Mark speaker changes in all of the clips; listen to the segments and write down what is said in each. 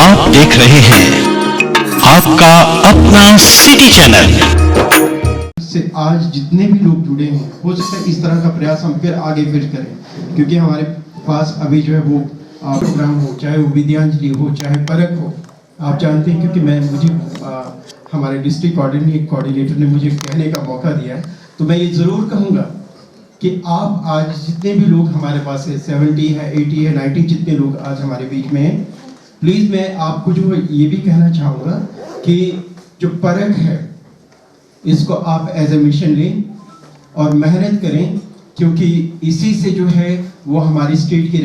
Speaker 1: आप देख रहे हैं आपका अपना सिटी चैनल।
Speaker 2: से आज जितने भी लोग जुड़े हैं, हो सकता है इस तरह का प्रयास हम फिर आगे करें, क्योंकि हमारे पास अभी जो है वो प्रोग्राम हो, चाहे वो विद्यांजलि हो, चाहे परख हो, आप जानते हैं, क्योंकि मुझे हमारे डिस्ट्रिक्ट कोऑर्डिनेटर ने मुझे कहने का मौका दिया है, तो मैं ये ज़रूर कहूँगा कि आप आज जितने भी लोग हमारे पास है, 70 है, 80 है, 90 जितने लोग आज हमारे बीच में हैं, प्लीज़ मैं आपको जो ये भी कहना चाहूँगा कि जो परख है इसको आप एज ए मिशन लें और मेहनत करें, क्योंकि इसी से जो है वो हमारी स्टेट की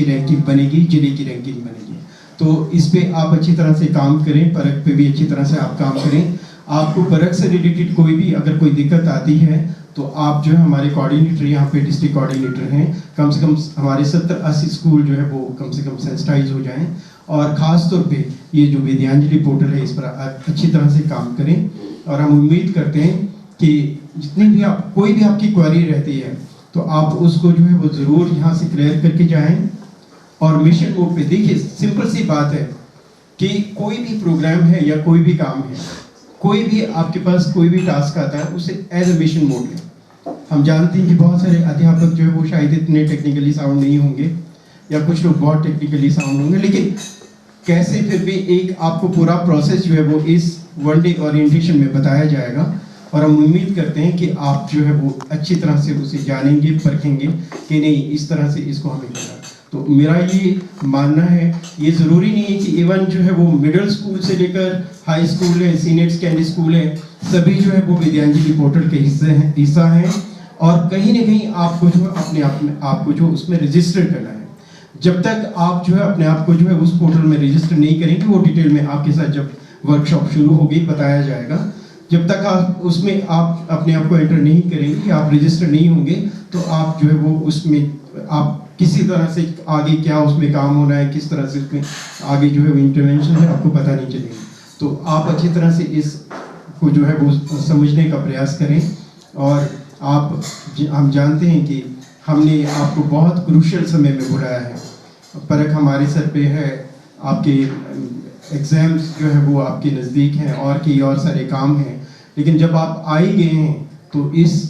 Speaker 2: रैंकिंग बनेगी, जिले की रैंकिंग बनेगी। तो इस पे आप अच्छी तरह से काम करें, परख पे भी अच्छी तरह से आप काम करें। आपको परख से रिलेटेड कोई भी अगर कोई दिक्कत आती है तो आप जो है हमारे कोऑर्डिनेटर, यहाँ पे डिस्ट्रिक्ट कोऑर्डिनेटर हैं, कम से कम हमारे 70-80 स्कूल जो है वो कम से कम सेंसिटाइज हो जाएं, और ख़ास तौर पे ये जो विद्यांजलि पोर्टल है इस पर अच्छी तरह से काम करें। और हम उम्मीद करते हैं कि जितनी भी कोई भी आपकी क्वेरी रहती है तो आप उसको जो है वो ज़रूर यहाँ से क्लियर करके जाएं। और मिशन मोड पे देखिए, सिंपल सी बात है कि कोई भी प्रोग्राम है या कोई भी काम है, कोई भी आपके पास कोई भी टास्क आता है, उसे एज ए मिशन मोड लें। हम जानते हैं कि बहुत सारे अध्यापक जो है वो शायद इतने टेक्निकली साउंड नहीं होंगे, या कुछ लोग बहुत टेक्निकली साउंड होंगे, लेकिन कैसे फिर भी एक आपको पूरा प्रोसेस जो है वो इस वन डे ओरिएंटेशन में बताया जाएगा, और हम उम्मीद करते हैं कि आप जो है वो अच्छी तरह से उसे जानेंगे, परखेंगे कि नहीं इस तरह से इसको हमें करना। तो मेरा ये मानना है, ये ज़रूरी नहीं है कि इवन जो है वो मिडिल स्कूल से लेकर हाई स्कूल है, सीनियर सेकेंडरी स्कूल है, सभी जो है वो विद्यांजलि पोर्टल के हिस्सा हैं। और कहीं ना कहीं आपको जो है अपने आप को जो उसमें रजिस्टर करना है। जब तक आप जो है अपने आप को जो है उस पोर्टल में रजिस्टर नहीं करेंगे, वो डिटेल में आपके साथ जब वर्कशॉप शुरू होगी बताया जाएगा, जब तक आप उसमें आप अपने आप को एंटर नहीं करेंगे, आप रजिस्टर नहीं होंगे, तो आप जो है वो उसमें आप किसी तरह से आगे क्या उसमें काम होना है, किस तरह से उसमें आगे जो है इंटरवेंशन है, आपको पता नहीं चलेगा। तो आप अच्छी तरह से इसको जो है वो समझने का प्रयास करें। और हम जानते हैं कि हमने आपको बहुत क्रूशियल समय में बुलाया है, परख हमारे सर पे है, आपके एग्ज़ाम्स जो है वो आपके नज़दीक हैं, और सारे काम हैं, लेकिन जब आप आ ही गए हैं तो इस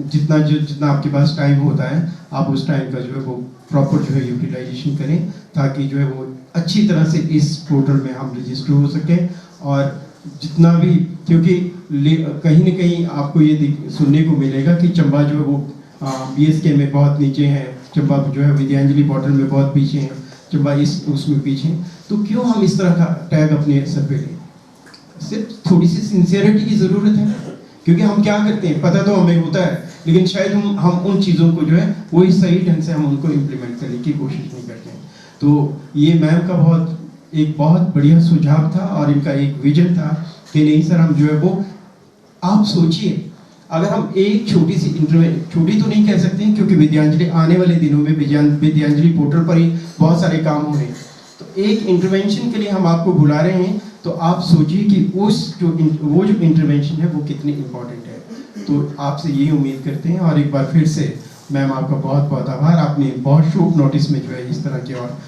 Speaker 2: जितना आपके पास टाइम होता है, आप उस टाइम का जो है वो प्रॉपर जो है यूटिलाइजेशन करें, ताकि जो है वो अच्छी तरह से इस पोर्टल में हम रजिस्टर हो सकें। और जितना भी, क्योंकि कहीं ना कहीं आपको ये सुनने को मिलेगा कि चंबा जो है वो BSK में बहुत नीचे है, चंबा जो है विद्यांजलि पोर्टल में बहुत पीछे है, चंबा उसमें पीछे है। तो क्यों हम इस तरह का टैग अपने सर पे लें? सिर्फ थोड़ी सी सिंसियरिटी की ज़रूरत है, क्योंकि हम क्या करते हैं पता तो हमें होता है, लेकिन शायद हम उन चीज़ों को जो है वही सही ढंग से हम उनको इम्प्लीमेंट करने की कोशिश नहीं करते हैं। तो ये मैम का एक बहुत बढ़िया सुझाव था, और इनका एक विजन था कि नहीं सर, हम जो है वो, आप सोचिए अगर हम एक छोटी सी छोटी तो नहीं कह सकते हैं, क्योंकि विद्यांजलि आने वाले दिनों में विद्यांजलि पोर्टल पर ही बहुत सारे काम हो रहे हैं, तो एक इंटरवेंशन के लिए हम आपको बुला रहे हैं, तो आप सोचिए कि वो जो इंटरवेंशन है वो कितनी इम्पोर्टेंट है। तो आपसे ये उम्मीद करते हैं, और एक बार फिर से मैम आपका बहुत बहुत आभार, आपने बहुत शॉर्ट नोटिस में जो है इस तरह की और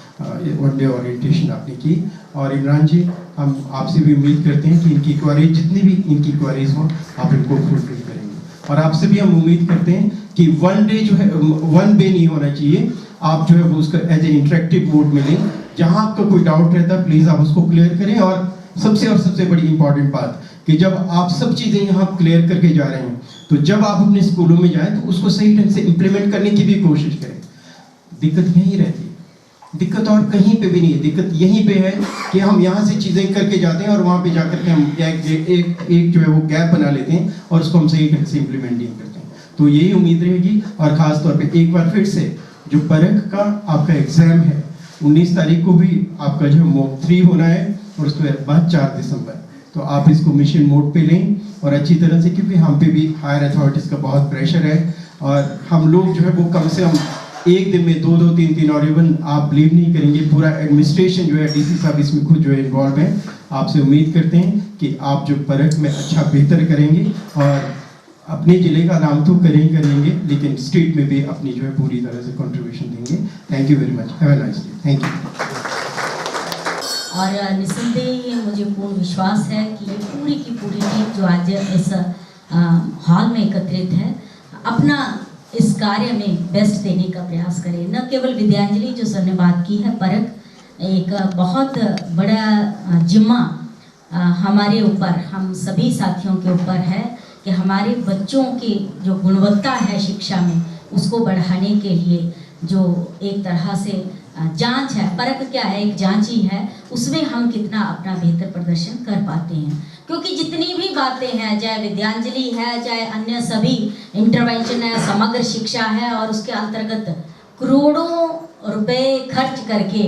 Speaker 2: वन डे ओरिएंटेशन आपने की। और इमरान जी, हम आपसे भी उम्मीद करते हैं कि इनकी क्वेरीज, जितनी भी इनकी क्वेरीज हों, आप इनको फुलफिल करेंगे। और आपसे भी हम उम्मीद करते हैं कि वन डे जो है वन वे नहीं होना चाहिए, आप जो है वो उसका एज ए इंटरेक्टिव मोड में लें। जहाँ आपका कोई डाउट रहता है प्लीज़ आप उसको क्लियर करें। और सबसे बड़ी इंपॉर्टेंट बात कि जब आप सब चीज़ें यहाँ क्लियर करके जा रहे हैं, तो जब आप अपने स्कूलों में जाएं तो उसको सही ढंग से इम्प्लीमेंट करने की भी कोशिश करें। दिक्कत यहीं रहती है, दिक्कत और कहीं पे भी नहीं है, दिक्कत यहीं पे है कि हम यहाँ से चीज़ें करके जाते हैं और वहाँ पे जाकर के हम एक जो है वो गैप बना लेते हैं और उसको हम सही ढंग से इम्प्लीमेंट नहीं करते हैं। तो यही उम्मीद रहेगी। और ख़ास तौर पर एक बार फिर से जो परख का आपका एग्ज़ाम है 19 तारीख को भी आपका जो मॉक 3 होना है, और उसके बाद 4 दिसंबर। तो आप इसको मिशन मोड पे लें और अच्छी तरह से, क्योंकि हम पे भी हायर अथॉरिटीज़ का बहुत प्रेशर है, और हम लोग जो है वो कम से कम एक दिन में 2-2, 3-3, और इवन आप बिलीव नहीं करेंगे पूरा एडमिनिस्ट्रेशन जो है, DC साहब इसमें खुद जो है इन्वॉल्व है। आपसे उम्मीद करते हैं कि आप जो परख में अच्छा बेहतर करेंगे, और अपने ज़िले का नाम तो करेंगे, लेकिन स्टेट में भी अपनी जो है पूरी तरह से कंट्रीब्यूशन देंगे। Thank you very much, have a nice day, thank you.
Speaker 3: और निस्संदेह मुझे पूर्ण विश्वास है कि ये पूरी की पूरी टीम जो आज इस हॉल में एकत्रित है अपना इस कार्य में बेस्ट देने का प्रयास करे। न केवल विद्यांजलि जो सर ने बात की है, परक एक बहुत बड़ा जिम्मा हमारे ऊपर, हम सभी साथियों के ऊपर है कि हमारे बच्चों की जो गुणवत्ता है शिक्षा में उसको बढ़ाने के लिए जो एक तरह से जांच है, परख क्या है, एक जांच ही है, उसमें हम कितना अपना बेहतर प्रदर्शन कर पाते हैं। क्योंकि जितनी भी बातें हैं, चाहे विद्यांजलि है, चाहे अन्य सभी इंटरवेंशन है, समग्र शिक्षा है, और उसके अंतर्गत करोड़ों रुपए खर्च करके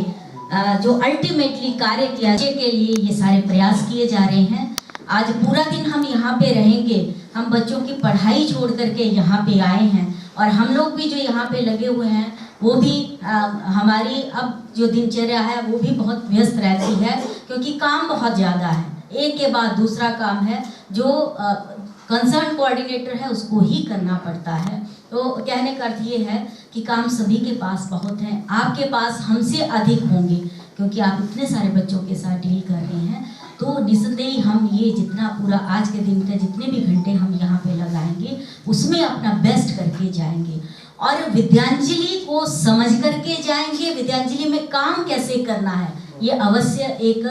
Speaker 3: जो अल्टीमेटली कार्य किया के लिए ये सारे प्रयास किए जा रहे हैं। आज पूरा दिन हम यहाँ पे रहेंगे, हम बच्चों की पढ़ाई छोड़ करके यहाँ पे आए हैं, और हम लोग भी जो यहाँ पे लगे हुए हैं वो भी हमारी अब जो दिनचर्या है वो भी बहुत व्यस्त रहती है, क्योंकि काम बहुत ज़्यादा है, एक के बाद दूसरा काम है जो कंसर्न कोऑर्डिनेटर है उसको ही करना पड़ता है। तो कहने का अर्थ ये है कि काम सभी के पास बहुत है, आपके पास हमसे अधिक होंगे, क्योंकि आप इतने सारे बच्चों के साथ डील कर रहे हैं। तो निस्संदेह हम ये जितना पूरा आज के दिन के जितने भी घंटे हम यहाँ पे लगाएंगे उसमें अपना बेस्ट करके जाएंगे, और विद्यांजलि को समझ करके जाएंगे। विद्यांजलि में काम कैसे करना है ये अवश्य एक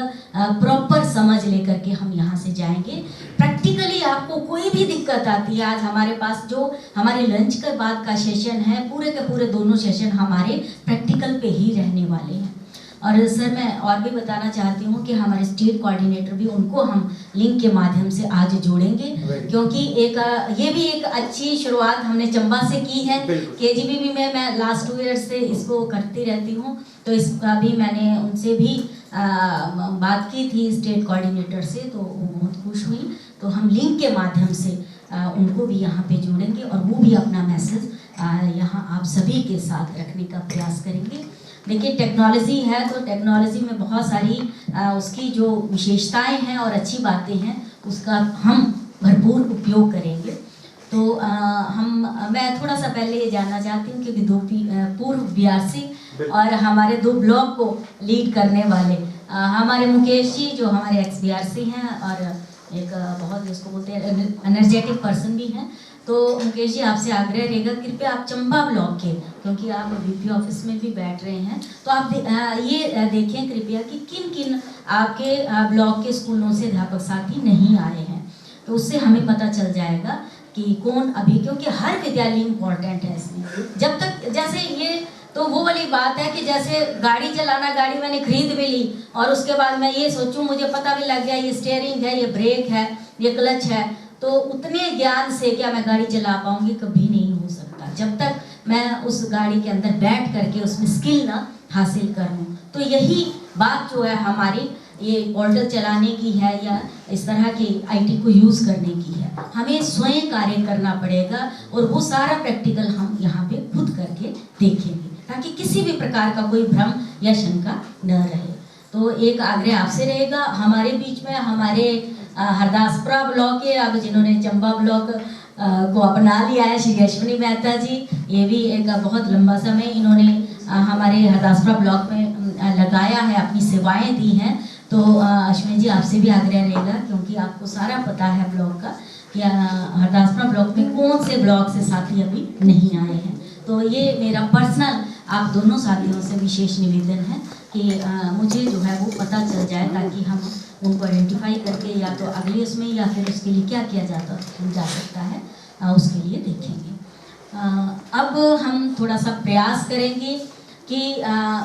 Speaker 3: प्रॉपर समझ लेकर के हम यहाँ से जाएंगे। प्रैक्टिकली आपको कोई भी दिक्कत आती है, आज हमारे पास जो हमारे लंच के बाद का सेशन है, पूरे के पूरे दोनों सेशन हमारे प्रैक्टिकल पे ही रहने वाले हैं। और सर मैं और भी बताना चाहती हूँ कि हमारे स्टेट कोऑर्डिनेटर भी, उनको हम लिंक के माध्यम से आज जोड़ेंगे, क्योंकि एक ये भी एक अच्छी शुरुआत हमने चंबा से की है। केजीबीवी में मैं लास्ट 2 ईयर्स से इसको करती रहती हूँ, तो इसका भी मैंने उनसे भी बात की थी स्टेट कोऑर्डिनेटर से, तो वो बहुत खुश हुई। तो हम लिंक के माध्यम से उनको भी यहाँ पे जोड़ेंगे, और वो भी अपना मैसेज यहाँ आप सभी के साथ रखने का प्रयास करेंगे। देखिए टेक्नोलॉजी है, तो टेक्नोलॉजी में बहुत सारी उसकी जो विशेषताएं हैं और अच्छी बातें हैं उसका हम भरपूर उपयोग करेंगे। तो मैं थोड़ा सा पहले ये जानना चाहती हूँ, क्योंकि 2 पूर्व बीआरसी और हमारे 2 ब्लॉक को लीड करने वाले हमारे मुकेश जी जो हमारे एक्स बीआरसी हैं, और एक बहुत जिसको बोलते हैं एनर्जेटिक पर्सन भी हैं। तो मुकेश जी आपसे आग्रह रहेगा, कृपया आप चंबा ब्लॉक के, क्योंकि आप बीपी ऑफिस में भी बैठ रहे हैं, तो आप ये देखें कृपया कि किन किन आपके ब्लॉक के स्कूलों से अध्यापक साथी नहीं आए हैं, तो उससे हमें पता चल जाएगा कि कौन अभी, क्योंकि हर विद्यालय इम्पोर्टेंट है इसमें। जब तक जैसे ये तो वो वाली बात है कि जैसे गाड़ी चलाना, गाड़ी मैंने खरीद भी ली और उसके बाद मैं ये सोचूं, मुझे पता भी लग गया ये स्टीयरिंग है, ये ब्रेक है, ये क्लच है, तो उतने ज्ञान से क्या मैं गाड़ी चला पाऊंगी? कभी नहीं हो सकता, जब तक मैं उस गाड़ी के अंदर बैठ करके उसमें स्किल ना हासिल कर लूँ। तो यही बात जो है हमारी ये पोर्टल चलाने की है, या इस तरह की आईटी को यूज़ करने की है। हमें स्वयं कार्य करना पड़ेगा, और वो सारा प्रैक्टिकल हम यहाँ पे खुद करके देखेंगे, ताकि किसी भी प्रकार का कोई भ्रम या शंका न रहे। तो एक आग्रह आपसे रहेगा, हमारे बीच में हमारे हरदासपुरा ब्लॉक के, अब जिन्होंने चंबा ब्लॉक को अपना लिया है, श्री अश्विनी मेहता जी, ये भी एक बहुत लंबा समय इन्होंने हमारे हरदासपुरा ब्लॉक में लगाया है, अपनी सेवाएं दी हैं। तो अश्विनी जी आपसे भी आग्रह रहेगा, क्योंकि आपको सारा पता है ब्लॉक का कि हरदासपुरा ब्लॉक में कौन से ब्लॉक से साथी अभी नहीं आए हैं। तो ये मेरा पर्सनल आप दोनों साथियों से विशेष निवेदन है कि मुझे जो है वो पता चल जाए, ताकि हम उनको आइडेंटिफाई करके या तो अगले उसमें या फिर उसके लिए क्या किया जा सकता है उसके लिए देखेंगे। अब हम थोड़ा सा प्रयास करेंगे कि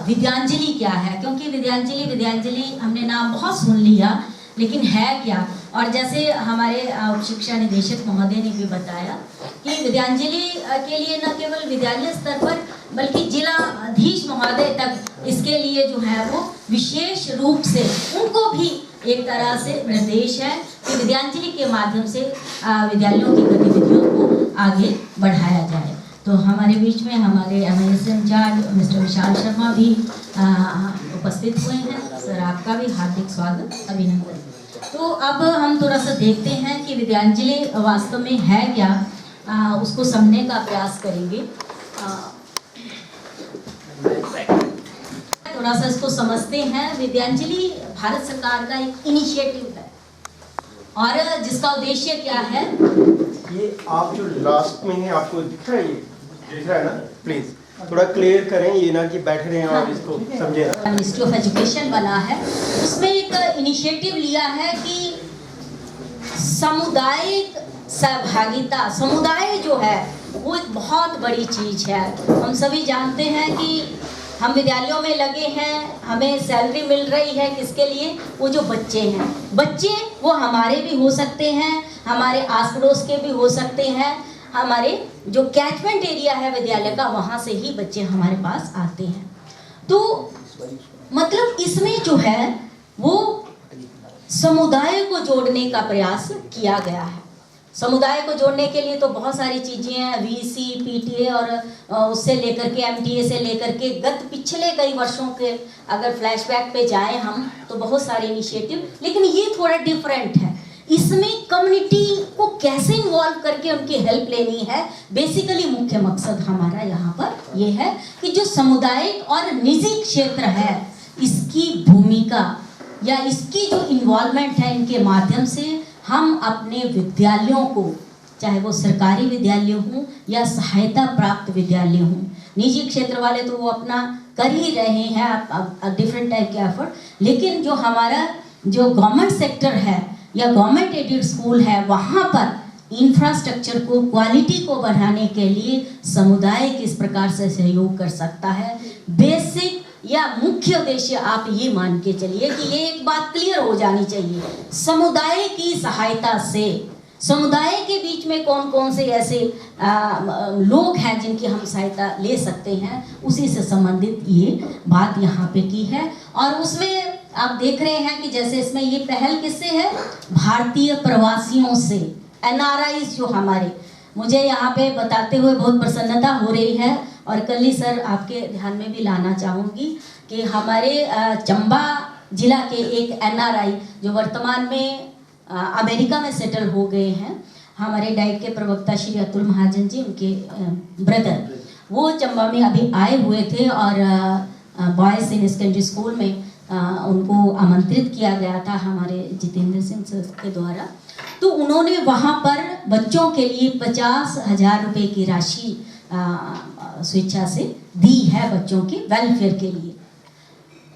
Speaker 3: विद्यांजलि क्या है, क्योंकि विद्यांजलि हमने नाम बहुत सुन लिया, लेकिन है क्या। और जैसे हमारे उप शिक्षा निदेशक महोदय ने भी बताया कि विद्यांजलि के लिए न केवल विद्यालय स्तर पर बल्कि जिलाधीश महोदय तक इसके लिए जो है वो विशेष रूप से उनको भी एक तरह से निर्देश है कि विद्यांजलि के माध्यम से विद्यालयों की गतिविधियों को आगे बढ़ाया जाए। तो हमारे बीच में हमारे MNS in charge mister Vishal Sharma भी उपस्थित हुए हैं। सर आपका भी हार्दिक स्वागत, अभिनंदन। तो अब हम थोड़ा सा देखते हैं कि विद्यांजलि वास्तव में है क्या, उसको समझने का प्रयास करेंगे। थोड़ा सा इसको समझते हैं। विद्यांजलि भारत सरकार का एक इनिशिएटिव है और जिसका उद्देश्य क्या है,
Speaker 2: ये आप जो लास्ट में है आपको दिख रहा है, ये दिख रहा है ना, प्लीज थोड़ा क्लियर करें, ये ना कि बैठे रहे और इसको समझे ना।
Speaker 3: मिनिस्ट्री ऑफ एजुकेशन बना है, उसमें एक इनिशिएटिव लिया है कि सामुदायिक सहभागिता, समुदाय जो है वो एक बहुत बड़ी चीज है। हम सभी जानते हैं कि हम विद्यालयों में लगे हैं, हमें सैलरी मिल रही है, किसके लिए? वो जो बच्चे हैं, बच्चे वो हमारे भी हो सकते हैं, हमारे आस पड़ोस के भी हो सकते हैं, हमारे जो कैचमेंट एरिया है विद्यालय का वहाँ से ही बच्चे हमारे पास आते हैं। तो मतलब इसमें जो है वो समुदाय को जोड़ने का प्रयास किया गया है। समुदाय को जोड़ने के लिए तो बहुत सारी चीज़ें हैं, वीसी, पीटीए और उससे लेकर के एमटीए से लेकर के गत पिछले कई वर्षों के अगर फ्लैशबैक पे जाएं हम तो बहुत सारे इनिशिएटिव, लेकिन ये थोड़ा डिफरेंट है। इसमें कम्युनिटी को कैसे इन्वॉल्व करके उनकी हेल्प लेनी है, बेसिकली मुख्य मकसद हमारा यहाँ पर ये है कि जो सामुदायिक और निजी क्षेत्र है इसकी भूमिका या इसकी जो इन्वॉल्वमेंट है, इनके माध्यम से हम अपने विद्यालयों को, चाहे वो सरकारी विद्यालय हों या सहायता प्राप्त विद्यालय हों, निजी क्षेत्र वाले तो वो अपना कर ही रहे हैं डिफरेंट टाइप के एफर्ट, लेकिन जो हमारा जो गवर्नमेंट सेक्टर है या गवर्नमेंट एडेड स्कूल है वहाँ पर इंफ्रास्ट्रक्चर को, क्वालिटी को बढ़ाने के लिए समुदाय किस प्रकार से सहयोग कर सकता है। बेसिक या मुख्य उद्देश्य आप ये मान के चलिए कि ये एक बात क्लियर हो जानी चाहिए, समुदाय की सहायता से समुदाय के बीच में कौन कौन से ऐसे लोग हैं जिनकी हम सहायता ले सकते हैं, उसी से संबंधित ये बात यहाँ पे की है। और उसमें आप देख रहे हैं कि जैसे इसमें ये पहल किससे है, भारतीय प्रवासियों से, एनआरआईज जो हमारे, मुझे यहाँ पे बताते हुए बहुत प्रसन्नता हो रही है और कल ही सर आपके ध्यान में भी लाना चाहूँगी कि हमारे चंबा जिला के एक एनआरआई जो वर्तमान में अमेरिका में सेटल हो गए हैं, हमारे डाइट के प्रवक्ता श्री अतुल महाजन जी, उनके ब्रदर, वो चंबा में अभी आए हुए थे और बॉयज़ सीनियर सेकेंडरी स्कूल में उनको आमंत्रित किया गया था हमारे जितेंद्र सिंह सर के द्वारा। तो उन्होंने वहाँ पर बच्चों के लिए 50,000 रुपये की राशि स्वेच्छा से दी है बच्चों के वेलफेयर के लिए।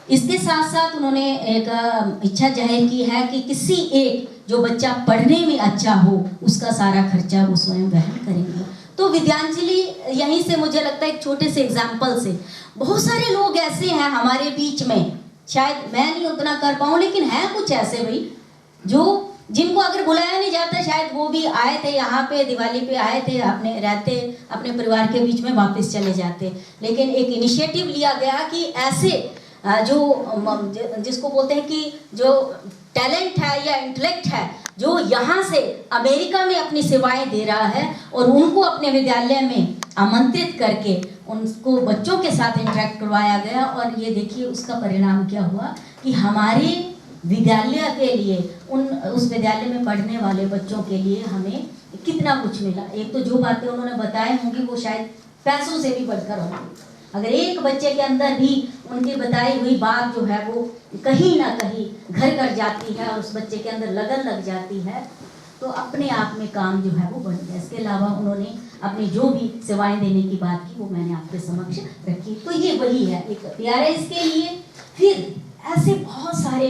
Speaker 3: इसके साथ साथ उन्होंने एक इच्छा जाहिर की है कि किसी एक जो बच्चा पढ़ने में अच्छा हो उसका सारा खर्चा वो स्वयं वहन करेंगे। तो विद्यांजलि यहीं से मुझे लगता है एक छोटे से एग्जाम्पल से बहुत सारे लोग ऐसे हैं हमारे बीच में, शायद मैं नहीं उतना कर पाऊँ लेकिन हैं कुछ ऐसे भाई जो जिनको अगर बुलाया नहीं जाता, शायद वो भी आए थे यहाँ पे, दिवाली पे आए थे, अपने रहते अपने परिवार के बीच में वापस चले जाते। लेकिन एक इनिशिएटिव लिया गया कि ऐसे जो जिसको बोलते हैं कि जो टैलेंट है या इंटेलेक्ट है जो यहाँ से अमेरिका में अपनी सेवाएं दे रहा है और उनको अपने विद्यालय में आमंत्रित करके उनको बच्चों के साथ इंटरेक्ट करवाया गया। और ये देखिए उसका परिणाम क्या हुआ कि हमारे विद्यालय के लिए उस विद्यालय में पढ़ने वाले बच्चों के लिए हमें कितना कुछ मिला। एक तो जो बातें उन्होंने बताई होंगी वो शायद पैसों से भी बढ़कर होंगी। अगर एक बच्चे के अंदर भी उनकी बताई हुई बात जो है वो कहीं ना कहीं घर कर जाती है और उस बच्चे के अंदर लगन लग जाती है तो अपने आप में काम जो है वो बढ़ गया। इसके अलावा उन्होंने अपनी जो भी सेवाएं देने की बात की वो मैंने आपके समक्ष रखी। तो ये वही है एक PRS के लिए। फिर ऐसे बहुत सारे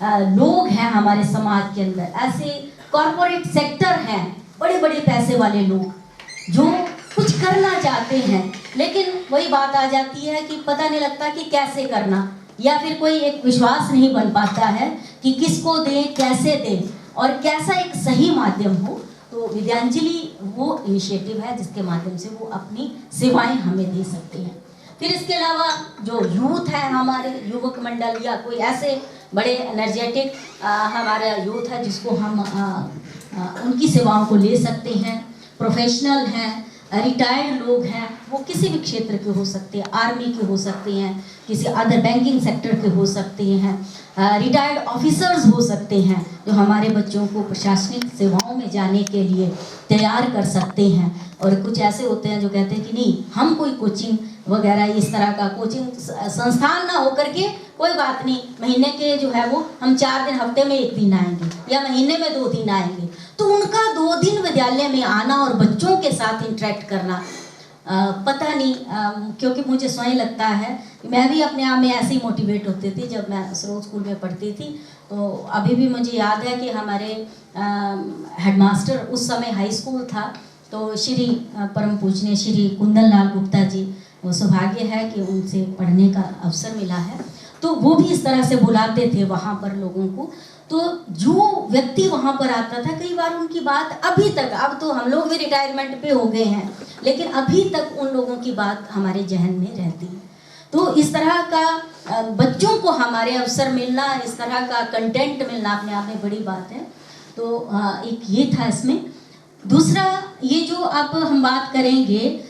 Speaker 3: लोग हैं हमारे समाज के अंदर, ऐसे कॉरपोरेट सेक्टर हैं, बड़े बड़े पैसे वाले लोग जो कुछ करना चाहते हैं लेकिन वही बात आ जाती है कि पता नहीं लगता कि कैसे करना, या फिर कोई एक विश्वास नहीं बन पाता है कि किसको दें, कैसे दें और कैसा एक सही माध्यम हो। तो विद्यांजलि वो इनिशिएटिव है जिसके माध्यम से वो अपनी सेवाएं हमें दे सकते हैं। फिर इसके अलावा जो यूथ है, हमारे युवक मंडल या कोई ऐसे बड़े एनर्जेटिक हमारा यूथ है जिसको हम उनकी सेवाओं को ले सकते हैं। प्रोफेशनल हैं, रिटायर्ड लोग हैं, वो किसी भी क्षेत्र के हो सकते हैं, आर्मी के हो सकते हैं, किसी अदर बैंकिंग सेक्टर के हो सकते हैं, रिटायर्ड ऑफिसर्स हो सकते हैं, जो हमारे बच्चों को प्रशासनिक सेवाओं में जाने के लिए तैयार कर सकते हैं। और कुछ ऐसे होते हैं जो कहते हैं कि नहीं, हम कोई कोचिंग वगैरह इस तरह का कोचिंग संस्थान ना होकर के कोई बात नहीं, महीने के जो है वो हम 4 दिन, हफ्ते में 1 दिन आएंगे या महीने में 2 दिन आएंगे। तो उनका 2 दिन विद्यालय में आना और बच्चों के साथ इंटरेक्ट करना, पता नहीं, क्योंकि मुझे स्वयं लगता है, मैं भी अपने आप में ऐसे ही मोटिवेट होती थी जब मैं सरोज स्कूल में पढ़ती थी। तो अभी भी मुझे याद है कि हमारे हेडमास्टर, उस समय हाई स्कूल था, तो श्री परम पूजनीय श्री कुंदन लाल गुप्ता जी, वो सौभाग्य है कि उनसे पढ़ने का अवसर मिला है। तो वो भी इस तरह से बुलाते थे वहाँ पर लोगों को। तो जो व्यक्ति वहाँ पर आता था, कई बार उनकी बात अभी तक, अब तो हम लोग भी रिटायरमेंट पे हो गए हैं, लेकिन अभी तक उन लोगों की बात हमारे जहन में रहती है। तो इस तरह का बच्चों को हमारे अवसर मिलना, इस तरह का कंटेंट मिलना अपने आप में बड़ी बात है। तो एक ये था इसमें। दूसरा, ये जो अब हम बात करेंगे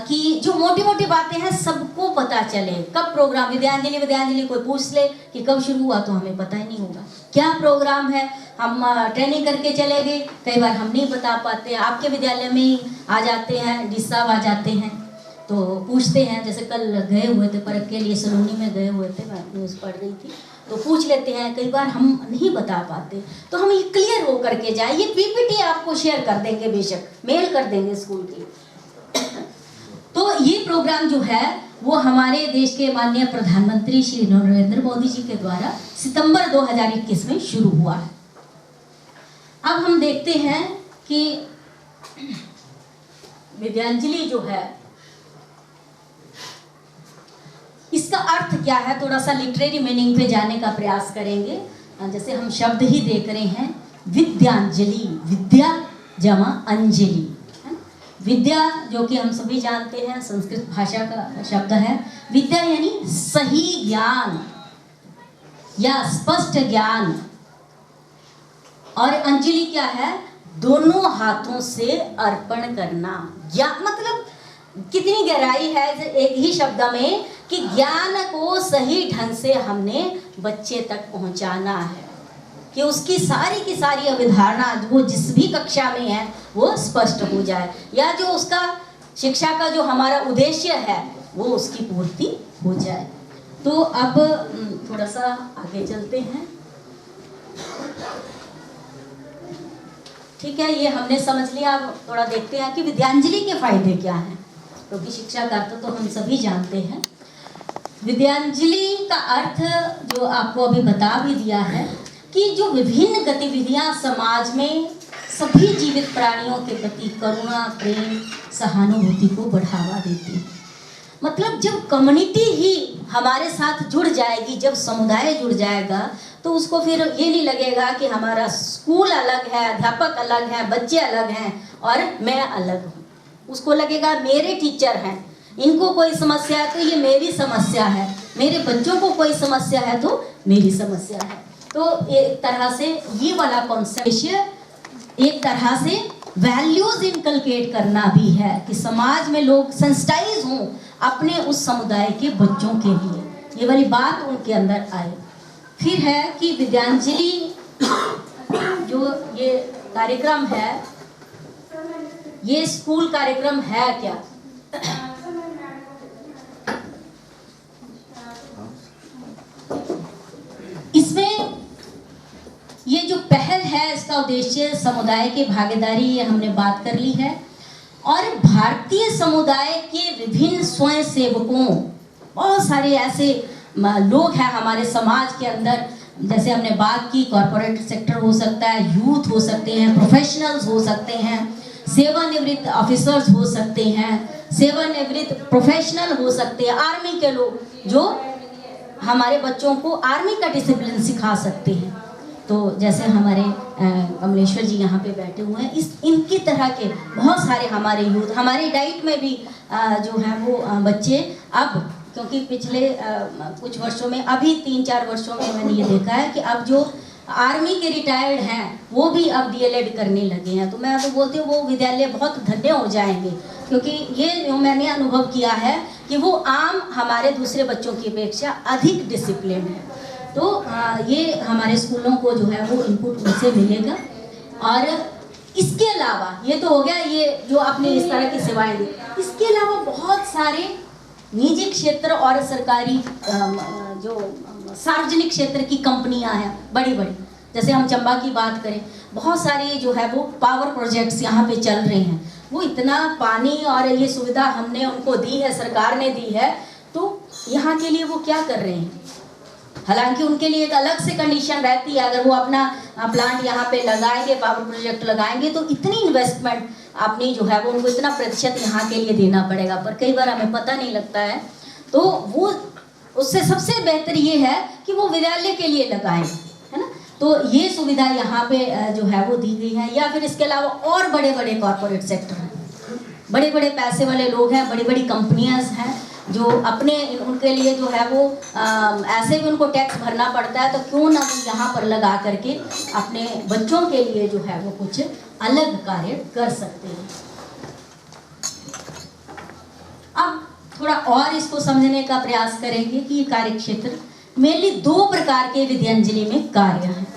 Speaker 3: कि जो मोटी मोटी बातें हैं सबको पता चले। कब प्रोग्राम, विद्यांजलि कोई पूछ ले कि कब शुरू हुआ तो हमें पता ही नहीं होगा क्या प्रोग्राम है। हम ट्रेनिंग करके चले गए, कई बार हम नहीं बता पाते। आपके विद्यालय में ही आ जाते हैं, डी साहब आ जाते हैं तो पूछते हैं। जैसे कल गए हुए थे परख के लिए, सलोनी में गए हुए थे, मैं न्यूज़ पढ़ रही थी, तो पूछ लेते हैं। कई बार हम नहीं बता पाते, तो हम ये क्लियर हो करके जाए। ये पीपीटी आपको शेयर कर देंगे, बेशक मेल कर देंगे स्कूल की। तो ये प्रोग्राम जो है वो हमारे देश के माननीय प्रधानमंत्री श्री नरेंद्र मोदी जी के द्वारा सितंबर 2021 में शुरू हुआ है। अब हम देखते हैं कि विद्यांजलि जो है, इसका अर्थ क्या है, थोड़ा सा लिटरेरी मीनिंग पे जाने का प्रयास करेंगे। जैसे हम शब्द ही देख रहे हैं, विद्यांजलि, विद्या जमा अंजलि। विद्या जो कि हम सभी जानते हैं संस्कृत भाषा का शब्द है। विद्या यानी सही ज्ञान या स्पष्ट ज्ञान, और अंजलि क्या है, दोनों हाथों से अर्पण करना। ज्ञान मतलब कितनी गहराई है एक ही शब्द में, कि ज्ञान को सही ढंग से हमने बच्चे तक पहुंचाना है, कि उसकी सारी की सारी अवधारणा वो जिस भी कक्षा में है वो स्पष्ट हो जाए, या जो उसका शिक्षा का जो हमारा उद्देश्य है वो उसकी पूर्ति हो जाए। तो अब थोड़ा सा आगे चलते हैं। ठीक है, ये हमने समझ लिया। अब थोड़ा देखते हैं कि विद्यांजलि के फायदे क्या हैं, क्योंकि शिक्षा का अर्थ तो हम सभी जानते हैं। विद्यांजलि का अर्थ जो आपको अभी बता भी दिया है, कि जो विभिन्न गतिविधियां समाज में सभी जीवित प्राणियों के प्रति करुणा, प्रेम, सहानुभूति को बढ़ावा देती है। मतलब जब कम्युनिटी ही हमारे साथ जुड़ जाएगी, जब समुदाय जुड़ जाएगा, तो उसको फिर ये नहीं लगेगा कि हमारा स्कूल अलग है, अध्यापक अलग हैं, बच्चे अलग हैं और मैं अलग हूँ। उसको लगेगा मेरे टीचर हैं, इनको कोई समस्या है तो ये मेरी समस्या है, मेरे बच्चों को कोई समस्या है तो मेरी समस्या है। तो एक तरह से ये वाला कॉन्सेप्ट एक तरह से वैल्यूज इनकलकेट करना भी है, कि समाज में लोग सेंसिटाइज हों अपने उस समुदाय के बच्चों के लिए, ये वाली बात उनके अंदर आए। फिर है कि विद्यांजलि जो ये कार्यक्रम है, ये स्कूल कार्यक्रम है क्या? इसमें ये जो पहल है, इसका उद्देश्य समुदाय की भागीदारी, ये हमने बात कर ली है, और भारतीय समुदाय के विभिन्न स्वयं सेवकों, बहुत सारे ऐसे लोग हैं हमारे समाज के अंदर, जैसे हमने बात की कॉर्पोरेट सेक्टर हो सकता है, यूथ हो सकते हैं, प्रोफेशनल्स हो सकते हैं, सेवानिवृत्त ऑफिसर्स हो सकते हैं, सेवानिवृत्त प्रोफेशनल हो सकते हैं, आर्मी के लोग जो हमारे बच्चों को आर्मी का डिसिप्लिन सिखा सकते हैं। तो जैसे हमारे कमलेश्वर जी यहाँ पे बैठे हुए हैं, इनकी तरह के बहुत सारे हमारे यूथ, हमारे डाइट में भी जो है वो बच्चे, अब क्योंकि पिछले कुछ वर्षों में, अभी 3-4 वर्षों में मैंने ये देखा है कि अब जो आर्मी के रिटायर्ड हैं वो भी अब डीएलएड करने लगे हैं। तो मैं तो बोलती हूँ वो विद्यालय बहुत धन्य हो जाएंगे क्योंकि ये जो मैंने अनुभव किया है कि वो आम हमारे दूसरे बच्चों की अपेक्षा अधिक डिसिप्लिन है। तो ये हमारे स्कूलों को जो है वो इनपुट उनसे मिलेगा। और इसके अलावा ये तो हो गया ये जो आपने इस तरह की सेवाएं दी, इसके अलावा बहुत सारे निजी क्षेत्र और सरकारी जो सार्वजनिक क्षेत्र की कंपनियां हैं बड़ी बड़ी, जैसे हम चंबा की बात करें, बहुत सारे जो है वो पावर प्रोजेक्ट्स यहाँ पे चल रहे हैं। वो इतना पानी और ये सुविधा हमने उनको दी है, सरकार ने दी है, तो यहाँ के लिए वो क्या कर रहे हैं। हालांकि उनके लिए एक अलग से कंडीशन रहती है, अगर वो अपना प्लांट यहाँ पे लगाएंगे, पावर प्रोजेक्ट लगाएंगे, तो इतनी इन्वेस्टमेंट अपनी जो है वो उनको इतना प्रतिशत यहाँ के लिए देना पड़ेगा, पर कई बार हमें पता नहीं लगता है। तो वो उससे सबसे बेहतर ये है कि वो विद्यालय के लिए लगाएं, है ना। तो ये सुविधा यहाँ पे जो है वो दी गई है। या फिर इसके अलावा और बड़े बड़े कॉर्पोरेट सेक्टर हैं, बड़े बड़े पैसे वाले लोग हैं, बड़ी बड़ी कंपनियां हैं जो अपने उनके लिए जो है वो ऐसे भी उनको टैक्स भरना पड़ता है, तो क्यों ना वो यहाँ पर लगा करके अपने बच्चों के लिए जो है वो कुछ अलग कार्य कर सकते हैं। अब थोड़ा और इसको समझने का प्रयास करेंगे कि ये कार्य क्षेत्र मेनली 2 प्रकार के विद्यांजलि में कार्य हैं।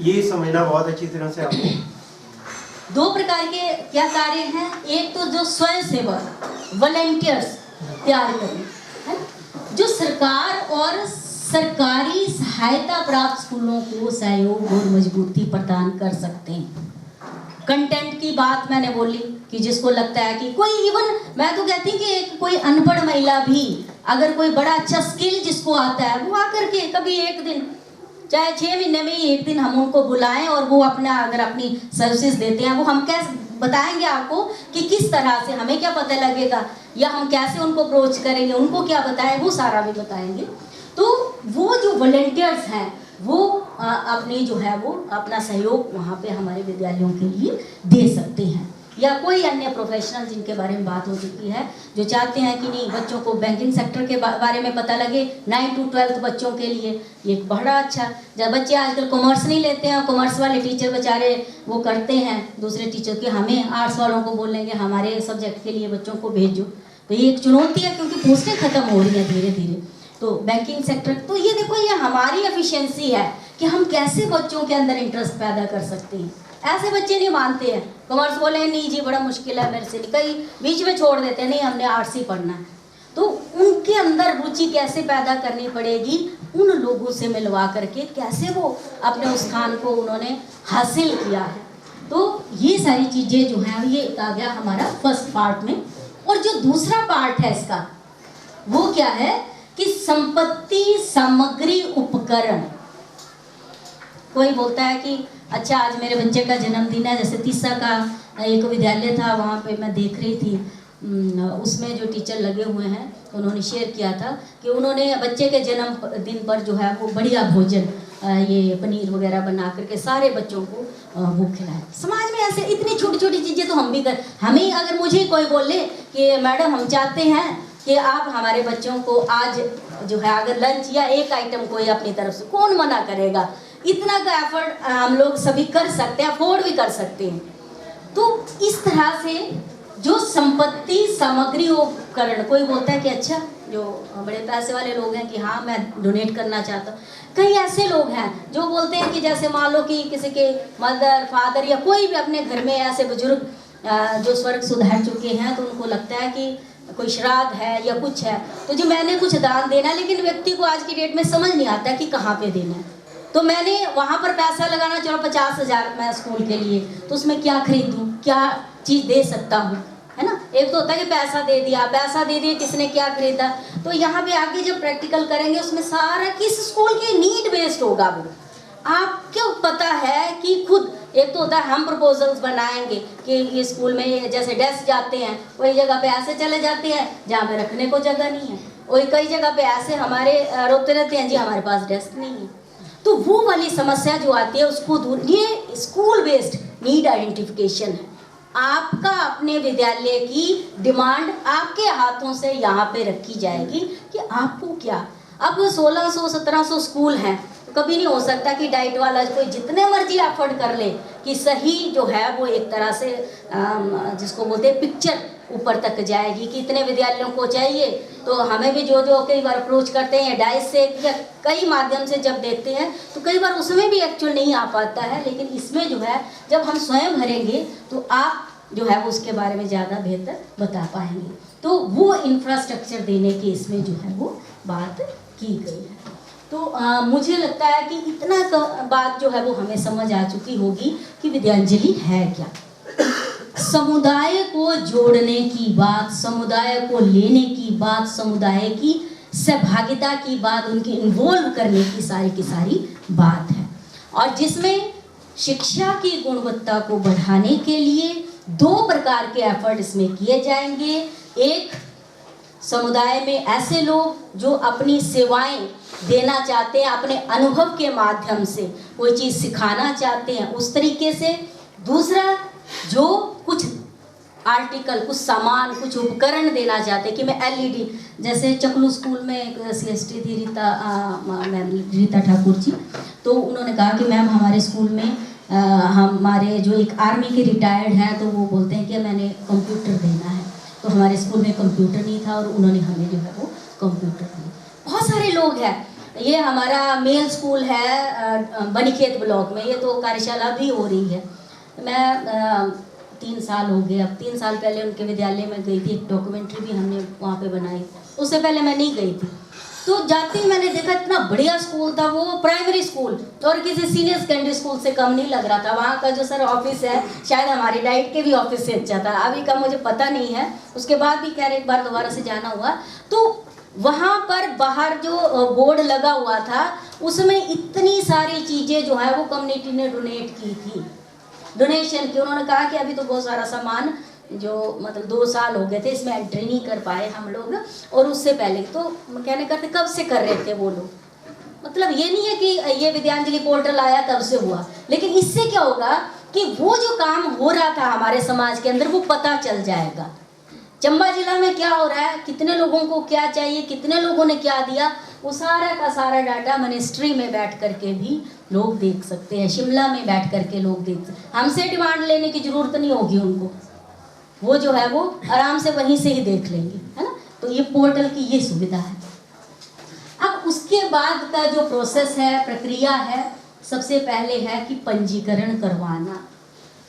Speaker 4: ये समझना बहुत अच्छी तरह से आपको
Speaker 3: 2 प्रकार के क्या कार्य हैं। एक तो जो स्वयं सेवक वॉलंटियर्स तैयार करें, है, जो सरकार और सरकारी सहायता प्राप्त स्कूलों को सहयोग और मजबूती प्रदान कर सकते हैं। कंटेंट की बात मैंने बोली कि जिसको लगता है कि कोई इवन मैं तो कहती कि एक कोई अनपढ़ महिला भी अगर कोई बड़ा अच्छा स्किल जिसको आता है वो आकर के कभी एक दिन, चाहे 6 महीने में ही एक दिन हम उनको बुलाएं और वो अपना अगर अपनी सर्विसेज देते हैं, वो हम कैसे बताएंगे आपको कि किस तरह से हमें क्या पता लगेगा या हम कैसे उनको अप्रोच करेंगे, उनको क्या बताएं, वो सारा भी बताएंगे। तो वो जो वॉलंटियर्स हैं वो अपनी जो है वो अपना सहयोग वहाँ पे हमारे विद्यालयों के लिए दे सकते हैं। या कोई अन्य प्रोफेशनल जिनके बारे में बात हो चुकी है, जो चाहते हैं कि नहीं बच्चों को बैंकिंग सेक्टर के बारे में पता लगे 9 to 12 बच्चों के लिए, ये बड़ा अच्छा। जब बच्चे आजकल कॉमर्स नहीं लेते हैं, कॉमर्स वाले टीचर बेचारे वो करते हैं दूसरे टीचर के, हमें आर्ट्स वालों को बोलेंगे हमारे सब्जेक्ट के लिए बच्चों को भेजो, तो ये एक चुनौती है क्योंकि पोस्टें खत्म हो रही हैं धीरे धीरे। तो बैंकिंग सेक्टर, तो ये देखो ये हमारी एफिशिएंसी है कि हम कैसे बच्चों के अंदर इंटरेस्ट पैदा कर सकते हैं। ऐसे बच्चे नहीं मानते हैं, कॉमर्स बोले नहीं जी बड़ा मुश्किल है मेरे से नहीं, कई बीच में छोड़ देते हैं, नहीं हमने आर्ट्स ही पढ़ना है। तो उनके अंदर रुचि कैसे पैदा करनी पड़ेगी, उन लोगों से मिलवा करके कैसे वो अपने उस स्थान को उन्होंने हासिल किया है। तो ये सारी चीज़ें जो हैं ये आ गया हमारा फर्स्ट पार्ट में। और जो दूसरा पार्ट है इसका वो क्या है कि संपत्ति सामग्री उपकरण। कोई बोलता है कि अच्छा आज मेरे बच्चे का जन्मदिन है, जैसे तीसा का एक विद्यालय था वहाँ पे मैं देख रही थी, उसमें जो टीचर लगे हुए हैं उन्होंने शेयर किया था कि उन्होंने बच्चे के जन्मदिन पर जो है वो बढ़िया भोजन ये पनीर वगैरह बना करके सारे बच्चों को वो खिलाया। समाज में ऐसे इतनी छोटी छोटी चीज़ें तो हम भी कर, हमें अगर मुझे कोई बोले कि मैडम हम चाहते हैं कि आप हमारे बच्चों को आज जो है अगर लंच या एक आइटम कोई अपनी तरफ से, कौन मना करेगा। इतना का एफर्ट हम लोग सभी कर सकते हैं, अफोर्ड भी कर सकते हैं। तो इस तरह से जो संपत्ति सामग्री उपकरण, कोई बोलता है कि अच्छा जो बड़े पैसे वाले लोग हैं कि हाँ मैं डोनेट करना चाहता हूँ। कई ऐसे लोग हैं जो बोलते हैं कि जैसे मान लो कि किसी के मदर फादर या कोई भी अपने घर में ऐसे बुजुर्ग जो स्वर्ग सुधार चुके हैं, तो उनको लगता है कि कोई श्राद्ध है या कुछ है तो जो मैंने कुछ दान देना है, लेकिन व्यक्ति को आज की डेट में समझ नहीं आता कि कहाँ पे देना है। तो मैंने वहाँ पर पैसा लगाना, चलो 50,000 मैं स्कूल के लिए, तो उसमें क्या खरीदूँ, क्या चीज़ दे सकता हूँ, है ना। एक तो होता है कि पैसा दे दिया किसने क्या खरीदा। तो यहाँ पे आगे जब प्रैक्टिकल करेंगे उसमें सारा किस स्कूल की नीड बेस्ड होगा वो आपको पता है कि खुद। एक तो होता है हम प्रपोजल्स बनाएंगे कि ये स्कूल में जैसे डेस्क जाते हैं, कोई जगह पे ऐसे चले जाते हैं जहाँ पे रखने को जगह नहीं है, और कई जगह पे ऐसे हमारे रोते रहते हैं जी हमारे पास डेस्क नहीं है। तो वो वाली समस्या जो आती है उसको दूर, ये स्कूल बेस्ड नीड आइडेंटिफिकेशन है। आपका अपने विद्यालय की डिमांड आपके हाथों से यहाँ पे रखी जाएगी कि आपको क्या। अब 1600-1700 स्कूल हैं, तो कभी नहीं हो सकता कि डाइट वाला कोई जितने मर्जी एफर्ट कर ले कि सही जो है वो एक तरह से जिसको बोलते हैं पिक्चर ऊपर तक जाएगी कि इतने विद्यालयों को चाहिए। तो हमें भी जो कई बार अप्रोच करते हैं डाइट से या कई माध्यम से जब देखते हैं तो कई बार उसमें भी एक्चुअल नहीं आ पाता है, लेकिन इसमें जो है जब हम स्वयं भरेंगे तो आप जो है वो उसके बारे में ज़्यादा बेहतर बता पाएंगे। तो वो इंफ्रास्ट्रक्चर देने की इसमें जो है वो बात की गई है। तो मुझे लगता है कि इतना बात जो है वो हमें समझ आ चुकी होगी कि विद्यांजलि है क्या। समुदाय को जोड़ने की बात, समुदाय को लेने की बात, समुदाय की सहभागिता की बात, उनकी इन्वॉल्व करने की सारी बात है, और जिसमें शिक्षा की गुणवत्ता को बढ़ाने के लिए 2 प्रकार के एफर्ट इसमें किए जाएंगे। एक, समुदाय में ऐसे लोग जो अपनी सेवाएं देना चाहते हैं, अपने अनुभव के माध्यम से कोई चीज़ सिखाना चाहते हैं उस तरीके से। दूसरा, जो कुछ आर्टिकल, कुछ सामान, कुछ उपकरण देना चाहते हैं कि मैं LED, जैसे चकलू स्कूल में एक CST थी रीता ठाकुर जी, तो उन्होंने कहा कि मैम हमारे स्कूल में हमारे जो एक आर्मी के रिटायर्ड हैं तो वो बोलते हैं कि मैंने कंप्यूटर देना है, तो हमारे स्कूल में कंप्यूटर नहीं था और उन्होंने हमें जो है वो कंप्यूटर दिया। बहुत सारे लोग हैं। ये हमारा मेल स्कूल है बनीखेत ब्लॉक में, ये तो कार्यशाला भी हो रही है। मैं 3 साल हो गए, अब 3 साल पहले उनके विद्यालय में गई थी, एक डॉक्यूमेंट्री भी हमने वहाँ पे बनाई। उससे पहले मैं नहीं गई थी, तो जाते ही मैंने देखा इतना बढ़िया स्कूल था वो, प्राइमरी स्कूल, और किसी सीनियर सेकेंडरी स्कूल से कम नहीं लग रहा था। वहाँ का जो सर ऑफिस है शायद हमारी डाइट के भी ऑफिस से अच्छा था, अभी का मुझे पता नहीं है। उसके बाद भी खैर एक बार दोबारा से जाना हुआ, तो वहाँ पर बाहर जो बोर्ड लगा हुआ था उसमें इतनी सारी चीज़ें जो है वो कम्युनिटी ने डोनेट की थी, डोनेशन की। उन्होंने कहा कि अभी तो बहुत सारा सामान जो मतलब 2 साल हो गए थे इसमें एंट्री नहीं कर पाए हम लोग, और उससे पहले तो कहने करते कब से कर रहे थे वो लोग। मतलब ये नहीं है कि ये विद्यांजलि पोर्टल आया तब से हुआ, लेकिन इससे क्या होगा कि वो जो काम हो रहा था हमारे समाज के अंदर वो पता चल जाएगा। चंबा जिला में क्या हो रहा है, कितने लोगों को क्या चाहिए, कितने लोगों ने क्या दिया, वो सारा का सारा डाटा मिनिस्ट्री में बैठ करके भी लोग देख सकते हैं, शिमला में बैठ करके लोग देख सकते हैं। हमसे डिमांड लेने की जरूरत नहीं होगी उनको, वो जो है वो आराम से वहीं से ही देख लेंगे, है ना। तो ये पोर्टल की ये सुविधा है। अब उसके बाद का जो प्रोसेस है, प्रक्रिया है, सबसे पहले है कि पंजीकरण करवाना।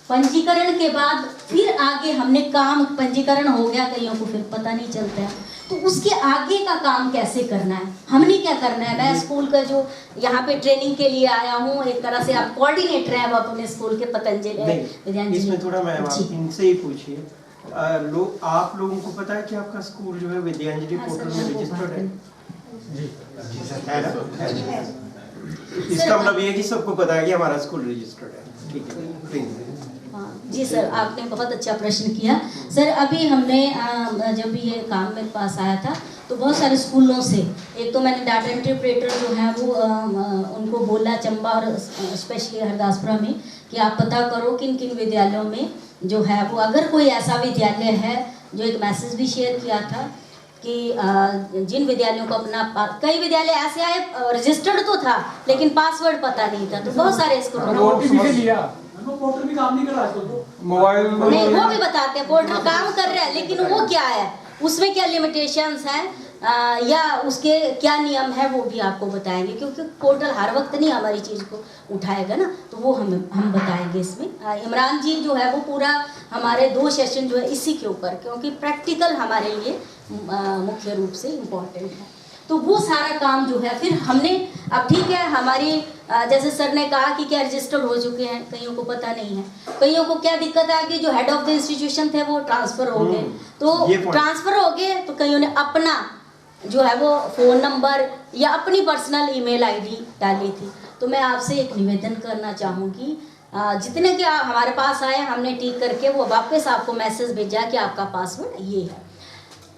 Speaker 3: पंजीकरण के बाद फिर आगे हमने काम, पंजीकरण हो गया कईयों को फिर पता नहीं चलता है, तो उसके आगे का काम कैसे करना है, हमने क्या करना है। मैं स्कूल का जो यहाँ पे ट्रेनिंग के लिए आया हूँ, एक तरह से आप कोऑर्डिनेटर हैं अब अपने स्कूल के पतंजलि।
Speaker 4: इसमें थोड़ा मैं इनसे ही पूछिए, आप लोगों को पता है कि आपका स्कूल जो है विद्यांजलि पोर्टल में रजिस्टर्ड है? इसका मतलब ये है कि सबको पता है कि हमारा स्कूल रजिस्टर्ड है। ठीक है, प्लीज।
Speaker 3: जी सर, आपने बहुत अच्छा प्रश्न किया। सर अभी हमने जब ये काम मेरे पास आया था तो बहुत सारे स्कूलों से, एक तो मैंने डाटा इंटरप्रेटर जो है वो उनको बोला चंबा और स्पेशली हरदासपुरा में कि आप पता करो किन किन विद्यालयों में जो है वो, अगर कोई ऐसा विद्यालय है, जो एक मैसेज भी शेयर किया था कि जिन विद्यालयों को अपना, कई विद्यालय ऐसे आए रजिस्टर्ड तो था लेकिन पासवर्ड पता नहीं था, तो बहुत सारे इसको
Speaker 5: पोर्टल भी काम नहीं कर रहा है, तो
Speaker 4: मोबाइल
Speaker 3: नहीं, वो भी बताते हैं पोर्टल काम कर रहा है, लेकिन वो क्या है, उसमें क्या लिमिटेशंस हैं या उसके क्या नियम है वो भी आपको बताएंगे, क्योंकि पोर्टल हर वक्त नहीं हमारी चीज़ को उठाएगा ना, तो वो हम बताएंगे इसमें। इमरान जी जो है वो पूरा हमारे 2 सेशन जो है इसी के ऊपर, क्योंकि प्रैक्टिकल हमारे लिए मुख्य रूप से इम्पोर्टेंट है। तो वो सारा काम जो है फिर हमने, अब ठीक है हमारी जैसे सर ने कहा कि क्या रजिस्टर्ड हो चुके हैं, कईयों को पता नहीं है, कईयों को क्या दिक्कत है कि जो हेड ऑफ द इंस्टीट्यूशन थे वो ट्रांसफ़र हो गए, तो ट्रांसफ़र हो गए तो कईयों ने अपना जो है वो फ़ोन नंबर या अपनी पर्सनल ईमेल आईडी डाली थी। तो मैं आपसे एक निवेदन करना चाहूँगी, जितने के हमारे पास आए हमने टिक करके वो वापस आपको मैसेज भेजा कि आपका पासवर्ड ये है।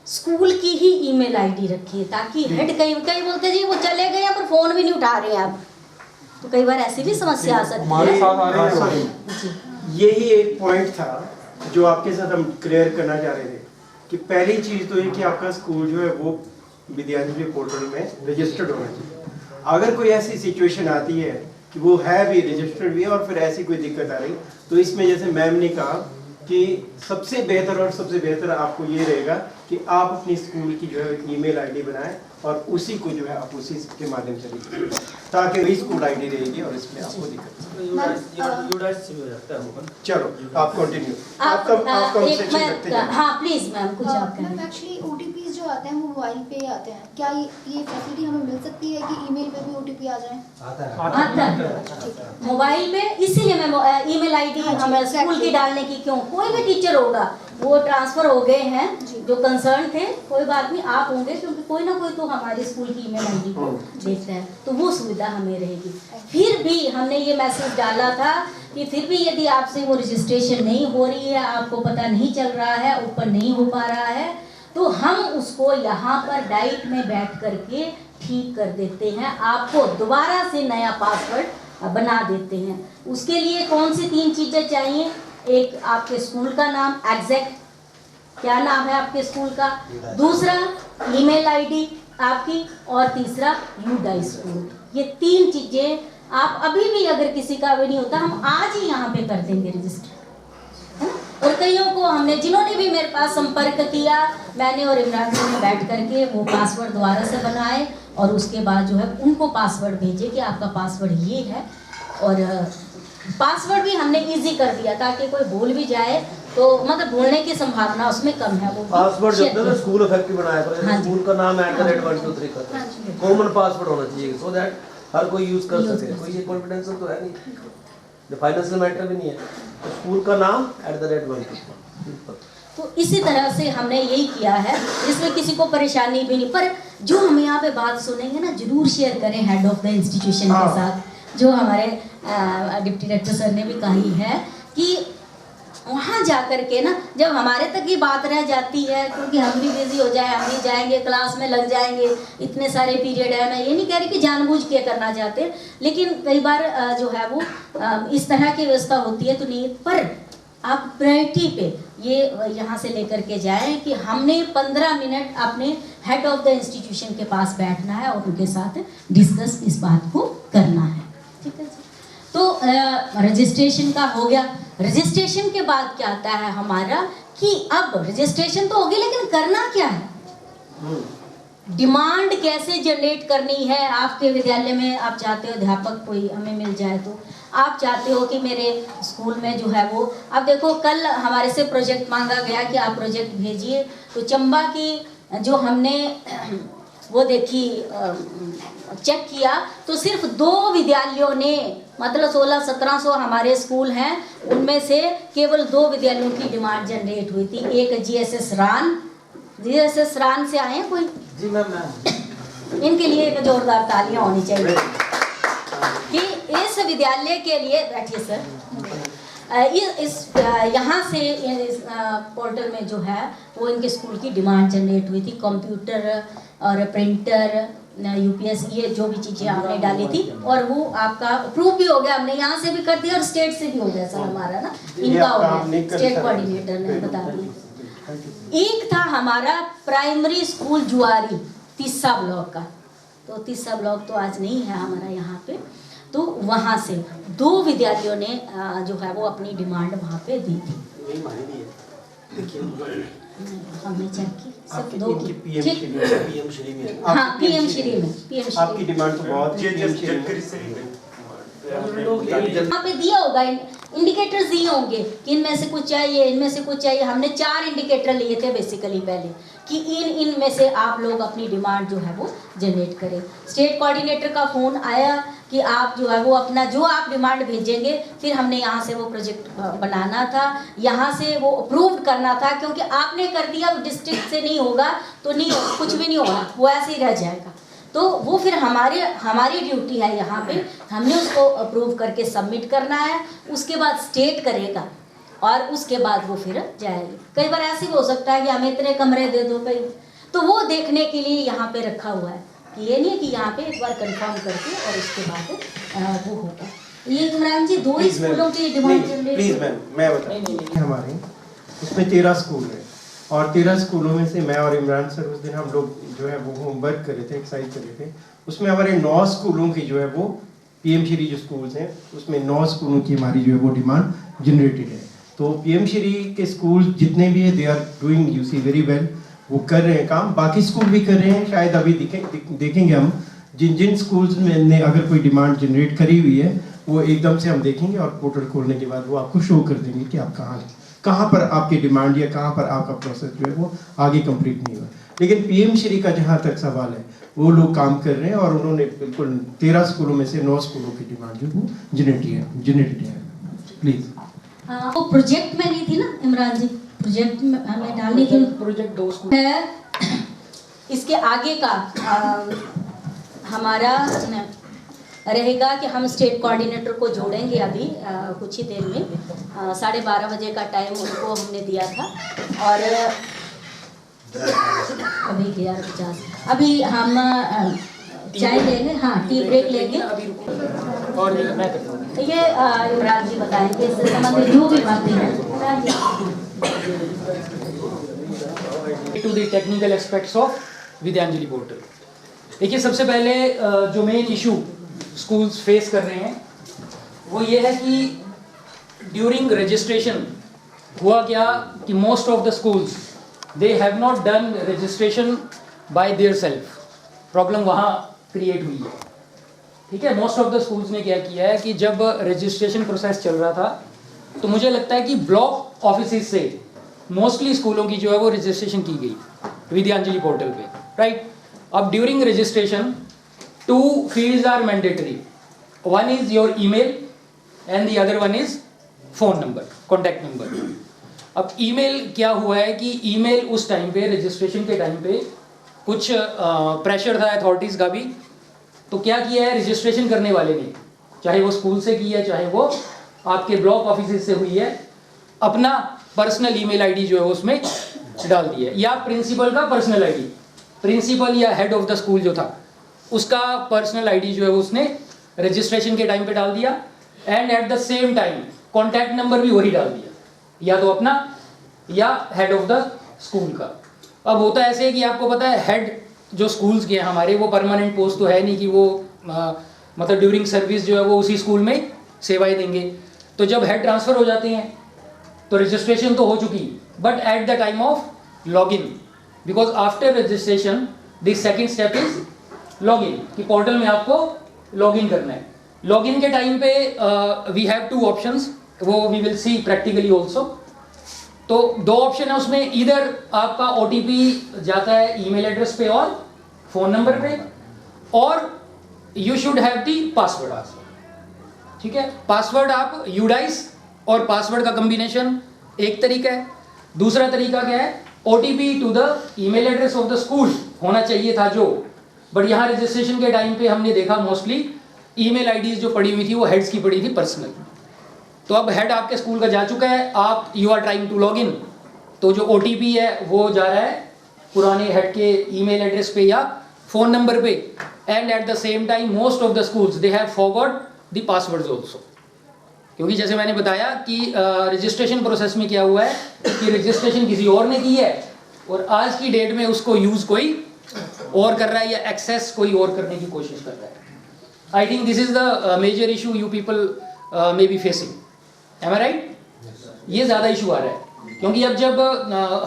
Speaker 3: स्कूल की ही ईमेल आईडी रखिए, ताकि हेड कई बोलते जी वो चले गए पर फ़ोन भी नहीं उठा रहे हैं आप, तो कई बार ऐसी भी समस्या आ सकती है।
Speaker 4: यही एक पॉइंट था जो आपके साथ हम क्लियर करना चाह रहे थे कि पहली चीज़ तो ये कि आपका स्कूल जो है वो विद्यांजलि पोर्टल में रजिस्टर्ड होना चाहिए। अगर कोई ऐसी सिचुएशन आती है कि वो है भी रजिस्टर्ड भी है और फिर ऐसी कोई दिक्कत आ रही, तो इसमें जैसे मैम ने कहा कि सबसे बेहतर आपको ये रहेगा कि आप अपनी स्कूल की जो है ईमेल आईडी बनाएं और उसी को जो है आप उसी के माध्यम से लिखें, ताकि वही स्कूल आईडी रहेगी और इसमें आपको दिक्कत चलो आप कंटिन्यू
Speaker 3: हाँ प्लीज मैम कुछ आप
Speaker 6: मैम एक्चुअली ओटीपीज जो आते हैं वो मोबाइल पे आते हैं, क्या ये फैसिलिटी हमें मिल सकती है कि ईमेल पे भी ओटीपी आ जाए?
Speaker 3: आता है मोबाइल में, इसीलिए मैं ईमेल आईडी हमें स्कूल की डालने की क्यों, कोई भी टीचर होगा, वो ट्रांसफर हो गए हैं जो कंसर्न थे, कोई बात नहीं, आप होंगे क्योंकि कोई ना कोई तो हमारे स्कूल की ईमेल आईडी को देखता है, तो वो सुविधा हमें रहेगी। फिर भी हमने ये मैसेज डाला था कि फिर भी यदि आपसे वो रजिस्ट्रेशन नहीं हो रही है, आपको पता नहीं चल रहा है, ओपन नहीं हो पा रहा है, तो हम उसको यहाँ पर डाइट में बैठ करके ठीक कर देते हैं, आपको दोबारा से नया पासवर्ड बना देते हैं। उसके लिए कौन सी 3 चीज़ें चाहिए? एक आपके स्कूल का नाम, एग्जैक्ट क्या नाम है आपके स्कूल का, दूसरा ईमेल आईडी आपकी, और तीसरा यूडाई स्कूल। ये 3 चीजें आप अभी भी, अगर किसी का भी नहीं होता, हम आज ही यहाँ पे कर देंगे रजिस्टर, है ना। और कईयों को हमने, जिन्होंने भी मेरे पास संपर्क किया, मैंने और इमरान जी ने बैठ करके वो पासवर्ड दोबारा से बनाए और उसके बाद जो है उनको पासवर्ड भेजे कि आपका पासवर्ड ये है, और पासवर्ड भी हमने इजी कर दिया ताकि कोई भूल भी जाए तो मतलब भूलने की संभावना उसमें कम है। वो
Speaker 7: पासवर्ड जब तक स्कूल इफेक्टिव बनाया है, स्कूल का नाम @123 का कॉमन पासवर्ड होना चाहिए, सो दैट हर कोई यूज कर सके। कोई ये कॉन्फिडेंशियल तो है नहीं, जो फाइनेंशियल मैटर भी नहीं है, तो स्कूल का नाम @123।
Speaker 3: तो इसी तरह से हमने यही किया है, इसमें किसी को परेशानी भी नहीं। पर जो हम यहाँ पे बात सुनेंगे ना, जरूर शेयर करें हेड ऑफ द इंस्टीट्यूशन के साथ, जो हमारे डिप्टी डायरेक्टर सर ने भी कही है कि वहाँ जा कर के ना, जब हमारे तक ये बात रह जाती है, क्योंकि हम भी बिजी हो जाए, हम भी जाएंगे क्लास में लग जाएंगे, इतने सारे पीरियड है, मैं ये नहीं कह रही कि जानबूझ के करना चाहते, लेकिन कई बार जो है वो इस तरह की व्यवस्था होती है तो नहीं। पर आप प्रायोरिटी पे ये यहाँ से लेकर के जाएं कि हमने 15 मिनट अपने हेड ऑफ द इंस्टीट्यूशन के पास बैठना है और उनके साथ डिस्कस इस बात को करना है, ठीक है। तो रजिस्ट्रेशन का हो गया। रजिस्ट्रेशन के बाद क्या आता है हमारा कि अब रजिस्ट्रेशन तो होगी, लेकिन करना क्या है, डिमांड कैसे जनरेट करनी है। आपके विद्यालय में आप चाहते हो अध्यापक कोई हमें मिल जाए, तो आप चाहते हो कि मेरे स्कूल में जो है वो, अब देखो कल हमारे से प्रोजेक्ट मांगा गया कि आप प्रोजेक्ट भेजिए, तो चंबा की जो हमने वो देखी चेक किया तो सिर्फ 2 विद्यालयों ने, मतलब 1600-1700 हमारे स्कूल हैं, उनमें से केवल 2 विद्यालयों की डिमांड जनरेट हुई थी। एक जीएसएस रान से आए हैं कोई?
Speaker 7: जी मैम,
Speaker 3: इनके लिए एक जोरदार तालियां होनी चाहिए कि इस विद्यालय के लिए, बैठिए सर, इस यहाँ से इस पोर्टल में जो है वो इनके स्कूल की डिमांड जनरेट हुई थी, कंप्यूटर और प्रिंटर, यूपीएस, ये जो भी चीज़ें आपने डाली थी, और वो आपका अप्रूव भी हो गया, हमने यहाँ से भी कर दिया और स्टेट से भी हो गया सर हमारा ना, इनका हो गया, स्टेट कोऑर्डिनेटर ने बता दिया। एक था हमारा प्राइमरी स्कूल जुआरी तीसा ब्लॉक का, तो तीसा ब्लॉक तो आज नहीं है हमारा यहाँ पे, तो वहाँ से 2 विद्यालयों ने जो है वो अपनी डिमांड वहाँ पे दी थी। हमने चेक की सब 2 की,
Speaker 7: पीएम श्री में,
Speaker 3: हाँ पीएम श्री में,
Speaker 4: आपकी डिमांड तो बहुत
Speaker 3: यहाँ पे दिया होगा, इंडिकेटर्स दिए होंगे कि इनमें से कुछ चाहिए, इनमें से कुछ चाहिए। हमने 4 इंडिकेटर लिए थे बेसिकली पहले कि इन में से आप लोग अपनी डिमांड जो है वो जनरेट करें। स्टेट कोऑर्डिनेटर का फ़ोन आया कि आप जो है वो अपना जो आप डिमांड भेजेंगे, फिर हमने यहाँ से वो प्रोजेक्ट बनाना था, यहाँ से वो अप्रूव करना था, क्योंकि आपने कर दिया डिस्ट्रिक्ट से नहीं होगा तो नहीं हो, कुछ भी नहीं होगा, वो ऐसे ही रह जाएगा। तो वो फिर हमारी ड्यूटी है यहाँ पे, हमने उसको अप्रूव करके सबमिट करना है, उसके बाद स्टेट करेगा और उसके बाद वो फिर जाएगी। कई बार ऐसे भी हो सकता है कि हमें इतने कमरे दे दो कहीं, तो वो देखने के लिए यहाँ पे रखा हुआ है कि ये नहीं है कि यहाँ पे एक बार कंफर्म करके और उसके बाद वो होगा। ये इमरान जी 2 स्कूलों की डिमांड,
Speaker 4: प्लीज मैम मैं बताऊँ, हमारे उसमें 13 स्कूल है, और 13 स्कूलों में से मैं और इमरान सर उस दिन हम लोग जो है वो होमवर्क कर रहे थे, एक्सरसाइज कर रहे थे। उसमें हमारे 9 स्कूलों की जो है वो पीएम श्री जो स्कूल्स हैं उसमें 9 स्कूलों की हमारी जो है वो डिमांड जनरेटेड है। तो पीएम श्री के स्कूल जितने भी है they are doing you see very well, वो कर रहे हैं काम, बाकी स्कूल भी कर रहे हैं। शायद अभी देखेंगे हम जिन जिन स्कूल्स में ने अगर कोई डिमांड जनरेट करी हुई है वो एकदम से हम देखेंगे और पोर्टल खोलने के बाद वो आपको शो कर देंगे कि आप कहाँ पर आपकी डिमांड या कहाँ पर आपका प्रोसेस जो है वो आगे कंप्लीट नहीं हुआ। लेकिन पीएम श्री का जहाँ तक सवाल है वो लोग काम कर रहे हैं और उन्होंने बिल्कुल 13 स्कूलों में से 9 स्कूलों की डिमांड जो वो जनरेटेड है। प्लीज
Speaker 3: वो प्रोजेक्ट में नहीं थी ना इमरान जी, प्रोजेक्ट में डालनी थी।
Speaker 5: प्रोजेक्ट 2 स्कूल
Speaker 3: है इसके आगे का हमारा रहेगा कि हम स्टेट कोऑर्डिनेटर को जोड़ेंगे अभी कुछ ही देर में। 12:30 बजे का टाइम उनको हमने दिया था और अभी 11:50 अभी हम चाय लेंगे, हाँ टी ब्रेक लेंगे
Speaker 5: और मैं करता हूँ।
Speaker 3: ये युवराज जी बताएंगे इससे संबंधित जो भी बातें हैं।
Speaker 5: To the technical aspects of Vidyanjali portal. देखिए सबसे पहले जो मेन इशू स्कूल्स फेस कर रहे हैं वो ये है कि ड्यूरिंग रजिस्ट्रेशन हुआ क्या कि most of the schools they have not done registration bye their self. Problem वहाँ क्रिएट हुई है, ठीक है। मोस्ट ऑफ द स्कूल्स ने क्या किया है कि जब रजिस्ट्रेशन प्रोसेस चल रहा था तो मुझे लगता है कि ब्लॉक ऑफिस से मोस्टली स्कूलों की जो है वो रजिस्ट्रेशन की गई विद्यांजलि पोर्टल पे, राइट। अब during registration 2 fields are mandatory. One is your email and the other one is phone number, contact number. अब ईमेल क्या हुआ है कि ईमेल उस टाइम पे रजिस्ट्रेशन के टाइम पे कुछ प्रेशर था अथॉरिटीज़ का भी, तो क्या किया है रजिस्ट्रेशन करने वाले ने, चाहे वो स्कूल से की है चाहे वो आपके ब्लॉक ऑफिस से हुई है, अपना पर्सनल ईमेल आईडी जो है उसमें डाल दिया, या प्रिंसिपल का पर्सनल आईडी, प्रिंसिपल या हेड ऑफ द स्कूल जो था उसका पर्सनल आईडी जो है उसने रजिस्ट्रेशन के टाइम पे डाल दिया, and at the same time contact number भी वही डाल दिया, या तो अपना या हेड ऑफ द स्कूल का। अब होता ऐसे है कि आपको पता है हेड जो स्कूल्स के हैं हमारे वो परमानेंट पोस्ट तो है नहीं कि वो मतलब ड्यूरिंग सर्विस जो है वो उसी स्कूल में सेवाएं देंगे। तो जब हेड ट्रांसफ़र हो जाते हैं तो रजिस्ट्रेशन तो हो चुकी, but at the time of login, because after registration the second step is login, कि पोर्टल में आपको लॉगिन करना है। लॉगिन के टाइम पे वी हैव 2 ऑप्शंस, वो we will see practically also. तो 2 ऑप्शन है उसमें, इधर आपका OTP जाता है ईमेल एड्रेस पे और फ़ोन नंबर पे, और you should have the password, ठीक है। पासवर्ड आप यूडाइस और पासवर्ड का कम्बिनेशन एक तरीका है, दूसरा तरीका क्या है OTP to the email address of the school होना चाहिए था जो, बट यहाँ रजिस्ट्रेशन के टाइम पे हमने देखा मोस्टली ईमेल आईडीज जो पड़ी हुई थी वो हेड्स की पड़ी थी पर्सनल। तो अब हेड आपके स्कूल का जा चुका है, आप you are trying to log in, तो जो OTP है वो जा रहा है पुराने हेड के ईमेल एड्रेस पे या फ़ोन नंबर पे, and at the same time most of the schools they have forgot the passwords also. क्योंकि जैसे मैंने बताया कि रजिस्ट्रेशन प्रोसेस में क्या हुआ है कि रजिस्ट्रेशन किसी और ने की है और आज की डेट में उसको यूज़ कोई और कर रहा है या एक्सेस कोई और करने की कोशिश कर रहा है। I think this is the major issue you people may be facing, am I right? ये ज़्यादा इशू आ रहा है क्योंकि अब जब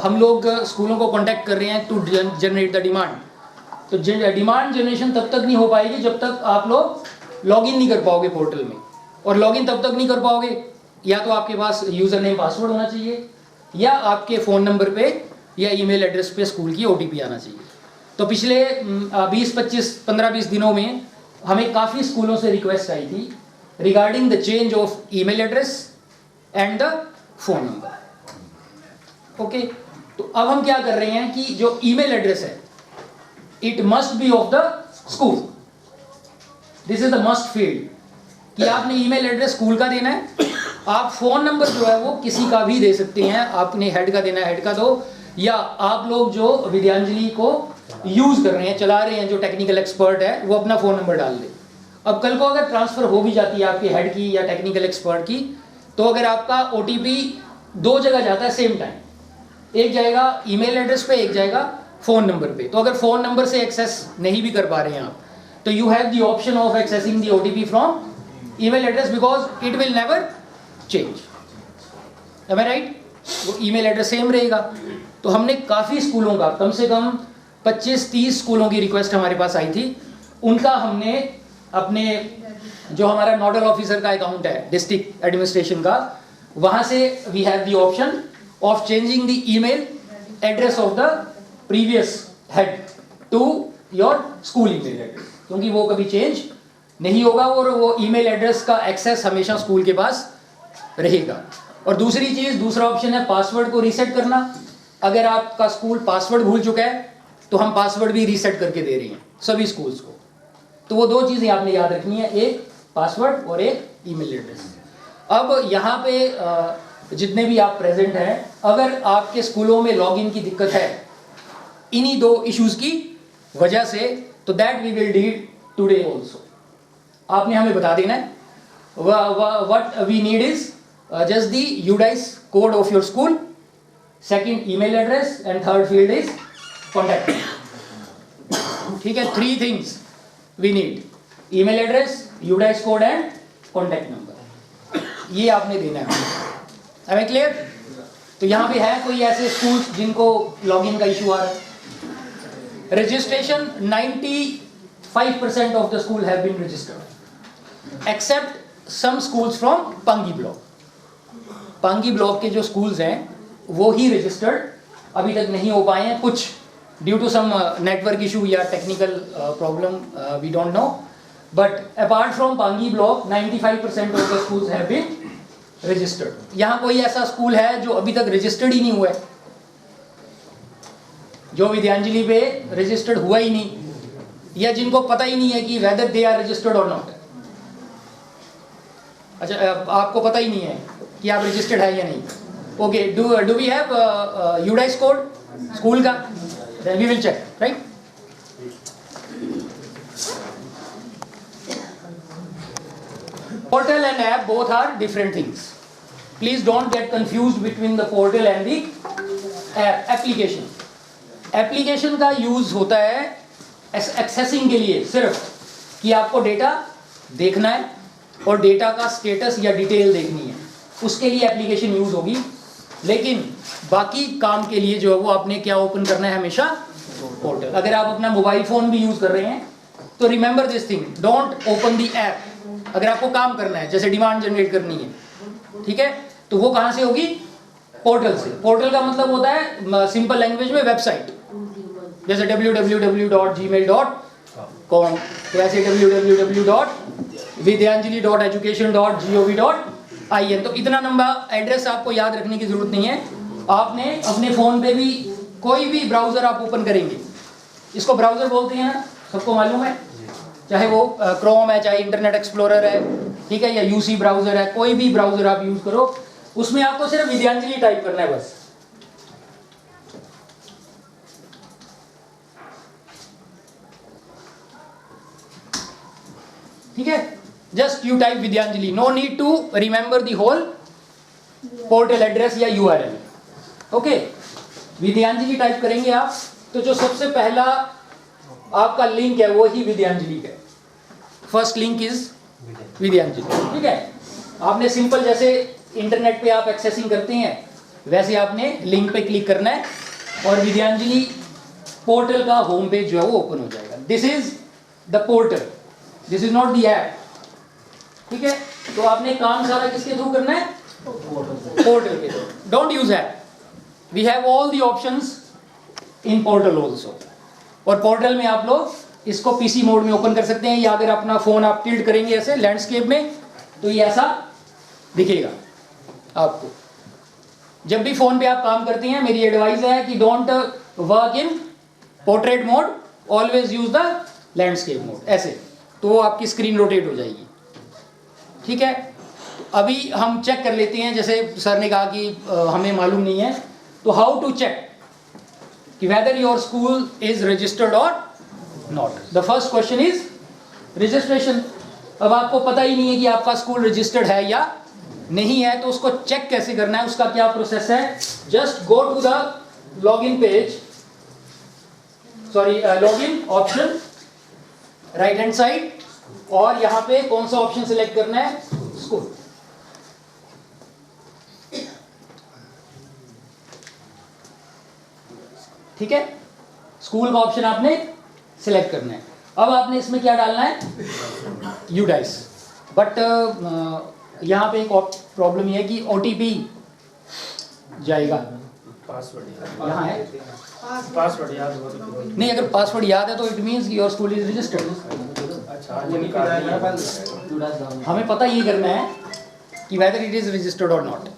Speaker 5: हम लोग स्कूलों को कॉन्टैक्ट कर रहे हैं टू जनरेट द डिमांड, तो डिमांड जनरेशन तब तक नहीं हो पाएगी जब तक आप लोग लॉगिन नहीं कर पाओगे पोर्टल में, और लॉगिन तब तक नहीं कर पाओगे या तो आपके पास यूज़र नेम पासवर्ड होना चाहिए या आपके फ़ोन नंबर पे या ईमेल एड्रेस पे स्कूल की OTP आना चाहिए। तो पिछले 15-20 दिनों में हमें काफ़ी स्कूलों से रिक्वेस्ट आई थी regarding the change of email address and the phone number. Okay, तो अब हम क्या कर रहे हैं कि जो ईमेल एड्रेस है it must be of the school, this is the must field कि आपने ईमेल एड्रेस स्कूल का देना है। आप फ़ोन नंबर जो है वो किसी का भी दे सकते हैं, आपने हेड का देना है हेड का दो, या आप लोग जो विद्यांजलि को यूज़ कर रहे हैं चला रहे हैं जो टेक्निकल एक्सपर्ट है वो अपना फ़ोन नंबर डाल दे। अब कल को अगर ट्रांसफ़र हो भी जाती है आपके हेड की या टेक्निकल एक्सपर्ट की, तो अगर आपका OTP 2 जगह जाता है सेम टाइम, एक जाएगा ईमेल एड्रेस पे, एक जाएगा फ़ोन नंबर पे। तो अगर फ़ोन नंबर से एक्सेस नहीं भी कर पा रहे हैं आप, तो you have the option of accessing the OTP from email address, because it will never change. Am I right? वो ईमेल एड्रेस सेम रहेगा। तो हमने काफ़ी स्कूलों का, कम से कम 25-30 स्कूलों की रिक्वेस्ट हमारे पास आई थी, उनका हमने अपने जो हमारा नोडल ऑफिसर का अकाउंट है डिस्ट्रिक्ट एडमिनिस्ट्रेशन का, वहाँ से we have the option of changing the email address of the previous head to your school email address, क्योंकि वो कभी चेंज नहीं होगा और वो ईमेल एड्रेस का एक्सेस हमेशा स्कूल के पास रहेगा। और दूसरी चीज़, दूसरा ऑप्शन है पासवर्ड को रीसेट करना। अगर आपका स्कूल पासवर्ड भूल चुका है तो हम पासवर्ड भी रीसेट करके दे रहे हैं सभी स्कूल्स को। तो वो दो चीज़ें आपने याद रखनी है, एक पासवर्ड और एक ईमेल एड्रेस। अब यहाँ पे जितने भी आप प्रेजेंट हैं, अगर आपके स्कूलों में लॉगिन की दिक्कत है इन्हीं दो इश्यूज की वजह से, तो that we will deal today also. आपने हमें बता देना है what we need is just the UDIS code of your school, second email address and third field is contact. ठीक है, 3 things we need, email address, UDIS code and contact number. ये आपने देना है। Am I clear? तो यहाँ पे है कोई ऐसे स्कूल जिनको लॉगिन का इशू आ रहा है? Registration 95% of the school have been registered except some schools from Pangi block. Pangi block के जो स्कूल्स हैं वो ही रजिस्टर्ड अभी तक नहीं हो पाए हैं, कुछ due to some network issue या technical problem, we don't know, but apart from Pangi block 95% of the schools have been registered. यहाँ कोई ऐसा स्कूल है जो अभी तक रजिस्टर्ड ही नहीं हुआ है, जो विद्यांजलि पे रजिस्टर्ड हुआ ही नहीं, या जिनको पता ही नहीं है कि वेदर दे आर रजिस्टर्ड और नॉट? अच्छा, आपको पता ही नहीं है कि आप रजिस्टर्ड है या नहीं? Okay, do we have UDIS code school का? Then we will check, right? Portal and app both are different things. Please don't get confused between the portal and the app application. Application का use होता है accessing के लिए, सिर्फ कि आपको data देखना है और डेटा का स्टेटस या डिटेल देखनी है, उसके लिए एप्लीकेशन यूज होगी। लेकिन बाकी काम के लिए जो है वो आपने क्या ओपन करना है हमेशा? पोर्टल। अगर आप अपना मोबाइल फोन भी यूज कर रहे हैं तो remember this thing, don't open the app. अगर आपको काम करना है, जैसे डिमांड जनरेट करनी है, ठीक है, तो वो कहाँ से होगी? पोर्टल से। पोर्टल का मतलब होता है सिंपल लैंग्वेज में वेबसाइट, जैसे www.gmail.com, तो ऐसे www.vidyanjali.education.gov.in। तो इतना लंबा एड्रेस आपको याद रखने की जरूरत नहीं है। आपने अपने फोन पे भी कोई भी ब्राउजर आप ओपन करेंगे, इसको ब्राउजर बोलते हैं ना, सबको मालूम है, चाहे वो क्रोम है, चाहे इंटरनेट एक्सप्लोरर है, ठीक है, या UC ब्राउजर है, कोई भी ब्राउजर आप यूज करो, उसमें आपको सिर्फ विद्यांजलि टाइप करना है बस। ठीक है, just you type Vidyanjali, no need to remember the whole portal address या URL। ओके, विद्यांजलि टाइप करेंगे आप, तो जो सबसे पहला आपका लिंक है वो ही विद्यांजलि का। First link is Vidyanjali. ठीक है, आपने सिंपल जैसे इंटरनेट पे आप एक्सेसिंग करते हैं वैसे आपने लिंक पे क्लिक करना है और विद्यांजलि पोर्टल का होम पेज जो है वो ओपन हो जाएगा। This is the portal, this is not the app. ठीक है, तो आपने काम सारा किसके थ्रू करना है? पोर्टल के through. Don't use app, we have all the options in portal also. और पोर्टल में आप लोग इसको PC मोड में ओपन कर सकते हैं, या अगर अपना फोन आप टिल्ट करेंगे ऐसे लैंडस्केप में तो ये ऐसा दिखेगा आपको। जब भी फोन पे आप काम करते हैं, मेरी एडवाइस है कि don't work in portrait mode, always use the landscape mode, ऐसे तो आपकी स्क्रीन रोटेट हो जाएगी। ठीक है, अभी हम चेक कर लेते हैं, जैसे सर ने कहा कि हमें मालूम नहीं है, तो हाउ टू चेक कि whether your school is registered or not. The first question is registration. अब आपको पता ही नहीं है कि आपका स्कूल रजिस्टर्ड है या नहीं है तो उसको चेक कैसे करना है, उसका क्या प्रोसेस है? Just go to the login page, sorry login option right hand side, और यहां पे कौन सा ऑप्शन सिलेक्ट करना है? स्कूल। ठीक है, स्कूल का ऑप्शन आपने सिलेक्ट करना है। अब आपने इसमें क्या डालना है? यूडाइस। बट यहाँ पे एक प्रॉब्लम ये है कि ओटीपी जाएगा, यहाँ है
Speaker 4: पासवर्ड याद हो
Speaker 5: नहीं, अगर पासवर्ड याद है तो it means your school is registered. हमें पता ये करना है कि वेदर इट इज रजिस्टर्ड और नॉट।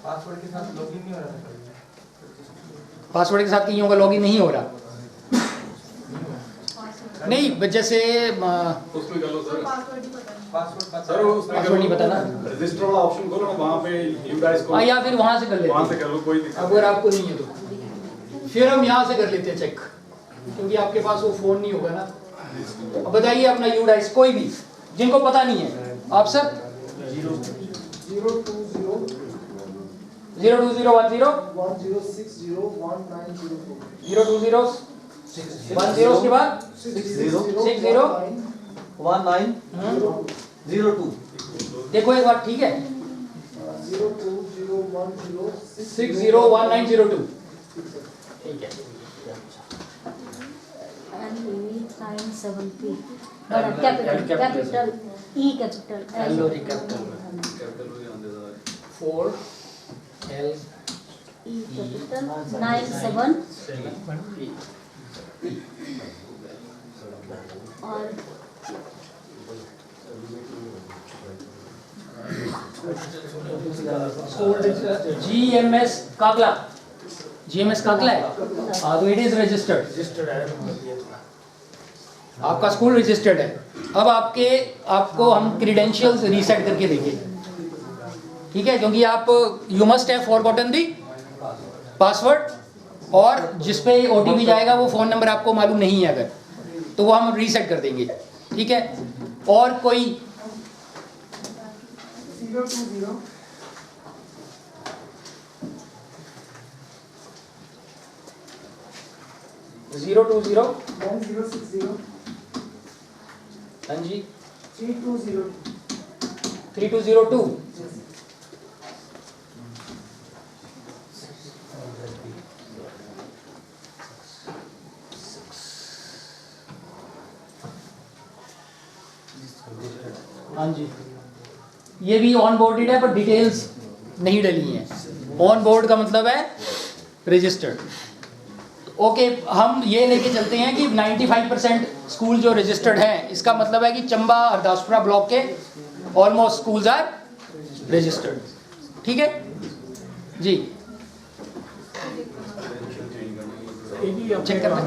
Speaker 5: पासवर्ड के साथ कहीं होगा लॉगिन नहीं हो रहा, नहीं जैसे
Speaker 8: उसमें कर लो सर,
Speaker 5: पासवर्ड नहीं पता ना,
Speaker 8: रजिस्टर वाला ऑप्शन खोलो, वहाँ पे यूडाइस को,
Speaker 5: या फिर वहां से कर लेते
Speaker 8: वहाँ से
Speaker 5: हैं।
Speaker 8: कर लो, कोई दिक्कत
Speaker 5: अगर आपको नहीं है तो फिर हम यहाँ से कर लेते हैं चेक, क्योंकि आपके पास वो फोन नहीं होगा ना। अब बताइए अपना यूडाइस, कोई भी जिनको पता नहीं है, आप सर 02010 उसके बाद
Speaker 7: 601902।
Speaker 5: देखो एक बार, ठीक है 601902, ठीक है।
Speaker 3: Capital E capital
Speaker 5: hello capital 4 L
Speaker 3: E capital 97 और
Speaker 5: GMS काकला, GMS काकला है, तो इट इज रजिस्टर्ड, आपका स्कूल रजिस्टर्ड है। अब आपको हम क्रीडेंशियल्स रीसेट करके देंगे, ठीक है, क्योंकि आप you must have forgotten the password, और जिस पे ओटीपी जाएगा वो फोन नंबर आपको मालूम नहीं है अगर, तो वो हम रीसेट कर देंगे, ठीक है। और कोई 020 हाँ जी 3202 हाँ जी, ये भी ऑन बोर्डेड है पर डिटेल्स नहीं डली हैं। ऑन बोर्ड का मतलब है रजिस्टर्ड। ओके, हम ये लेके चलते हैं कि 95% स्कूल जो रजिस्टर्ड हैं, इसका मतलब है कि चंबा हरदासपुरा ब्लॉक के ऑलमोस्ट स्कूल्स आर रजिस्टर्ड, ठीक है जी। चेक करना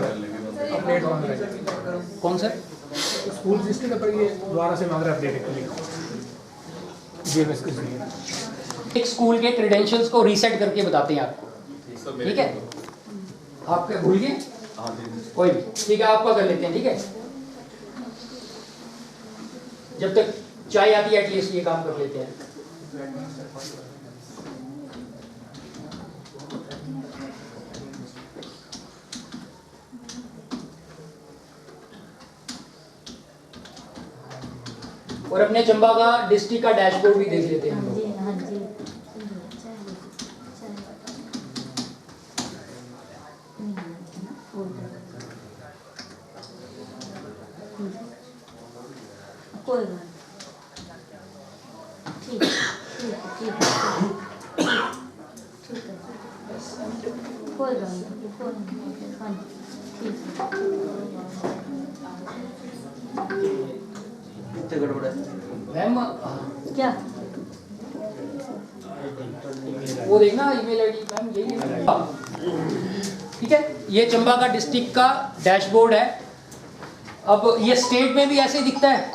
Speaker 5: कौन सर?
Speaker 9: स्कूल सिस्टम पर ये दोबारा से मांग रहा है अपडेट के लिए जीएमएस के लिए।
Speaker 5: एक स्कूल के क्रेडेंशियल्स को रीसेट करके बताते हैं आपको, ठीक है। आपके भूल गए कोई भी, ठीक है, आपका कर लेते हैं, ठीक है। जब तक चाय आती है एटलीस्ट ये काम कर लेते हैं। और अपने चंबा का डिस्ट्रिक्ट का डैशबोर्ड भी देख लेते हैं हम लोग।
Speaker 3: हाँ जी कोई बात ठीक है कोई बात नहीं, हाँ ठीक
Speaker 7: कितने गड़बड़ है
Speaker 5: मैम
Speaker 3: क्या
Speaker 5: वो देखना ईमेल आईडी मैम, यही है, ठीक है। ये चंबा का डिस्ट्रिक्ट का डैशबोर्ड है। अब ये स्टेट में भी ऐसे ही दिखता है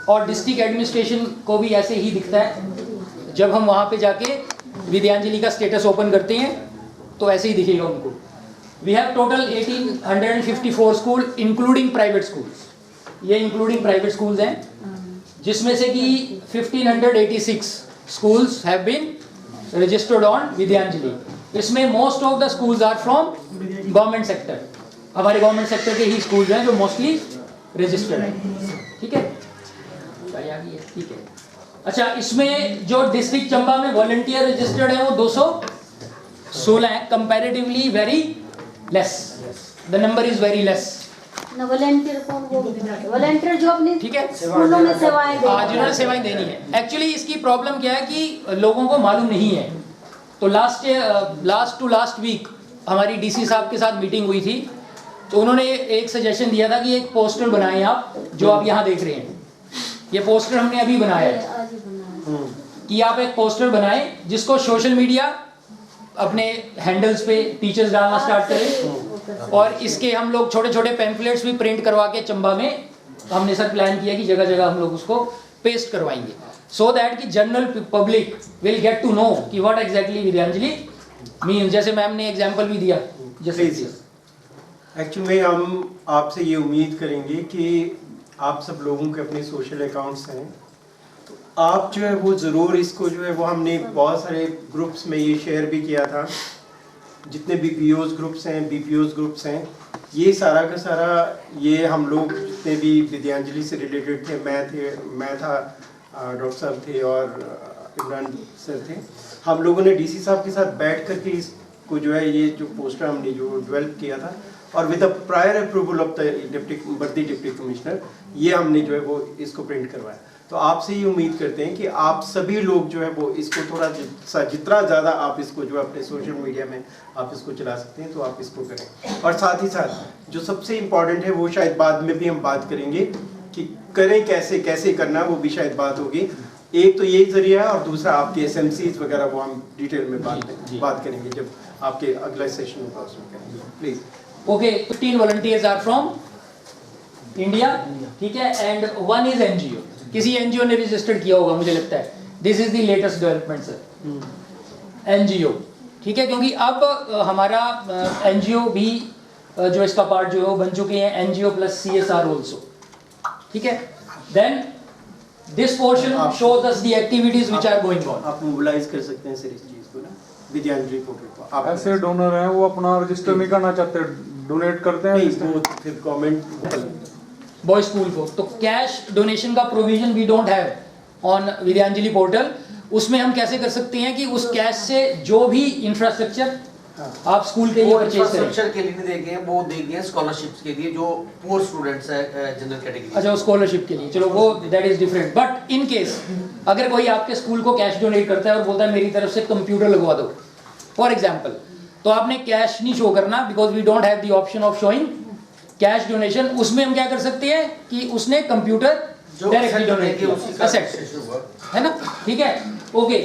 Speaker 5: और डिस्ट्रिक्ट एडमिनिस्ट्रेशन को भी ऐसे ही दिखता है। जब हम वहाँ पे जाके विद्यांजलि का स्टेटस ओपन करते हैं तो ऐसे ही दिखेगा उनको। We have total 1854 school including private schools, ये इंक्लूडिंग प्राइवेट स्कूल्स हैं, जिसमें से कि 1586 schools have been registered on Vidyanjali. इसमें most of the schools are from government sector. हमारे government sector के ही schools हैं जो mostly registered हैं, ठीक है? ठीक है। अच्छा, इसमें जो डिस्ट्रिक्ट चंबा में वॉलंटियर रजिस्टर्ड है वो 216 है, comparatively very less, the number is very less.
Speaker 3: Volunteer कौन, वो वॉलंटियर जो अपने
Speaker 5: ठीक है
Speaker 3: स्कूलों में सेवाएं दे,
Speaker 5: जिन्होंने सेवाएं देनी है। एक्चुअली इसकी प्रॉब्लम क्या है कि लोगों को मालूम नहीं है। तो लास्ट वीक हमारी डीसी साहब के साथ मीटिंग हुई थी, तो उन्होंने एक सजेशन दिया था कि एक पोस्टर बनाएं आप, जो आप यहाँ देख रहे हैं। ये पोस्टर हमने अभी बनाया है कि आप एक पोस्टर बनाएं जिसको सोशल मीडिया अपने हैंडल्स पे टीचर्स डालना स्टार्ट करें, और इसके हम लोग छोटे छोटे पैम्फलेट्स भी प्रिंट करवा के चंबा में हमने सर प्लान किया कि जगह जगह हम लोग उसको पेस्ट करवाएंगे, सो दैट कि general public will get to know कि व्हाट एग्जैक्टली विद्यांजलि मीन्स। जैसे मैम ने एग्जांपल भी दिया, जैसे
Speaker 4: एक्चुअली हम आपसे ये उम्मीद करेंगे कि आप सब लोगों के अपने सोशल अकाउंट्स हैं, तो आप जो है वो ज़रूर इसको जो है वो हमने बहुत सारे ग्रुप्स में ये शेयर भी किया था, जितने भी पीओज ग्रुप्स हैं, बीपीओज ग्रुप्स हैं, ये सारा का सारा ये हम लोग जितने भी विद्यांजलि से रिलेटेड थे, मैं था, डॉक्टर साहब थे और इमरान सर थे, हम लोगों ने डीसी साहब के साथ बैठ करके इसको जो है ये जो पोस्टर हमने जो डेवलप किया था, और with the prior approval of the deputy commissioner, ये हमने जो है वो इसको प्रिंट करवाया। तो आपसे ये उम्मीद करते हैं कि आप सभी लोग जो है वो इसको थोड़ा जितना ज़्यादा आप इसको जो अपने सोशल मीडिया में आप इसको चला सकते हैं तो आप इसको करें। और साथ ही साथ जो सबसे इम्पॉर्टेंट है वो शायद बाद में भी हम बात करेंगे कि करें कैसे करना, वो भी शायद बात होगी। एक तो यही जरिया है, और दूसरा आपके SMCs वगैरह वो हम डिटेल में बात करेंगे जब आपके अगला सेशन होगा उसमें करेंगे। Please.
Speaker 5: Okay, 15 volunteers are from India, ठीक है, एंड 1 इज NGO। किसी NGO ने रजिस्टर्ड किया होगा मुझे लगता है, this is the latest development sir, NGO, ठीक है, क्योंकि अब हमारा NGO भी जो इसका पार्ट जो है वो बन चुके हैं, NGO प्लस CSR ऑल्सो, ठीक है। Then this portion shows us the activities which are going on.
Speaker 4: आप मोबिलाइज कर सकते हैं सर इस चीज को ना, विद्यांजलि पोर्टल को। आप
Speaker 8: ऐसे डोनर हैं वो अपना रजिस्टर नहीं करना चाहते, डोनेट करते हैं,
Speaker 4: वो फिर गवर्नमेंट
Speaker 5: बॉय स्कूल को, तो कैश डोनेशन का provision we don't have on Vidyanjali portal. उसमें हम कैसे कर सकते हैं कि उस कैश से जो भी इंफ्रास्ट्रक्चर आप स्कूल के लिए परचेज करें,
Speaker 7: इंफ्रास्ट्रक्चर के लिए नहीं देंगे, वो देंगे स्कॉलरशिप्स के लिए जो पुअर स्टूडेंट्स है जनरल कैटेगरी।
Speaker 5: अच्छा, स्कॉलरशिप के लिए, चलो वो that is different. But in case अगर कोई आपके स्कूल को कैश डोनेट करता है और बोलता है मेरी तरफ से कंप्यूटर लगवा दो फॉर एग्जाम्पल, तो आपने कैश नहीं शो करना, because we don't have the option of showing cash donation. उसमें हम क्या कर सकते हैं कि उसने कंप्यूटर डायरेक्टली डोनेट किया, एसेट है ना, ठीक है। ओके,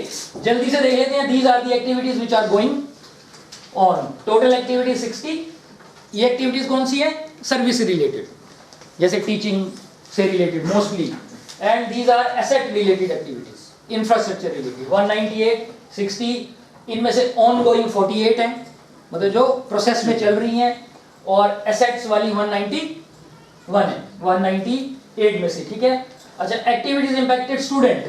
Speaker 5: जल्दी से देख लेते हैं, these are the activities which are going on. Total activities 60। ये एक्टिविटीज कौन सी है? सर्विस रिलेटेड, जैसे टीचिंग से related mostly, and these are asset related activities, infrastructure related 198, 60, इनमें से ऑन गोइंग 48 हैं, मतलब जो प्रोसेस में चल रही हैं, और एसेट्स वाली 191 है 198 में से, ठीक है। अच्छा, एक्टिविटीज इंपैक्टेड स्टूडेंट,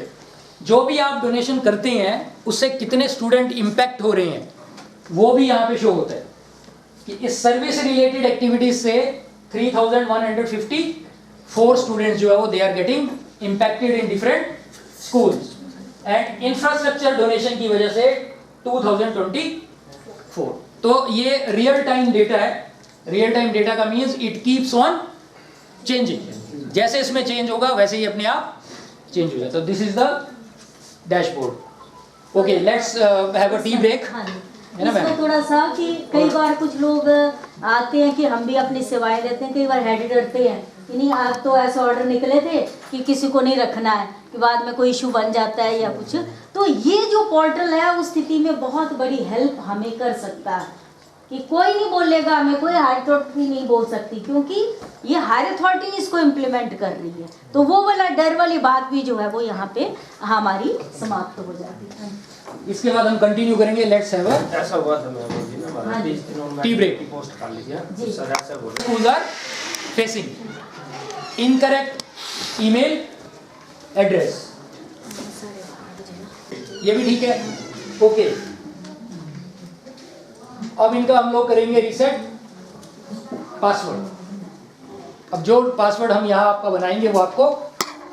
Speaker 5: जो भी आप डोनेशन करते हैं उससे कितने स्टूडेंट इंपैक्ट हो रहे हैं वो भी यहाँ पे शो होता है कि इस सर्विस रिलेटेड एक्टिविटीज से 3154 स्टूडेंट्स जो है वो they are getting impacted in different schools, and infrastructure donation की वजह से 2024। तो ये रियल टाइम डेटा है। रियल टाइम डेटा का means it keeps on changing, जैसे इसमें चेंज होगा वैसे ही अपने आप चेंज हो जाता है। This is the dashboard. Okay, let's have a tea break, है ना मैम?
Speaker 3: इसमें थोड़ा सा कि कई बार कुछ लोग आते हैं कि हम भी अपनी सेवाएं देते हैं, कई बार हेड डरते हैं कि नहीं आज तो ऐसे ऑर्डर निकले थे कि किसी को नहीं रखना है, कि बाद में कोई इशू बन जाता है या कुछ। तो ये जो पोर्टल है उस स्थिति में बहुत बड़ी हेल्प हमें कर सकता है कि कोई नहीं बोलेगा, हमें कोई हायर अथॉरिटी नहीं बोल सकती, क्योंकि ये हायर अथॉरिटी इसको इम्प्लीमेंट कर रही है। तो वो वाला डर वाली बात भी जो है वो यहाँ पे हमारी समाप्त हो जाती है।
Speaker 5: इसके बाद हम कंटिन्यू करेंगे। लेट्स हैव अ
Speaker 7: ऐसा हुआ था मैं
Speaker 5: टी ब्रेक।
Speaker 7: पोस्ट कर लीजिए
Speaker 3: जी।
Speaker 7: सर, ऐसा बोलो
Speaker 5: Schools are facing incorrect email address, ये भी ठीक है। ओके, अब इनका हम लोग करेंगे रीसेट पासवर्ड। अब जो पासवर्ड हम यहाँ आपका बनाएंगे वो आपको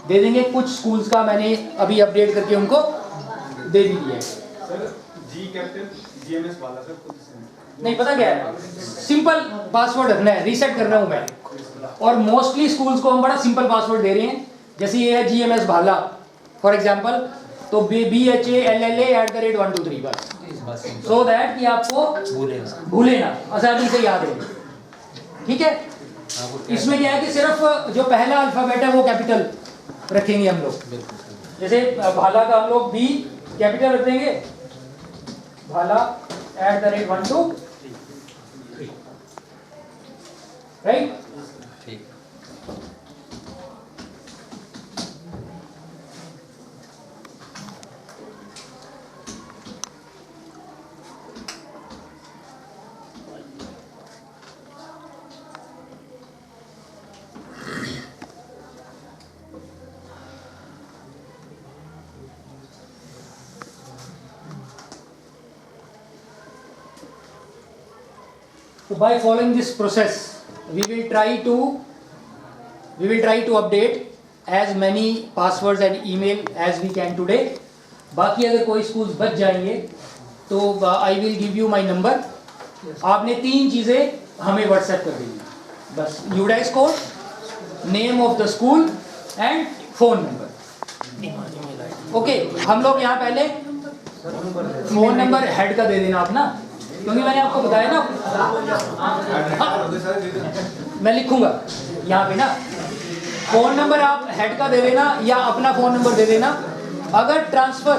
Speaker 5: दे देंगे। कुछ स्कूल्स का मैंने अभी अपडेट करके उनको दे भी दिया है।
Speaker 8: सर जी कैप्टन जीएमएस वाला सर खुद से
Speaker 5: नहीं, पता क्या है, सिंपल पासवर्ड रखना है, रीसेट कर रहा हूँ मैं। और मोस्टली स्कूल्स को हम बड़ा सिंपल पासवर्ड दे रहे हैं। जैसे ये है जीएमएस भाला फॉर एग्जांपल, तो BHALLA@123 बस, सो दैट कि आपको भूले ना, आसानी से याद रहे। ठीक है, इसमें क्या है कि सिर्फ जो पहला अल्फाबेट है वो कैपिटल रखेंगे हम लोग। जैसे भाला का हम लोग B कैपिटल रख देंगे, भाला @123, right. So by following this process, we will try to update as many passwords and email as we can today. बाकी अगर कोई स्कूल्स बच जाएंगे तो I will give you my number. आपने 3 चीज़ें हमें व्हाट्सएप कर देंगी बस, UDIS code, name of the school and phone number. Okay, हम लोग यहाँ पहले फोन नंबर हेड का दे देना अपना, क्योंकि मैंने आपको बताया ना। हाँ, मैं लिखूंगा यहाँ पे ना, फोन नंबर आप हेड का दे देना या अपना फोन नंबर दे देना। अगर ट्रांसफर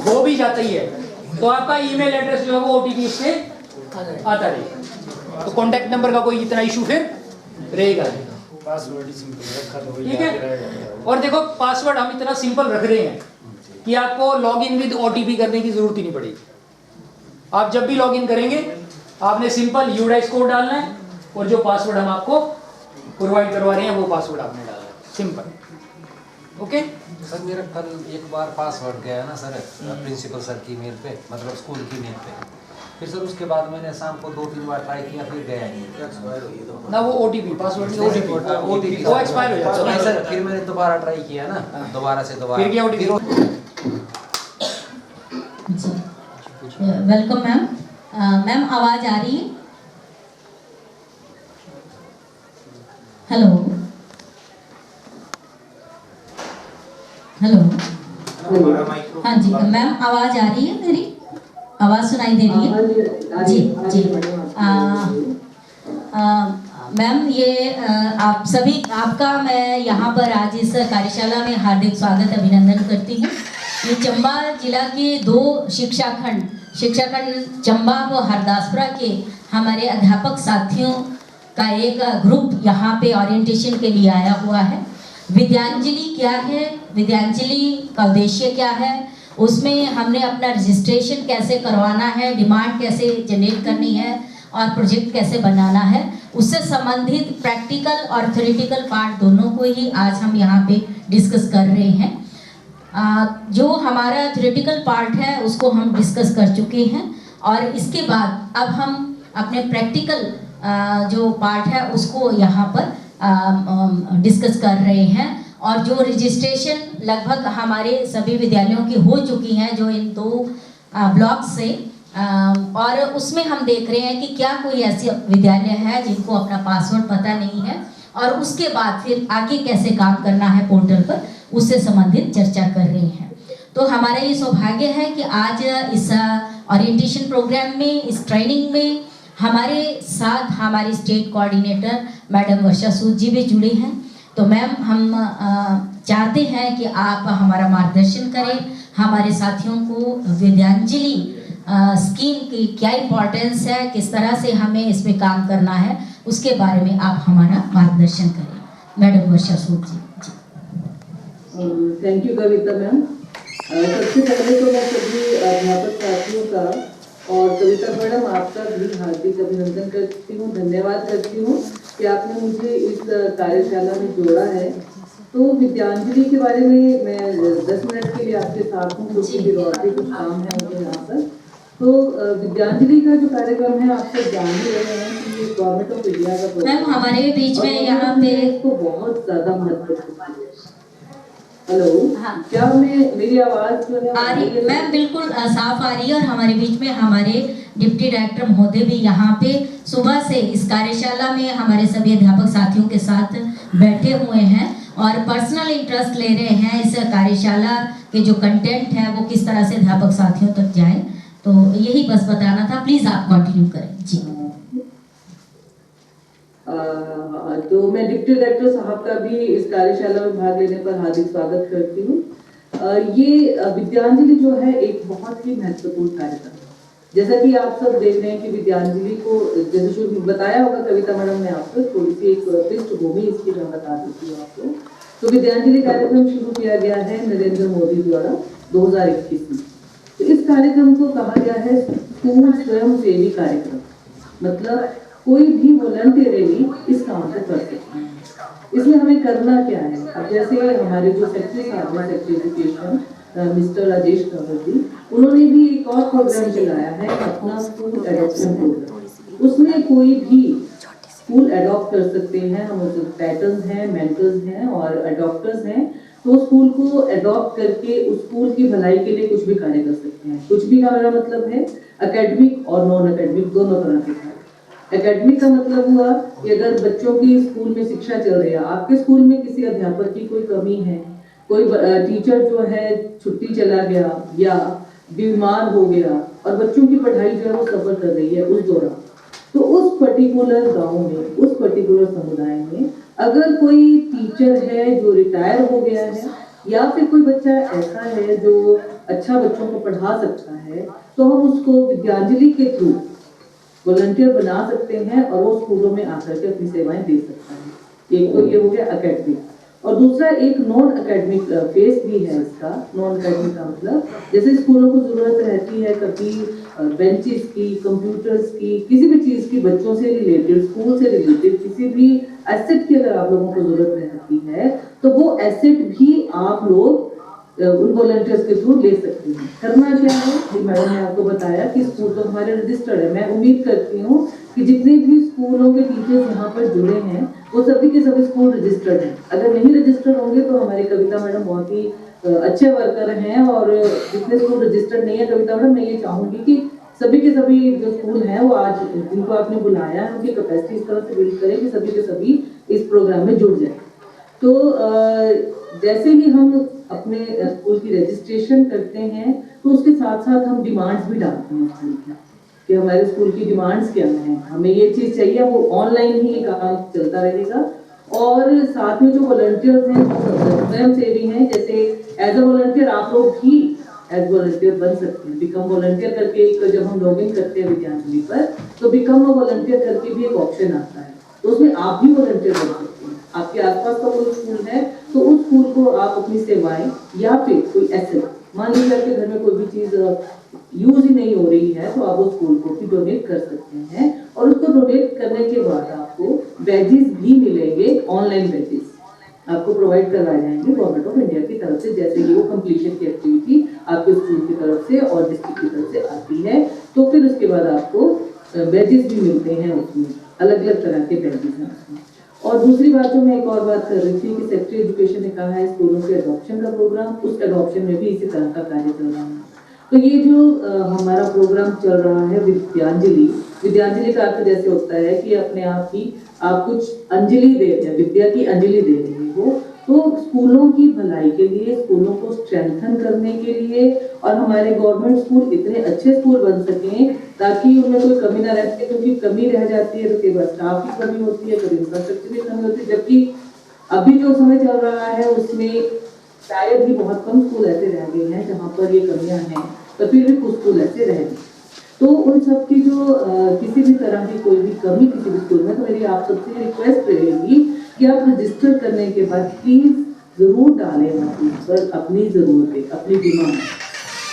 Speaker 5: हो भी जाता ही है तो आपका ईमेल एड्रेस जो है वो OTP उससे आता रहेगा, तो कॉन्टैक्ट नंबर का कोई इतना इशू फिर रहेगा।
Speaker 9: पासवर्ड ही सिंपल रखा तो
Speaker 5: ठीक है, और देखो पासवर्ड हम इतना सिंपल रख रहे हैं कि आपको लॉगिन विद OTP करने की जरूरत ही नहीं पड़ेगी। आप जब भी लॉगिन करेंगे आपने सिंपल UDIS कोड डालना है और जो पासवर्ड हम आपको प्रोवाइड करवा रहे हैं वो पासवर्ड आपने डालना है, सिंपल। ओके
Speaker 10: सर, मेरा कल एक बार पासवर्ड गया ना सर प्रिंसिपल सर की मेल पे, मतलब स्कूल की मेल पे। फिर सर उसके बाद मैंने शाम को 2-3 बार ट्राई किया, फिर गया नहीं
Speaker 5: ना वो OTP पासवर्ड OTP वो एक्सपायर हो जाता है
Speaker 10: सर। फिर मैंने दोबारा ट्राई किया ना, दोबारा से दोबारा,
Speaker 5: फिर क्या OTP।
Speaker 3: Welcome ma'am. मैम आवाज आ रही है? हेलो हेलो, हाँ जी मैम, आवाज आ रही है? मेरी आवाज सुनाई दे रही है? जी जी। मैम ये आप सभी, आपका मैं यहाँ पर आज इस कार्यशाला में हार्दिक स्वागत अभिनंदन करती हूँ। ये चंबा जिला के 2 शिक्षा खंड चंबा व हरदासपुरा के हमारे अध्यापक साथियों का एक ग्रुप यहाँ पे ओरिएंटेशन के लिए आया हुआ है। विद्यांजलि क्या है, विद्यांजलि का उद्देश्य क्या है, उसमें हमने अपना रजिस्ट्रेशन कैसे करवाना है, डिमांड कैसे जनरेट करनी है और प्रोजेक्ट कैसे बनाना है, उससे संबंधित प्रैक्टिकल और थ्योरेटिकल पार्ट दोनों को ही आज हम यहाँ पे डिस्कस कर रहे हैं। जो हमारा थ्योरेटिकल पार्ट है उसको हम डिस्कस कर चुके हैं और इसके बाद अब हम अपने प्रैक्टिकल जो पार्ट है उसको यहाँ पर डिस्कस कर रहे हैं। और जो रजिस्ट्रेशन लगभग हमारे सभी विद्यालयों की हो चुकी हैं जो इन 2 ब्लॉक से, और उसमें हम देख रहे हैं कि क्या कोई ऐसे विद्यालय है जिनको अपना पासवर्ड पता नहीं है और उसके बाद फिर आगे कैसे काम करना है पोर्टल पर, उससे संबंधित चर्चा कर रहे हैं। तो हमारा ये सौभाग्य है कि आज इस ओरिएंटेशन प्रोग्राम में, इस ट्रेनिंग में हमारे साथ हमारी state coordinator madam Varsha Sood जी भी जुड़े हैं। तो मैम हम चाहते हैं कि आप हमारा मार्गदर्शन करें, हमारे साथियों को विद्यांजलि स्कीम की क्या इम्पोर्टेंस है, किस तरह से हमें इसमें काम करना है, उसके बारे में आप हमारा मार्गदर्शन करें। Madam Varsha Sood ji.
Speaker 11: Thank you Kavita ma'am. सबसे पहले तो मैं सभी अध्यापक साथियों का और कविता मैडम आपका भी हार्दिक अभिनंदन करती हूँ, धन्यवाद करती हूँ कि आपने मुझे इस कार्यशाला में जोड़ा है। तो विद्यांजलि के बारे में मैं 10 मिनट के लिए आपके साथ हूँ, क्योंकि फिर और भी कुछ काम है यहाँ पर। तो विद्यांजलि का जो कार्यक्रम है आप सब जान ही रहे हैं कि ये गवर्नमेंट ऑफ इंडिया का प्रोग्राम
Speaker 3: मैम हमारे बीच में यहाँ पे
Speaker 11: इसको बहुत ज्यादा महत्व देती है। हेलो, हाँ, क्या मैं मेरी आवाज जो है
Speaker 3: आ रही मैम बिल्कुल साफ आ रही है। और हमारे बीच में हमारे डिप्टी डायरेक्टर महोदय भी यहाँ पे सुबह से इस कार्यशाला में हमारे सभी अध्यापक साथियों के साथ बैठे हुए हैं और पर्सनल इंटरेस्ट ले रहे हैं इस कार्यशाला के जो कंटेंट है वो किस तरह से अध्यापक साथियों तक जाए। तो यही बस बताना था, प्लीज आप कंटिन्यू करें जी।
Speaker 11: तो मैं डिप्टी डायरेक्टर साहब का भी इस कार्यशाला में भाग लेने पर हार्दिक स्वागत करती हूँ। ये विद्यांजलि जो है एक बहुत ही महत्वपूर्ण कार्यक्रम है। जैसा कि आप सब देख रहे हैं कि विद्यांजलि को जैसे शुरू बताया होगा कविता मैडम ने आपको, थोड़ी सी एक पृष्ठभूमि इसकी मैं बता देती हूँ आपको। तो विद्यांजलि कार्यक्रम शुरू किया गया है नरेंद्र मोदी द्वारा 2021 में। तो इस कार्यक्रम को कहा गया है स्कूल स्वयं सेवी कार्यक्रम, मतलब कोई भी वॉलंटियरली इस काम को कर सकते हैं। इसमें हमें करना क्या है, अब जैसे हमारे जो सेक्रेटरी साहब हैं, secretary education mister Rajesh Kanwar ji, उन्होंने भी एक और प्रोग्राम चलाया है अपना स्कूल एडॉप्शन प्रोग्राम। उसमें कोई भी स्कूल एडॉप्ट कर सकते हैं, हम उसमें पैटर्न्स हैं, मेंटर्स हैं और अडॉप्टर्स हैं। तो स्कूल को एडॉप्ट करके उस स्कूल की भलाई के लिए कुछ भी कार्य कर सकते हैं। कुछ भी का मेरा मतलब है एकेडमिक और नॉन एकेडमिक दोनों तरह के कार्य। एकेडमिक का मतलब हुआ कि अगर बच्चों की स्कूल में शिक्षा चल रही है, आपके स्कूल में किसी अध्यापक की कोई कमी है, कोई टीचर जो है छुट्टी चला गया या बीमार हो गया और बच्चों की पढ़ाई जो है वो सफर कर रही है उस दौरान, तो उस पर्टिकुलर गांव में, उस पर्टिकुलर समुदाय में अगर कोई टीचर है जो रिटायर हो गया है या फिर कोई बच्चा ऐसा है जो अच्छा बच्चों को पढ़ा सकता है, तो हम उसको विद्यांजलि के थ्रू वॉलंटियर बना सकते हैं और वो स्कूलों में आकर के अपनी सेवाएं दे सकता है। एक तो ये हो गया एकेडमिक, और दूसरा एक नॉन एकेडमिक फेस भी है इसका। नॉन एकेडमिक का मतलब जैसे स्कूलों को जरूरत रहती है कभी बेंचेस की, कंप्यूटर्स की, किसी भी चीज की बच्चों से रिलेटेड, स्कूल से रिलेटेड किसी भी एसेट की अगर आप लोगों को जरूरत रहती है तो वो एसेट भी आप लोग उन वॉलंटियर्स के थ्रू ले सकते हैं। करना क्या है, मैडम ने आपको बताया कि स्कूल तो हमारे रजिस्टर्ड है। मैं उम्मीद करती हूँ कि जितने भी स्कूलों के टीचर्स यहाँ पर जुड़े हैं वो सभी के सभी स्कूल रजिस्टर्ड हैं। अगर नहीं रजिस्टर्ड होंगे तो हमारी कविता मैडम बहुत ही अच्छे वर्कर हैं, और जितने स्कूल रजिस्टर्ड नहीं है कविता मैडम, मैं ये चाहूंगी कि सभी के सभी जो स्कूल हैं वो आज जिनको आपने बुलाया है उनकी कैपेसिटी इस तरह से बिल्ड करें कि सभी के सभी इस प्रोग्राम में जुड़ जाए। तो जैसे ही हम अपने स्कूल की रजिस्ट्रेशन करते हैं तो उसके साथ साथ हम डिमांड्स भी डालते हैं स्कूल की कि हमारे स्कूल की डिमांड्स क्या हैं, हमें ये चीज़ चाहिए। वो ऑनलाइन ही काम चलता रहेगा। और साथ में जो वॉलंटियर्स हैं वो स्वयं सेवी हैं, जैसे एज अ वॉलंटियर आप लोग भी एज वॉलंटियर बन सकते हैं। बिकम वॉलंटियर करके एक जब हम लॉग इन करते हैं विद्यांजलि पर तो बिकम अ वॉलंटियर करके भी एक ऑप्शन आता है, तो उसमें आप भी वॉलंटियर बन सकते हैं। आपके आसपास का कोई स्कूल है तो उस स्कूल को आप अपनी सेवाएं या फिर कोई एसेट, मान लीजिए आपके घर में कोई भी चीज़ यूज ही नहीं हो रही है तो आप उस स्कूल को भी डोनेट कर सकते हैं। और उसको डोनेट करने के बाद आपको बैजेस भी मिलेंगे, ऑनलाइन बैजेस आपको प्रोवाइड करवाए जाएंगे गवर्नमेंट ऑफ इंडिया की तरफ से, जैसे कि वो कंप्लीशन की एक्टिविटी आपके स्कूल की तरफ से और डिस्ट्रिक्ट की तरफ से आती है। तो फिर उसके बाद आपको बैजेस भी मिलते हैं, उसमें अलग अलग तरह के बैजेस हैं उसमें। और दूसरी बात जो मैं एक और बात कर रही थी कि सेक्रेटरी एजुकेशन ने कहा है स्कूलों के एडॉप्शन का प्रोग्राम, उस एडॉप्शन में भी इसी तरह का कार्य चल रहा है। तो ये जो हमारा प्रोग्राम चल रहा है विद्यांजलि, विद्यांजलि का अर्थ जैसे होता है कि अपने आप की आप कुछ अंजलि दे रहे हैं, विद्या की अंजलि दे रही है वो, तो स्कूलों की भलाई के लिए, स्कूलों को स्ट्रेंथन करने के लिए और हमारे गवर्नमेंट स्कूल इतने अच्छे स्कूल बन सकें ताकि उनमें कोई कमी ना रहती है, क्योंकि कमी रह जाती है तो कई बार स्टाफ की कमी होती है, कभी इंफ्रास्ट्रक्चर की कमी होती है। जबकि अभी जो समय चल रहा है उसमें शायद ही बहुत कम स्कूल ऐसे रह गए हैं जहाँ पर ये कमियां हैं, तो फिर भी कुछ स्कूल ऐसे रह गए। तो उन सब की जो किसी भी तरह की कोई भी कमी किसी भी स्कूल में, तो मेरी आप सबसे रिक्वेस्ट रहेगी कि आप रजिस्टर करने के बाद प्लीज जरूर डालें वहाँ पर अपनी जरूरतें, अपनी डिमांड,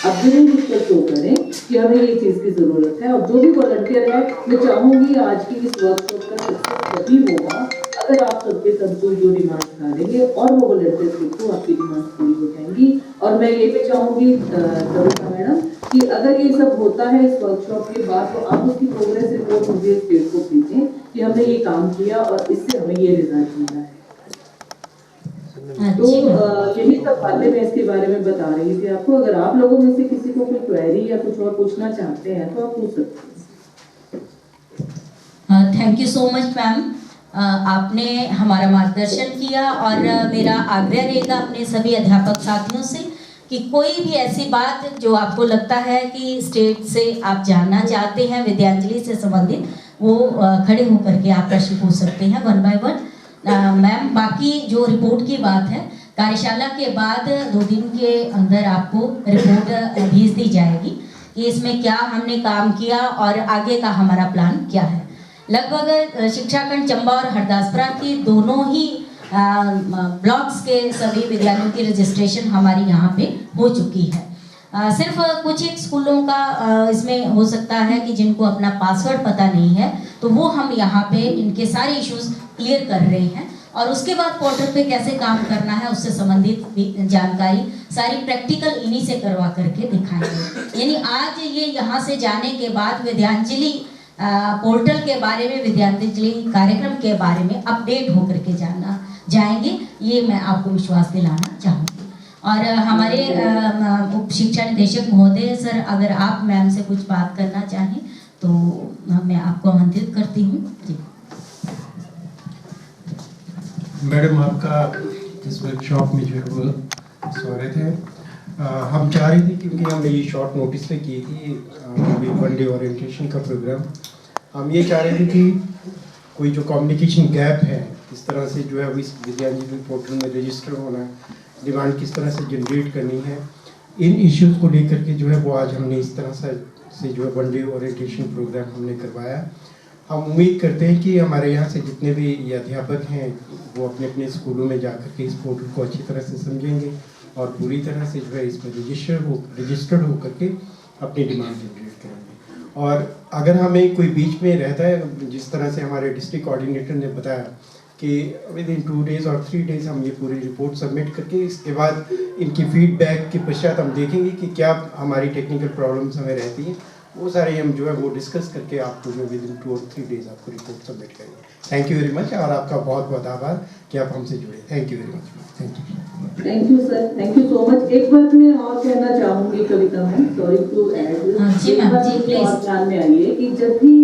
Speaker 11: अब जरूर उस पर शो करें कि हमें ये चीज़ की ज़रूरत है। और जो भी वॉलंटियर है, मैं चाहूँगी आज की इस वर्कशॉप का सक्सेस तभी होगा अगर आप सबके सब जो डिमांड डालेंगे और वो वॉलंटियर के थ्रू आपकी डिमांड पूरी हो जाएंगी। और मैं ये भी चाहूँगी कविता मैडम कि अगर ये सब होता है इस वर्कशॉप के बाद तो आप उसकी प्रोग्रेस रिपोर्ट मुझे स्टेट को भेजें कि हमने ये काम किया और इससे हमें ये रिजल्ट मिला है। तो यही सब बातें मैं इसके बारे में बता रही थी आपको। अगर आप लोगों में से किसी को कोई क्वेरी या कुछ और पूछना चाहते हैं तो आप पूछ सकते हैं।
Speaker 3: Thank you so much ma'am, आपने हमारा मार्गदर्शन किया और मेरा आग्रह रहेगा अपने सभी अध्यापक साथियों से कि कोई भी ऐसी बात जो आपको लगता है कि स्टेट से आप जानना चाहते हैं विद्यांजलि से संबंधित, वो खड़े होकर के आप प्रश्न पूछ सकते हैं वन बाय वन। मैम, बाकी जो रिपोर्ट की बात है, कार्यशाला के बाद 2 दिन के अंदर आपको रिपोर्ट भेज दी जाएगी कि इसमें क्या हमने काम किया और आगे का हमारा प्लान क्या है। लगभग शिक्षाखंड चंबा और हरदासपुरा की दोनों ही ब्लॉक्स के सभी विद्यालयों की रजिस्ट्रेशन हमारी यहाँ पे हो चुकी है। सिर्फ कुछ एक स्कूलों का इसमें हो सकता है कि जिनको अपना पासवर्ड पता नहीं है, तो वो हम यहाँ पे इनके सारे इश्यूज क्लियर कर रहे हैं और उसके बाद पोर्टल पे कैसे काम करना है उससे संबंधित जानकारी सारी प्रैक्टिकल इन्हीं से करवा करके दिखाएंगे। यानी आज ये यहाँ से जाने के बाद विद्यांजलि पोर्टल के बारे में, विद्यांजलि कार्यक्रम के बारे में अपडेट होकर के जाना जाएंगे, ये मैं आपको विश्वास दिलाना चाहूँगी। और हमारे उप शिक्षा निदेशक महोदय सर, अगर आप मैम से कुछ बात करना चाहें तो मैं आपको आमंत्रित करती हूँ। जी
Speaker 2: मैडम, आपका इस वर्कशॉप में जो है वो स्वागत है। हम चाह रहे थे, क्योंकि हमने ये शॉर्ट नोटिस पे की थी अभी 1 डे ओरिएंटेशन का प्रोग्राम, हम ये चाह रहे थे कि कोई जो कम्युनिकेशन गैप है, किस तरह से जो है इस विद्यांजलि पोर्टल में रजिस्टर होना है, डिमांड किस तरह से जनरेट करनी है, इन इश्यूज़ को लेकर के जो है वो आज हमने इस तरह से जो है 1 डे ओरिएंटेशन प्रोग्राम हमने करवाया। हम उम्मीद करते हैं कि हमारे यहाँ से जितने भी ये अध्यापक हैं वो अपने अपने स्कूलों में जाकर के इस पोर्टल को अच्छी तरह से समझेंगे और पूरी तरह से जो है इसमें रजिस्टर्ड होकर के अपनी डिमांड जनरेट करेंगे। और अगर हमें कोई बीच में रहता है, जिस तरह से हमारे डिस्ट्रिक्ट कोऑर्डिनेटर ने बताया कि विद इन 2 डेज़ और 3 डेज़ हम ये पूरी रिपोर्ट सबमिट करके इसके बाद इनकी फीडबैक के पश्चात हम देखेंगे कि क्या हमारी टेक्निकल प्रॉब्लम्स हमें रहती हैं, वो सारे हम जो है वो डिस्कस करके आपको जो विद इन 2 और 3 डेज़ आपको रिपोर्ट सबमिट करेंगे। थैंक यू वेरी मच और आपका बहुत बहुत आभार कि आप हमसे जुड़े। Thank you very much.
Speaker 11: Thank you sir, thank you so much. एक बात मैं और कहना चाहूँगी कविता मैम, सॉरी टू ऐड, और ध्यान में आइए कि जब भी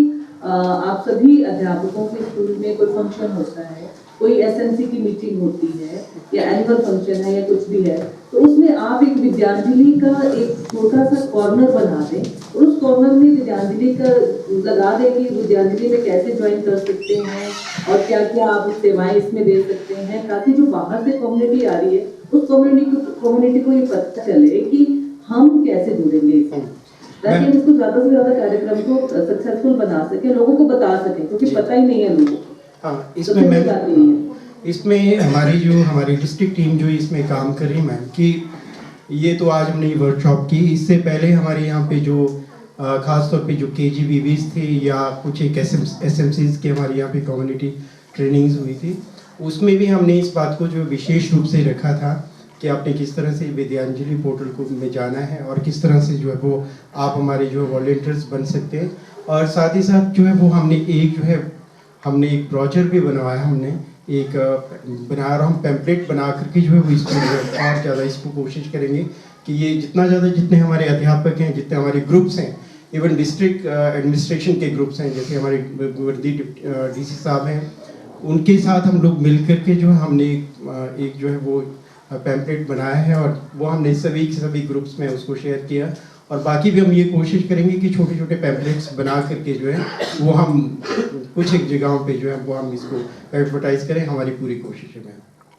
Speaker 11: आप सभी अध्यापकों के स्कूल में कोई फंक्शन होता है, कोई एसएमसी की मीटिंग होती है या एनुअल फंक्शन है या कुछ भी है, तो उसमें आप एक विद्यांजलि का एक छोटा सा कॉर्नर बना दें और उस कॉर्नर में विद्यांजलि का लगा दें कि विद्यांजलि में कैसे ज्वाइन कर सकते हैं और क्या क्या आप सेवाएं इसमें दे सकते हैं, ताकि जो बाहर से कम्युनिटी आ रही है उस कम्युनिटी को ये पता चले कि हम कैसे जुड़ेंगे इसमें, ताकि हम इसको ज़्यादा से ज़्यादा कार्यक्रम को सक्सेसफुल बना सकें, लोगों को बता सकें, क्योंकि पता ही नहीं है लोगों को।
Speaker 2: हाँ, इसमें हमारी डिस्ट्रिक्ट टीम जो इसमें काम कर रही है मैम, कि ये तो आज हमने वर्कशॉप की, इससे पहले हमारे यहाँ पे जो खास तौर पे जो KGBBs थे या कुछ एक SMCs के हमारे यहाँ पे कम्युनिटी ट्रेनिंग्स हुई थी, उसमें भी हमने इस बात को जो विशेष रूप से रखा था कि आपने किस तरह से विद्यांजलि पोर्टल को में जाना है और किस तरह से जो है वो आप हमारे जो वॉलंटियर्स बन सकते हैं। और साथ ही साथ जो है वो हमने एक ब्रोचर भी बनवाया, हमने एक बनाया और हम पैम्पलेट बना करके जो है वो इसको और ज़्यादा इसको कोशिश करेंगे कि ये जितने हमारे अध्यापक हैं, जितने हमारे ग्रुप्स हैं, इवन डिस्ट्रिक्ट एडमिनिस्ट्रेशन के ग्रुप्स हैं, जैसे हमारे वर्दी DC साहब हैं, उनके साथ हम लोग मिल करके जो हमने एक जो है वो पैम्पलेट बनाया है और वो हमने सभी ग्रुप्स में उसको शेयर किया। और बाकी भी हम ये कोशिश करेंगे कि छोटे छोटे पैम्पलेट्स बना करके जो है वो हम कुछ एक जगहों पे जो है वो हम इसको एडवर्टाइज करें, हमारी पूरी कोशिश है।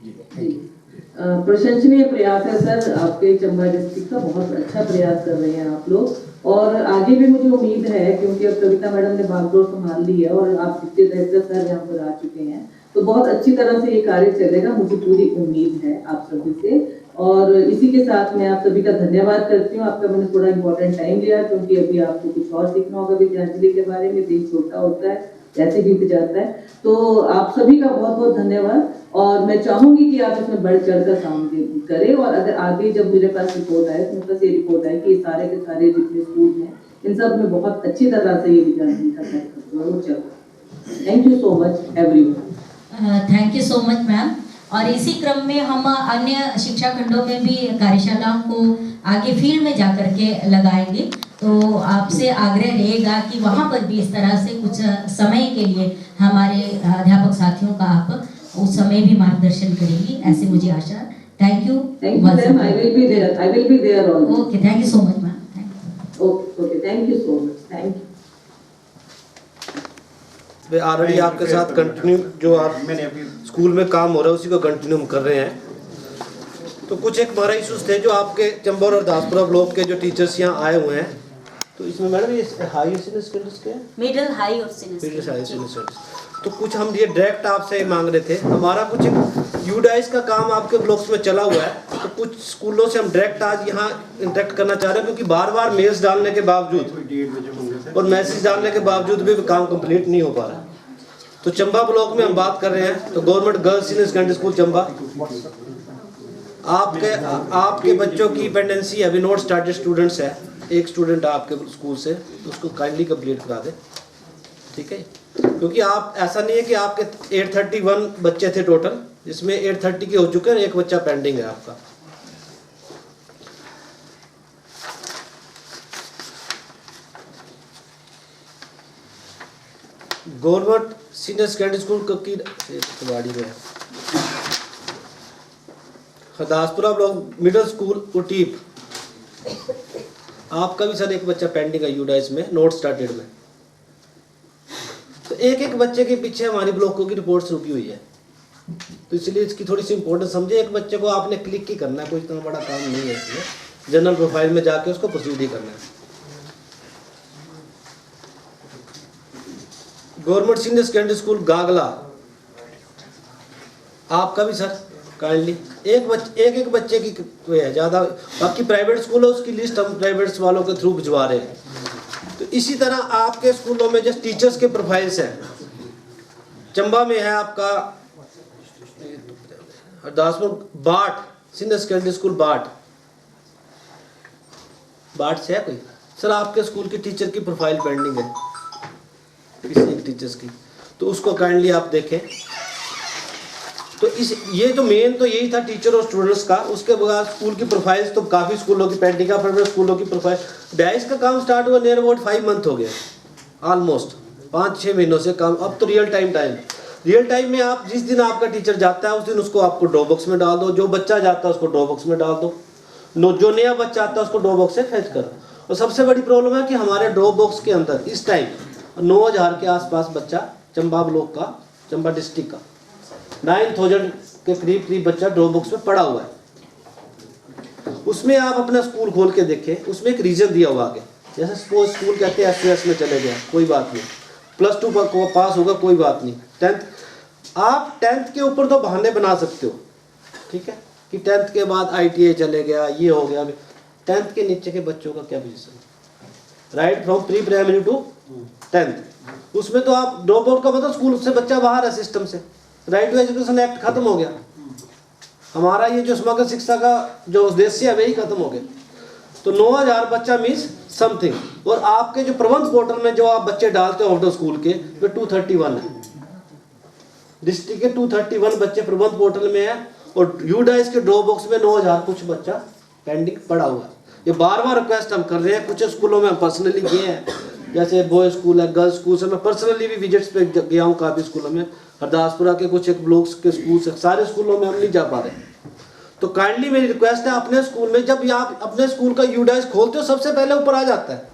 Speaker 2: जी, थैंक यू।
Speaker 11: प्रशंसनीय प्रयास है सर, आपके चंबा डिस्ट्रिक्ट का बहुत अच्छा प्रयास कर रहे हैं आप लोग, और आगे भी मुझे उम्मीद है, क्योंकि अब कविता मैडम ने बागडोर संभाल ली है और आप डिप्टी डायरेक्टर सर यहाँ पर आ चुके हैं, तो बहुत अच्छी तरह से ये कार्य चलेगा, मुझे पूरी उम्मीद है आप सभी से। और इसी के साथ मैं आप सभी का धन्यवाद करती हूँ। आपका मैंने थोड़ा इम्पोर्टेंट टाइम लिया, क्योंकि अभी आपको कुछ और सीखना होगा विद्यांजलि के बारे में, दिन छोटा होता है, ऐसे बीत जाता है। तो आप सभी का बहुत बहुत धन्यवाद, और मैं चाहूंगी कि आप इसमें बढ़ चढ़ कर काम करें, और अगर आगे जब मेरे पास रिपोर्ट आए तो मेरे पास ये रिपोर्ट आए कि सारे के सारे जितने स्कूल हैं इन सब में बहुत अच्छी तरह से ये विद्यार्थी का कार्यक्रम चल। Thank you so much everyone.
Speaker 3: Thank you so much ma'am. और इसी क्रम में हम अन्य शिक्षा खंडों में भी कार्यशालाओं को आगे फील्ड में जाकर के लगाएंगे, तो आपसे आग्रह रहेगा कि वहाँ पर भी इस तरह से कुछ समय के लिए हमारे अध्यापक साथियों का आप उस समय भी मार्गदर्शन करेंगी, ऐसे मुझे आशा। Thank you ma'am,
Speaker 11: I will be there also.
Speaker 3: Okay, thank you so much ma'am.
Speaker 11: Okay, thank you so much, thank you.
Speaker 7: Already आपके साथ कंटिन्यू जो आप मैंने अभी स्कूल में काम हो रहा है उसी को कंटिन्यू हम कर रहे हैं। तो कुछ एक हमारा इशूज थे जो आपके चंबा और दासपुरा ब्लॉक के जो टीचर्स यहाँ आए हुए हैं, तो इसमें मैडम ये हाई सीनियर स्टडीज के
Speaker 3: मिडिल हाई और
Speaker 7: मिडिल हाई सीनियर स्टडीज, तो कुछ हम ये डायरेक्ट आपसे मांग रहे थे। हमारा कुछ एक यूडाइस का काम आपके ब्लॉक्स में चला हुआ है, तो कुछ स्कूलों से हम डायरेक्ट आज यहाँ इंटरेक्ट करना चाह रहे हैं, क्योंकि बार बार मेल्स डालने के बावजूद और मैसेज डालने के बावजूद भी काम कंप्लीट नहीं हो पा रहा है। तो चंबा ब्लॉक में हम बात कर रहे हैं, तो government girls senior secondary school Chamba, आपके बच्चों की पेंडेंसी अभी नॉट स्टार्टेड स्टूडेंट्स है, एक स्टूडेंट आपके स्कूल से, तो उसको काइंडली कंप्लीट करा दे, ठीक है। क्योंकि आप ऐसा नहीं है कि आपके 831 बच्चे थे टोटल, जिसमें 830 के हो चुके हैं, एक बच्चा पेंडिंग है आपका। गवर्नमेंट सीनियर सेकेंडरी स्कूल की तिवाड़ी में हरदासपुरा ब्लॉक मिडिल स्कूल उटीप, आपका भी सर एक बच्चा पेंडिंग है यूडाइस में, नोट स्टार्टेड में। तो एक एक बच्चे के पीछे हमारी ब्लॉकों की रिपोर्ट्स रुकी हुई है, तो इसलिए इसकी थोड़ी सी इंपॉर्टेंस समझे। एक बच्चे को आपने क्लिक ही करना है, कोई इतना बड़ा काम नहीं है इसमें, जनरल प्रोफाइल में जाके उसको प्रोसीड ही करना है। Government senior secondary school Gagla, आपका भी सर काइंडली एक बच्चे की है ज़्यादा, बाकी प्राइवेट स्कूल है उसकी लिस्ट हम प्राइवेट वालों के थ्रू भिजवा रहे हैं। तो इसी तरह आपके स्कूलों में जस्ट टीचर्स के प्रोफाइल्स हैं। चंबा में है आपका हरदासपुर बाट सीनियर सेकेंडरी स्कूल बाट से है कोई सर, आपके स्कूल की टीचर की प्रोफाइल पेंडिंग है किसी एक टीचर्स की, तो उसको काइंडली आप देखें। तो ये तो मेन तो यही था टीचर और स्टूडेंट्स का। उसके बाद स्कूल की प्रोफाइल्स तो काफ़ी स्कूलों की पेंडिंग है, प्राइवेट स्कूलों की प्रोफाइल डाइस का काम स्टार्ट हुआ नियर अबाउट 5 मंथ हो गया, ऑलमोस्ट 5-6 महीनों से काम। अब तो रियल टाइम में आप जिस दिन आपका टीचर जाता है उस दिन उसको आपको ड्रॉप बॉक्स में डाल दो, जो बच्चा जाता है उसको ड्रॉप बॉक्स में डाल दो, जो नया बच्चा आता है उसको ड्रॉप बॉक्स से फेच करो। और सबसे बड़ी प्रॉब्लम है कि हमारे ड्रॉप बॉक्स के अंदर इस टाइम 9000 के आसपास बच्चा चंबा ब्लॉक का, चंबा डिस्ट्रिक्ट का 9000 के करीब बच्चा ड्रॉप बॉक्स में पड़ा हुआ है। उसमें आप अपना स्कूल खोल के देखें, उसमें एक रीजन दिया हुआ आगे, जैसे सपोज स्कूल कहते हैं एसओएस में चले गया, कोई बात नहीं, +2 को पास होगा कोई बात नहीं, 10th आप 10th के ऊपर तो बहाने बना सकते हो, ठीक है, कि 10th के बाद ITA चले गया, ये हो गया। 10th के नीचे के बच्चों का क्या position, right from pre primary to 10th, उसमें तो आप ड्रॉप आउट का मतलब स्कूल से बच्चा बाहर है सिस्टम से, राइट टू एजुकेशन एक्ट खत्म हो गया, हमारा ये जो समग्र शिक्षा का जो उद्देश्य है वही खत्म हो गया। तो 9000 बच्चा मीन्स समथिंग, और आपके जो प्रबंध पोर्टल में जो आप बच्चे डालते हो ऑफ द स्कूल के वो 231 है, डिस्ट्रिक्ट के 231 बच्चे प्रबंध पोर्टल में है, और यूडाइस के ड्रॉप बॉक्स में 9000 कुछ बच्चा पेंडिंग पड़ा हुआ है। ये बार बार रिक्वेस्ट हम कर रहे हैं, कुछ स्कूलों में हम पर्सनली गए हैं, जैसे बॉय स्कूल है, गर्ल्स स्कूल से मैं पर्सनली भी विजिट्स पे गया हूँ काफ़ी स्कूलों में, हरदासपुरा के कुछ एक ब्लॉक्स के स्कूल से, सारे स्कूलों में हम नहीं जा पा रहे। तो काइंडली मेरी रिक्वेस्ट है, अपने स्कूल में जब आप अपने स्कूल का यूडाइस खोलते हो सबसे पहले ऊपर आ जाता है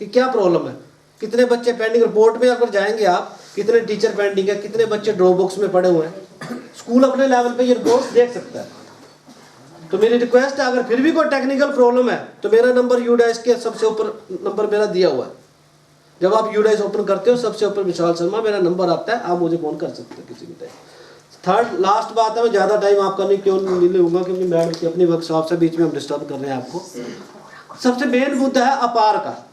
Speaker 7: कि क्या प्रॉब्लम है, कितने बच्चे पेंडिंग, रिपोर्ट में अगर जाएंगे आप कितने टीचर पेंडिंग है, कितने बच्चे ड्रॉप बॉक्स में पड़े हुए हैं, स्कूल अपने लेवल पे ये रिपोर्ट देख सकता है। तो मेरी रिक्वेस्ट है, अगर फिर भी कोई टेक्निकल प्रॉब्लम है तो मेरा नंबर यूडाइस के सबसे ऊपर नंबर मेरा दिया हुआ है, जब आप यूडाइस ओपन करते हो सबसे ऊपर विशाल शर्मा मेरा नंबर आता है, आप मुझे फोन कर सकते हैं किसी भी टाइम। थर्ड लास्ट बात है, मैं ज़्यादा टाइम आपका नहीं नहीं लूँगा क्योंकि मैडम की अपनी वर्कशॉप से बीच में हम डिस्टर्ब कर रहे हैं आपको। सबसे मेन मुद्दा है अपार का,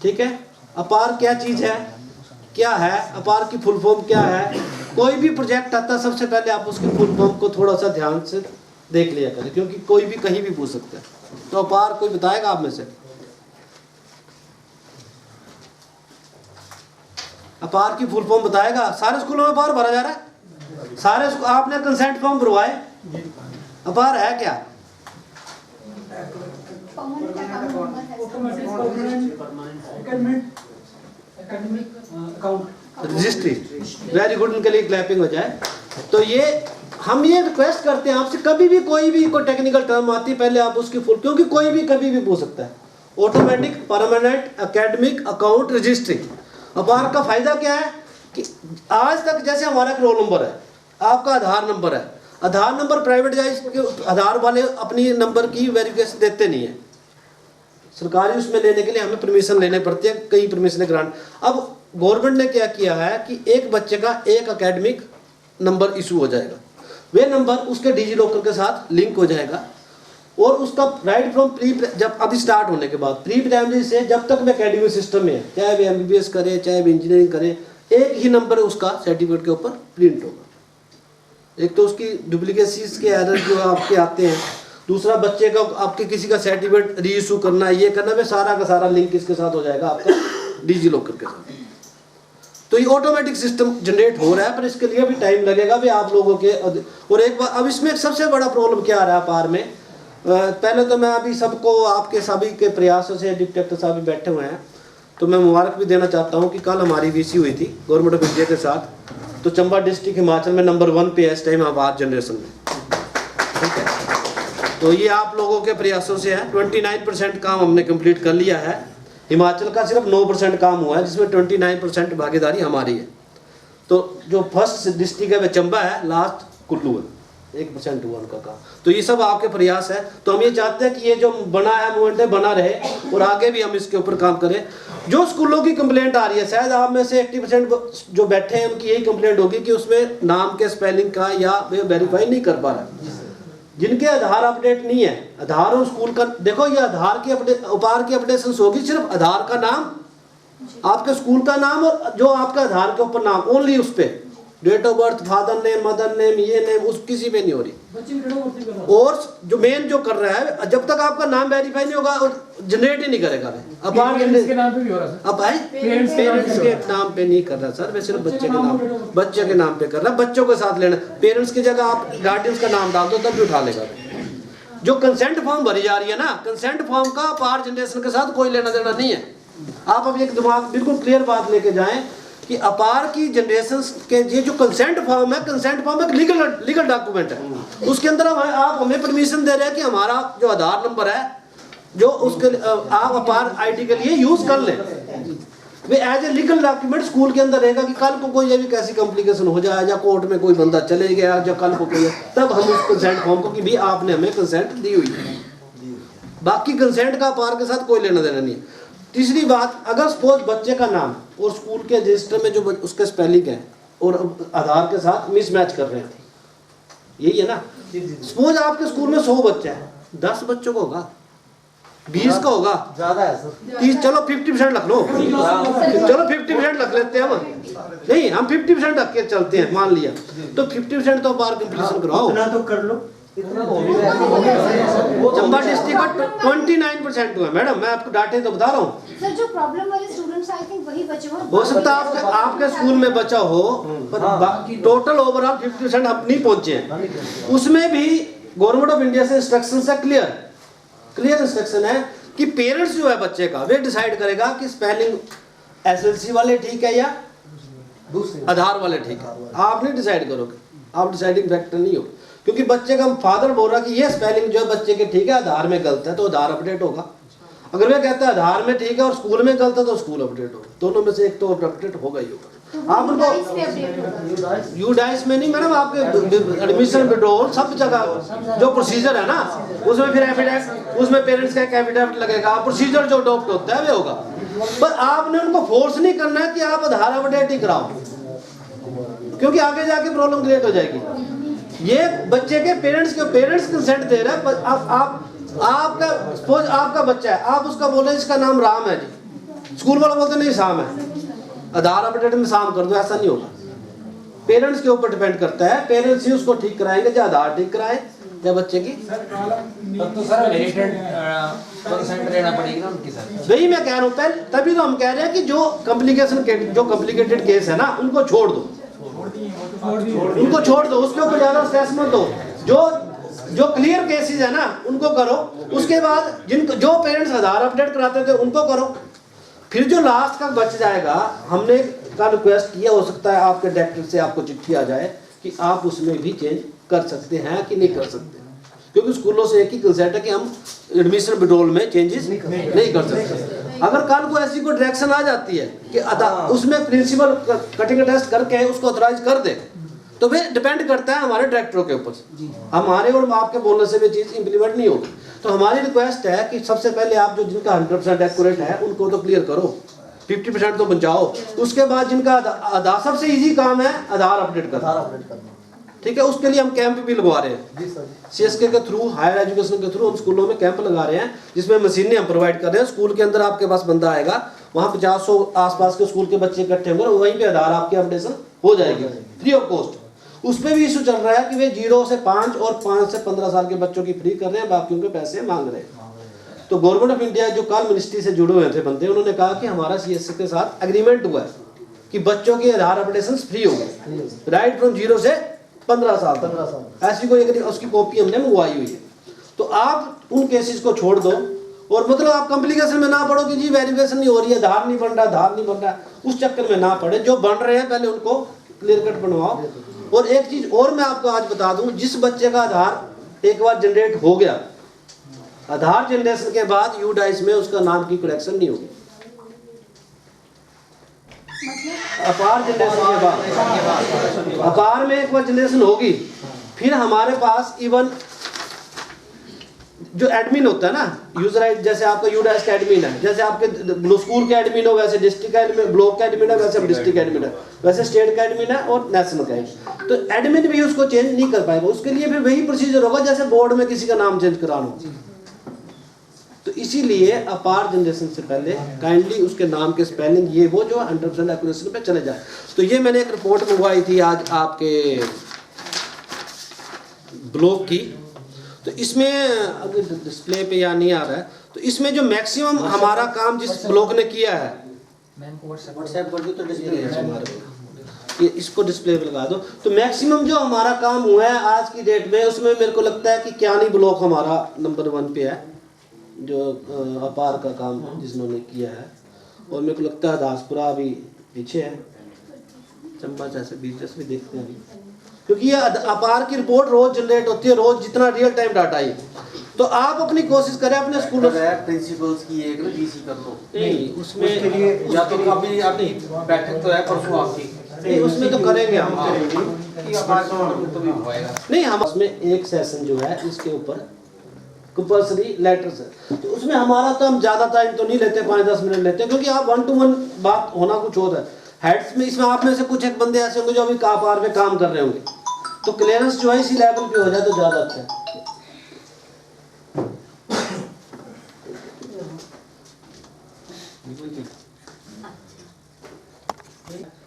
Speaker 7: ठीक है, अपार क्या चीज़ है, क्या है, अपार की फुल फॉर्म क्या है। कोई भी प्रोजेक्ट आता है सबसे पहले आप उसकी फुल फॉर्म को थोड़ा सा ध्यान से देख लिया करें, क्योंकि कोई भी कहीं भी पूछ सकता है। तो अपार कोई बताएगा आप में से? अपार की फुल फॉर्म बताएगा? सारे स्कूलों में अपार भरा जा रहा है, सारे आपने कंसेंट फॉर्म भरवाए, अपार है क्या? रजिस्ट्री, वेरी गुड, इनके लिए क्लैपिंग हो जाए। तो ये हम ये रिक्वेस्ट करते हैं आपसे, कभी भी कोई भी कोई टेक्निकल टर्म आती है पहले आप उसकी फुल, क्योंकि कोई भी कभी भी पूछ सकता है। Automatic permanent academic account registry. अपार का फायदा क्या है कि आज तक जैसे हमारा एक रोल नंबर है, आपका आधार नंबर है, आधार नंबर प्राइवेट जाइज आधार वाले अपनी नंबर की वेरिफिकेशन देते नहीं है, सरकारी उसमें लेने के लिए हमें परमिशन लेने पड़ती है, कई परमिशन ग्रांट। अब गवर्नमेंट ने क्या किया है कि एक बच्चे का एक एकेडमिक नंबर इशू हो जाएगा, वे नंबर उसके डिजी लॉकर के साथ लिंक हो जाएगा, और उसका राइट फ्रॉम प्री, जब अभी स्टार्ट होने के बाद प्री प्राइमरी से जब तक वे एकेडमिक सिस्टम में है, चाहे वे MBBS करे चाहे वे इंजीनियरिंग करे, एक ही नंबर उसका सर्टिफिकेट के ऊपर प्रिंट होगा। एक तो उसकी डुप्लीकेसीज के एरर जो आपके आते हैं, दूसरा बच्चे का आपके किसी का सर्टिफिकेट री इशू करना, ये करना, वे सारा का सारा लिंक किसके साथ हो जाएगा, आपका डिजी लॉकर के साथ। तो ये ऑटोमेटिक सिस्टम जनरेट हो रहा है, पर इसके लिए भी टाइम लगेगा भी आप लोगों के। और एक बार अब इसमें सबसे बड़ा प्रॉब्लम क्या आ रहा है अपार में, पहले तो मैं अभी सबको आपके सभी के प्रयासों से डिटेक्टर साहब भी बैठे हुए हैं, तो मैं मुबारक भी देना चाहता हूं कि कल हमारी VC हुई थी गवर्नमेंट ऑफ इंडिया के साथ, तो चंबा डिस्ट्रिक्ट हिमाचल में नंबर 1 पे है इस टाइम अपार जनरेशन में, ठीक है। तो ये आप लोगों के प्रयासों से है। 29% काम हमने कंप्लीट कर लिया है, हिमाचल का सिर्फ 9% काम हुआ है, जिसमें 29% भागीदारी हमारी है। तो जो फर्स्ट डिस्ट्रिक्ट है वह चंबा है, लास्ट कुल्लू है, 1% हुआ उनका काम। तो ये सब आपके प्रयास है। तो हम ये चाहते हैं कि ये जो बना है मूवमेंट है बना रहे, और आगे भी हम इसके ऊपर काम करें। जो स्कूलों की कंप्लेंट आ रही है, शायद आप में से 80% जो बैठे हैं उनकी यही कंप्लेंट होगी कि उसमें नाम के स्पेलिंग का या वे वेरीफाई नहीं कर पा रहे, जिनके आधार अपडेट नहीं है। आधार और स्कूल का देखो, ये आधार की अपडेट, अपार की अपडेशन होगी सिर्फ आधार का नाम, आपके स्कूल का नाम, और जो आपका आधार के ऊपर नाम, ओनली उस पर date of birth, father name, mother name, ये नेम, उस किसी पे नहीं हो रही। और जो मेन जो कर रहा है, जब तक आपका नाम वेरीफाई नहीं होगा जनरेट ही नहीं करेगा। अब
Speaker 9: पेरेंट्स के नाम पे भी हो रहा है,
Speaker 7: अब भाई पेरेंट्स के नाम पे नहीं कर रहा सर, मैं सिर्फ बच्चे के नाम पे कर रहा। बच्चों के साथ लेना, पेरेंट्स की जगह आप गार्डियंस का नाम डाल दो तब भी उठा लेगा। जो कंसेंट फॉर्म भरी जा रही है ना, कंसेंट फॉर्म का अपार जनरेशन के साथ कोई लेना देना नहीं है। आप अब एक दिमाग बिल्कुल क्लियर बात लेके जाएं कि अपार की जनरेशन के ये जो कंसेंट फॉर्म है, कंसेंट फॉर्म एक लीगल डॉक्यूमेंट है। उसके अंदर आप हमें परमिशन दे रहे हैं कि हमारा जो आधार नंबर है, जो उसके आप अपार ID के लिए यूज कर लें, way as a legal document school के अंदर रहेगा कि कल को कोई ये भी कैसी कॉम्प्लिकेशन हो जाए, या कोर्ट में कोई बंदा चले गया, या कल को कोई, तब हम उस कंसेंट फॉर्म को कि भी आपने हमें कंसेंट दी हुई है। बाकी कंसेंट का अपार के साथ कोई लेना देना नहीं है। तीसरी बात, अगर सपोज बच्चे का नाम और स्कूल के रजिस्टर में जो उसके स्पेलिंग है और आधार के साथ मिसमैच कर रहे हैं, यही है ना। सपोज आपके स्कूल में 100 बच्चे हैं, 10 बच्चों को होगा, 20 का होगा, ज्यादा है सर, 30, चलो 50% रख लो, चलो 50% रख लेते हैं हम, नहीं हम 50% रख के चलते हैं, मान लिया तो 50% तो बार कंप्लीशन कराओ,
Speaker 4: इतना तो कर लो।
Speaker 7: चंबा डिस्ट्रिक्ट का 29% हुआ मैडम, मैं आपको डाटे तो बता रहा हूँ।
Speaker 6: सर जो प्रॉब्लम वाले स्टूडेंट्स आई थिंक वही बचे
Speaker 7: हो सकता है आपके स्कूल में बचा हो, पर टोटल ओवरऑल 50% अब नहीं पहुंचे हैं। उसमें भी गवर्नमेंट ऑफ इंडिया से इंस्ट्रक्शन है, क्लियर इंस्ट्रक्शन है कि पेरेंट्स जो है बच्चे का, वे डिसाइड करेगा कि स्पेलिंग SLC वाले ठीक है या आधार वाले ठीक है। आप नहीं डिसाइड करोगे, आप डिसाइडिंग फैक्टर नहीं हो, क्योंकि बच्चे का फादर बोल रहा कि ये स्पेलिंग जो है बच्चे के ठीक है, आधार में गलत है तो आधार अपडेट होगा। अगर वे कहता है आधार में ठीक है और स्कूल में गलत है तो स्कूल अपडेट होगा। दोनों में से एक तो अपडेट होगा ही होगा। आप उनको यूडाइस में नहीं मैडम, आपके एडमिशन विड्रॉल सब जगह जो प्रोसीजर है ना, उसमें फिर एफिडेविट, उसमें पेरेंट्स का एक एफिडेविट लगेगा, प्रोसीजर जो अडॉप्ट होता है वे होगा। पर आपने उनको फोर्स नहीं करना है कि आप आधार अपडेट ही कराओ, क्योंकि आगे जाके प्रॉब्लम क्रिएट हो जाएगी। ये बच्चे के पेरेंट्स कंसेंट दे रहा है। आपका सपोज आपका बच्चा है, आप उसका बोले इसका नाम राम है जी, स्कूल वाला बोलते नहीं शाम है, आधार अपडेट में शाम कर दो, ऐसा नहीं होगा। पेरेंट्स के ऊपर डिपेंड करता है, पेरेंट्स ही उसको ठीक कराएंगे, या आधार ठीक कराए या बच्चे की।
Speaker 10: तो सर वेरिएटेड परसेंट लेना पड़ेगी ना उनकी सर।
Speaker 7: वही मैं कह रहा हूँ पहले, तभी तो हम कह रहे हैं कि जो कॉम्प्लिकेटेड केस है ना उनको छोड़ दो, उनको छोड़ दो, उसके ऊपर ज्यादा स्ट्रेस मत दो। जो क्लियर केसेस है ना उनको करो, उसके बाद जिनको जो पेरेंट्स आधार अपडेट कराते थे उनको करो, फिर जो लास्ट का बच जाएगा, हमने का रिक्वेस्ट किया, हो सकता है आपके डायरेक्टर से आपको चिट्ठी आ जाए कि आप उसमें भी चेंज कर सकते हैं कि नहीं कर सकते, क्योंकि स्कूलों से एक ही कंसेप्ट है कि हम एडमिशन विड्रॉल में चेंजेस नहीं कर सकते। अगर कल को ऐसी कोई डायरेक्शन आ जाती है कि उसमें प्रिंसिपल कटिंग टेस्ट करके उसको ऑथराइज कर दे, तो फिर डिपेंड करता है हमारे डायरेक्टरों के ऊपर, हमारे और आपके बोलने से भी चीज़ इंप्लीमेंट नहीं होगी। तो हमारी रिक्वेस्ट है कि सबसे पहले आप जो जिनका 100% एक्यूरेट है उनको तो क्लियर करो, 50% तो बचाओ, उसके बाद जिनका आधार, सबसे इजी काम है आधार अपडेट करना, ठीक है। उसके लिए हम कैंप भी लगवा रहे हैं CSK के थ्रू, हायर एजुकेशन के थ्रू हम स्कूलों में कैंप लगा रहे हैं, जिसमें मशीनें हम प्रोवाइड कर रहे हैं। स्कूल के अंदर आपके पास बंदा आएगा, वहाँ 50-100 आसपास के स्कूल के बच्चे इकट्ठे होंगे, वहीं पे आधार आपकी अपडेशन हो जाएगी फ्री ऑफ कॉस्ट। उसमें भी इशू चल रहा है कि वे 0 से 5 और 5 से 15 साल के बच्चों की फ्री कर रहे हैं, बाकियों के पैसे मांग रहे हैं। तो गवर्नमेंट ऑफ इंडिया जो कल मिनिस्ट्री से जुड़े हुए थे बंदे, उन्होंने कहा कि हमारा CSK के साथ एग्रीमेंट हुआ है कि बच्चों के आधार अपडेशन फ्री होंगे, राइट फ्रॉम 0 से 15 साल। ऐसी कोई उसकी कॉपी हमने मंगवाई हुई है। तो आप उन केसेस को छोड़ दो, और मतलब आप कॉम्प्लिकेशन में ना पड़ो कि जी वेरिफिकेशन नहीं हो रही है, आधार नहीं बन रहा, आधार नहीं बन रहा, उस चक्कर में ना पड़े। जो बन रहे हैं पहले उनको क्लियर कट बनवाओ। और एक चीज और मैं आपको आज बता दूं, जिस बच्चे का आधार एक बार जनरेट हो गया, आधार जनरेशन के बाद यूडाइस में उसका नाम की करेक्शन नहीं होगी। अपार जनरेशन के बाद, अपार में एक बार जनरेशन होगी, फिर हमारे पास इवन जो एडमिन होता है ना, यूजर आईडी, जैसे आपका यूडाइस का एडमिन है, जैसे आपके स्कूल का एडमिन हो, वैसे डिस्ट्रिक्ट का एडमिन, ब्लॉक का एडमिन है, वैसे डिस्ट्रिक्ट एडमिन है, वैसे स्टेट का एडमिन है और नेशनल का एडमिन। तो एडमिन भी उसको चेंज नहीं कर पाएगा, उसके लिए फिर वही प्रोसीजर होगा जैसे बोर्ड में किसी का नाम चेंज कराना। तो इसीलिए अपार जनरेशन से पहले काइंडली उसके नाम के स्पेलिंग ये वो जो 100% एक्यूरेसी पे चले जाए। तो ये मैंने एक रिपोर्ट मंगवाई थी आज आपके ब्लॉक की, तो इसमें अगर डिस्प्ले पे या नहीं आ रहा है, तो इसमें जो मैक्सिमम हमारा काम जिस ब्लॉक ने किया है, व्हाट्सएप कर दो तो डिस्प्ले ये इसको डिस्प्ले पे लगा दो। तो मैक्सिमम जो हमारा काम हुआ है आज की डेट में, उसमें मेरे को लगता है कि क्यानी ब्लॉक हमारा नंबर 1 पे है, जो अपार का काम जिन्होंने किया है। और मेरे को लगता है दासपुरा अभी पीछे है, चंबा जैसे बीच भी देखते हैं, क्योंकि ये अपार की रिपोर्ट रोज जनरेट होती है, रोज जितना रियल टाइम डाटा है। तो आप अपनी कोशिश करें अपने स्कूलों से
Speaker 12: प्रिंसिपल्स की एक ना BC कर लो,
Speaker 7: नहीं उसमें
Speaker 12: उसके लिए या तो कभी अपनी बैठक तो है परसों आपकी,
Speaker 7: नहीं उसमें तो करेंगे हम, नहीं हम उसमें एक सेशन जो है इसके ऊपर कंपल्सरी लेटर्स है, तो उसमें हमारा तो हम ज़्यादा टाइम तो नहीं लेते, 5-10 मिनट लेते हैं, क्योंकि आप 1-to-1 बात होना कुछ होता है। हेड्स में इसमें आप में से कुछ एक बंदे ऐसे होंगे जो अभी अपार में काम कर रहे होंगे, तो क्लियरेंस जो है इसी लेवल पे हो जाए तो ज़्यादा अच्छा है।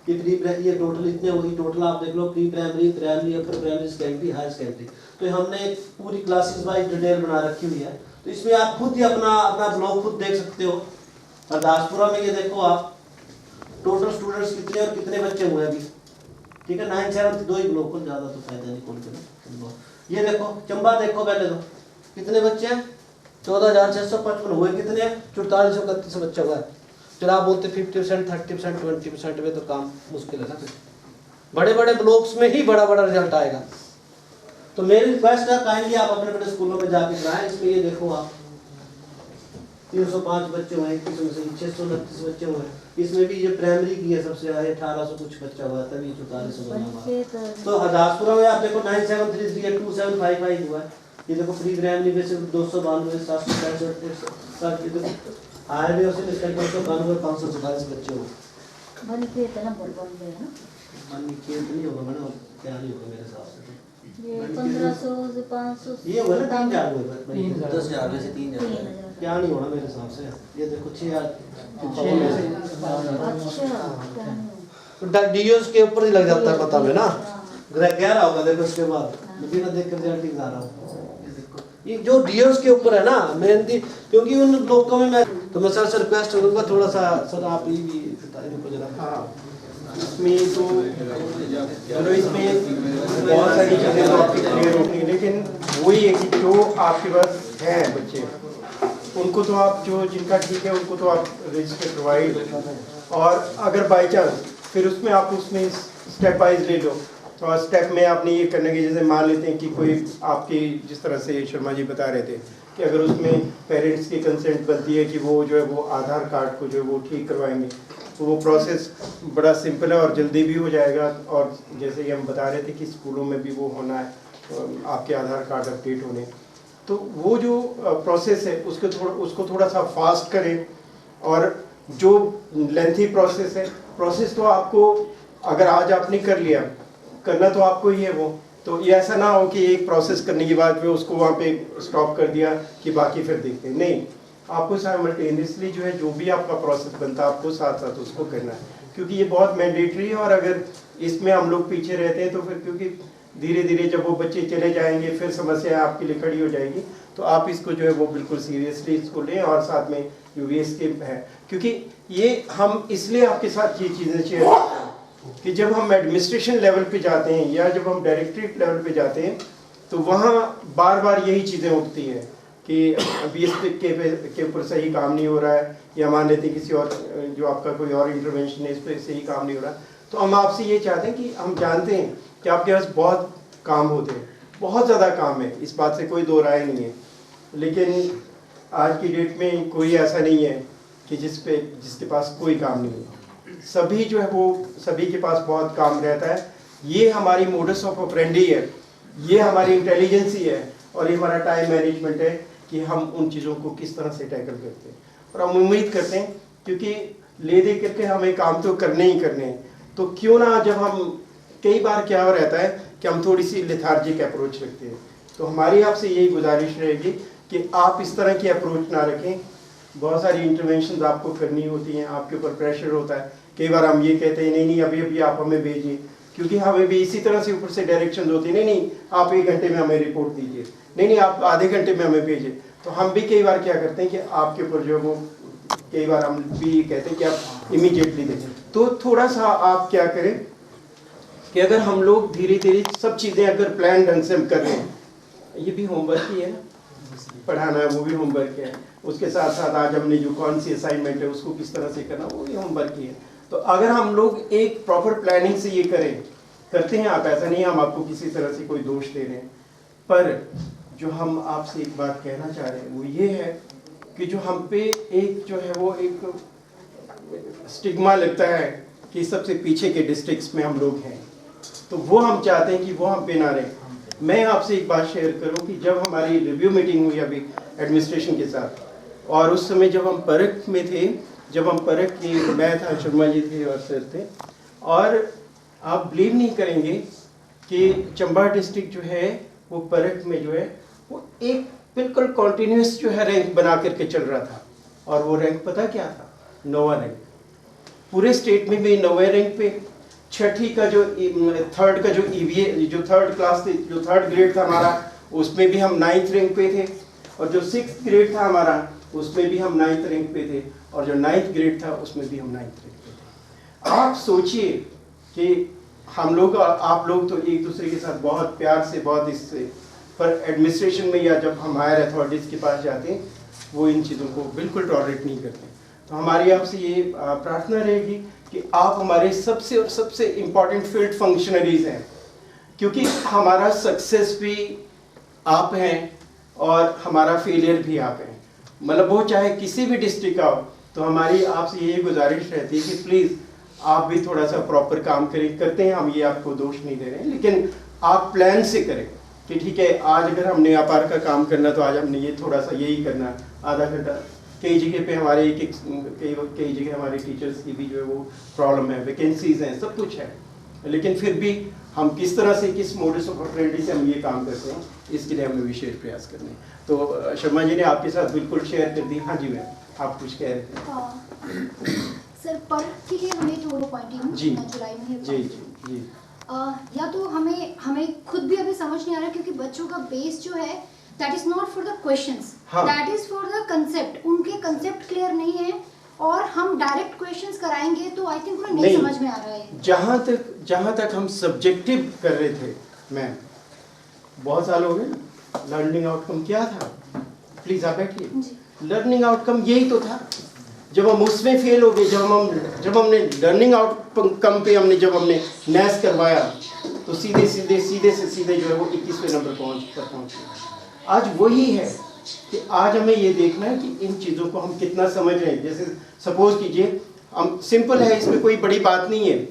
Speaker 7: ये टोटल इतने होगी, टोटल आप देख लो, pre primary, primary, upper primary, secondary, higher secondary. तो हमने पूरी क्लासेस वाइज डिटेल बना रखी हुई है, तो इसमें आप खुद ही अपना ब्लॉग खुद देख सकते हो। और दासपुरा में ये देखो आप टोटल स्टूडेंट्स कितने और कितने बच्चे हुए अभी, ठीक है। 9, 7 2 ही ब्लॉक को, ज़्यादा तो फायदा नहीं कौन करना। ये देखो चंबा देखो पहले तो कितने बच्चे हैं, 14,655 हुए, कितने 4431 बच्चे हुआ है। चलो आप बोलते 50%, 30%, 20% में तो काम मुश्किल है ना, बड़े बड़े ब्लॉक्स में ही बड़ा बड़ा रिजल्ट आएगा। तो मेरी रिक्वेस्ट है काइंडली आप अपने अपने स्कूलों में जाके कराएं। इसमें ये देखो आप 305 बच्चे हुए, इसमें से 629 बच्चे हुए, इसमें भी ये प्राइमरी की है सबसे ज़्यादा, 1800 कुछ बच्चा हुआ, तभी 4400 बना हुआ। तो दासपुरा में आप देखो 9733 2755 हुआ है। ये देखो प्री प्राइमरी में सिर्फ 292, 765, ये देखो हायर में उसे डिस्ट्रिक्ट में 292, 547 बच्चे हुए।
Speaker 3: मनिकेत है ना, बोलबम में है ना,
Speaker 7: मनिकेत नहीं होगा मैडम, क्या नहीं होगा मेरे हिसाब से।
Speaker 3: ये 1500 से 500
Speaker 7: ये हुआ ना 3000 हुए,
Speaker 12: 10,000 में से 3000।
Speaker 7: क्या नहीं होना मेरे हिसाब से। ये देखो 6 में से डीओस के ऊपर ही लग जाता है पता में ना, 11 होगा देखो इसके बाद बिना देख कर रिजल्ट दिखा रहा हूँ। ये जो डीओस के ऊपर है ना मेहनती, क्योंकि उन लोगों में मैं तो मैं सर से रिक्वेस्ट करूँगा थोड़ा सा सर आप ये भी इनको जरा।
Speaker 4: हाँ इसमें तो चलो इसमें बहुत सारी चीज़ें तो आपकी क्लियर होंगी, लेकिन वही है कि जो आपके पास हैं बच्चे उनको तो आप जो जिनका ठीक है उनको तो आप रजिस्टर प्रोवाइड, और अगर बाई चांस फिर उसमें आप उसमें स्टेप वाइज ले लो। तो स्टेप में आपने ये करने की, जैसे मान लेते हैं कि कोई आपकी जिस तरह से शर्मा जी बता रहे थे कि अगर उसमें पेरेंट्स की कंसेंट बनती है कि वो जो है वो आधार कार्ड को जो है वो ठीक करवाएंगे, तो वो प्रोसेस बड़ा सिंपल है और जल्दी भी हो जाएगा। और जैसे कि हम बता रहे थे कि स्कूलों में भी वो होना है आपके आधार कार्ड अपडेट होने, तो वो जो प्रोसेस है उसको थोड़ा सा फास्ट करें। और जो लेंथी प्रोसेस है, प्रोसेस तो आपको अगर आज आपने कर लिया, करना तो आपको ही है वो, तो ये ऐसा ना हो कि एक प्रोसेस करने के बाद में उसको वहाँ पे स्टॉप कर दिया कि बाकी फिर देखते हैं। नहीं, आपको साइमल्टेनियसली जो है जो भी आपका प्रोसेस बनता है आपको साथ साथ उसको करना है, क्योंकि ये बहुत मैंडेटरी है। और अगर इसमें हम लोग पीछे रहते हैं तो फिर क्योंकि धीरे धीरे जब वो बच्चे चले जाएंगे फिर समस्या आपके लिए खड़ी हो जाएगी। तो आप इसको जो है वो बिल्कुल सीरियसली इसको लें और साथ में यूवीएस के है, क्योंकि ये हम इसलिए आपके साथ ये चीज़ें शेयर करते हैं कि जब हम एडमिनिस्ट्रेशन लेवल पे जाते हैं या जब हम डायरेक्टरेट लेवल पे जाते हैं तो वहाँ बार बार यही चीज़ें उठती हैं कि बीएसपी के ऊपर सही काम नहीं हो रहा है, या मान लेते हैं किसी और जो आपका कोई और इंटरवेंशन है इस पर सही काम नहीं हो रहा। तो हम आपसे ये चाहते हैं कि हम जानते हैं कि आपके पास बहुत काम होते हैं, बहुत ज़्यादा काम है, इस बात से कोई दो राय नहीं है, लेकिन आज की डेट में कोई ऐसा नहीं है कि जिसके पास कोई काम नहीं है। सभी जो है वो सभी के पास बहुत काम रहता है। ये हमारी मोडस ऑफ ऑपरेंडी है, ये हमारी इंटेलिजेंसी है और ये हमारा टाइम मैनेजमेंट है कि हम उन चीज़ों को किस तरह से टैकल करते हैं। और हम उम्मीद करते हैं क्योंकि ले दे करके हमें काम तो करने ही करने हैं, तो क्यों ना जब हम कई बार क्या हो रहता है कि हम थोड़ी सी लेथार्जिक अप्रोच रखते हैं, तो हमारी आपसे यही गुजारिश रहेगी कि आप इस तरह की अप्रोच ना रखें। बहुत सारी इंटरवेंशन आपको करनी होती हैं, आपके ऊपर प्रेशर होता है। कई बार हम ये कहते हैं नहीं अभी आप हमें भेजिए, क्योंकि हमें भी इसी तरह से ऊपर से डायरेक्शन होती है, नहीं आप 1 घंटे में हमें रिपोर्ट दीजिए, नहीं आप आधे घंटे में हमें भेजिए। तो हम भी कई बार क्या करते हैं कि आपके ऊपर जो वो कई बार हम भी कहते हैं कि आप इमीडिएटली दें। तो थोड़ा सा आप क्या करें कि अगर हम लोग धीरे धीरे सब चीज़ें अगर प्लान ढंग से हम कर रहे हैं, ये भी होमवर्क ही है ना, पढ़ाना है वो भी होमवर्क है, उसके साथ साथ आज हमने जो कौन सी असाइनमेंट है उसको किस तरह से करना वो भी होमवर्क ही है। तो अगर हम लोग एक प्रॉपर प्लानिंग से ये करते हैं, आप ऐसा नहीं हम आपको किसी तरह से कोई दोष दे रहे हैं, पर जो हम आपसे एक बात कहना चाह रहे हैं वो ये है कि जो हम पे एक जो है वो एक स्टिग्मा लगता है कि सबसे पीछे के डिस्ट्रिक्ट्स में हम लोग हैं, तो वो हम चाहते हैं कि वो हम पे ना रहे। मैं आपसे एक बात शेयर करूं कि जब हमारी रिव्यू मीटिंग हुई अभी एडमिनिस्ट्रेशन के साथ, और उस समय जब हम परख में थे, जब हम परख की, मैं था, शर्मा जी थे और सर थे, और आप बिलीव नहीं करेंगे कि चंबा डिस्ट्रिक्ट जो है वो परख में जो है वो एक बिल्कुल कॉन्टिन्यूस जो है रैंक बना करके चल रहा था। और वो रैंक पता क्या था? 9वां रैंक। पूरे स्टेट में भी 9वें रैंक पे। छठी का जो थर्ड का जो EVA जो थर्ड क्लास थी, जो थर्ड ग्रेड था हमारा, उसमें भी हम 9th रैंक पे थे, और जो 6th ग्रेड था हमारा उसमें भी हम 9th रैंक पे थे, और जो 9th ग्रेड था उसमें भी हम 9th रैंक पे थे। आप सोचिए कि हम लोग आप लोग तो एक दूसरे के साथ बहुत प्यार से बहुत इससे, पर एडमिनिस्ट्रेशन में या जब हम हायर अथॉरिटीज़ के पास जाते हैं वो इन चीज़ों को बिल्कुल टॉलरेट नहीं करते। तो हमारी आपसे ये प्रार्थना रहेगी कि आप हमारे सबसे और सबसे इम्पॉर्टेंट फील्ड फंक्शनरीज हैं, क्योंकि हमारा सक्सेस भी आप हैं और हमारा फेलियर भी आप हैं। मतलब वो चाहे किसी भी डिस्ट्रिक्ट का हो, तो हमारी आपसे यही गुजारिश रहती है कि प्लीज़ आप भी थोड़ा सा प्रॉपर काम करते हैं। हम ये आपको दोष नहीं दे रहे हैं, लेकिन आप प्लान से करें कि ठीक है आज अगर हमने व्यापार का काम करना तो आज हमने ये थोड़ा सा यही करना, आधा घंटा। कई जगह पे हमारे कई जगह हमारे टीचर्स की भी जो है वो प्रॉब्लम है, वैकेंसीज हैं, सब कुछ है, लेकिन फिर भी हम किस तरह से, किस मोडस ऑपरेंडी से हम ये काम करते हैं, इसके लिए हमें विशेष प्रयास करने हैं। तो शर्मा जी ने आपके साथ बिल्कुल शेयर कर दी। हाँ जी मैम, आप कुछ कह रहे थे।
Speaker 6: सर पर के लिए हमें थोड़ा पॉइंट
Speaker 4: जी
Speaker 6: जुलाई में
Speaker 4: जी जी जी
Speaker 6: या तो हमें खुद भी अभी समझ नहीं आ रहा, क्योंकि बच्चों का बेस जो है that is not for the questions, that is for the concept. उनके कंसेप्ट क्लियर नहीं है और हम डायरेक्ट क्वेश्चंस कराएंगे तो आई थिंक उन्हें नहीं समझ में आ रहा है।
Speaker 4: जहाँ तक हम सब्जेक्टिव कर रहे थे मैम, बहुत साल हो गए ना, लर्निंग आउटकम क्या था? प्लीज आप बैठिए। लर्निंग आउटकम यही तो था। जब हम उसमें फेल हो गए, जब हमने लर्निंग आउटकम पे जब हमने नैस करवाया, तो सीधे जो है वो 21वें नंबर पर पहुंच गए। आज वही है कि आज हमें ये देखना है कि इन चीज़ों को हम कितना समझ रहे हैं। जैसे सपोज कीजिए, हम सिंपल है, इसमें कोई बड़ी बात नहीं है।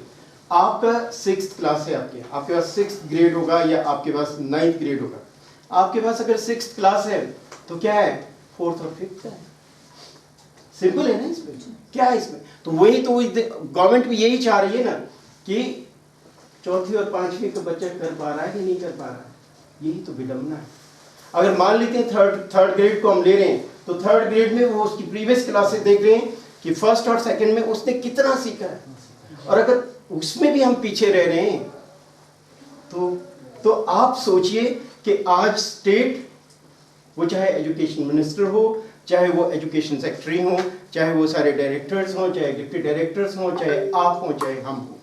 Speaker 4: आपका 6th क्लास है, आपके पास 6th ग्रेड होगा या आपके पास 9th ग्रेड होगा। आपके पास अगर 6th क्लास है तो क्या है, 4th और 5th है। सिंपल है ना, इसमें क्या है इसमें? तो वही तो गवर्नमेंट भी यही चाह रही है ना कि 4th और 5वीं का बच्चा कर पा रहा है कि नहीं कर पा रहा है। यही तो विडंबना है। अगर मान लेते हैं थर्ड ग्रेड को हम ले रहे हैं, तो 3rd ग्रेड में वो उसकी प्रीवियस क्लास से देख रहे हैं कि 1st और 2nd में उसने कितना सीखा है, और अगर उसमें भी हम पीछे रह रहे हैं तो आप सोचिए कि आज स्टेट, वो चाहे एजुकेशन मिनिस्टर हो, चाहे वो एजुकेशन सेक्रेटरी हो, चाहे वो सारे डायरेक्टर्स हों, चाहे डिप्टी डायरेक्टर्स हों, चाहे आप हों, चाहे हम हों,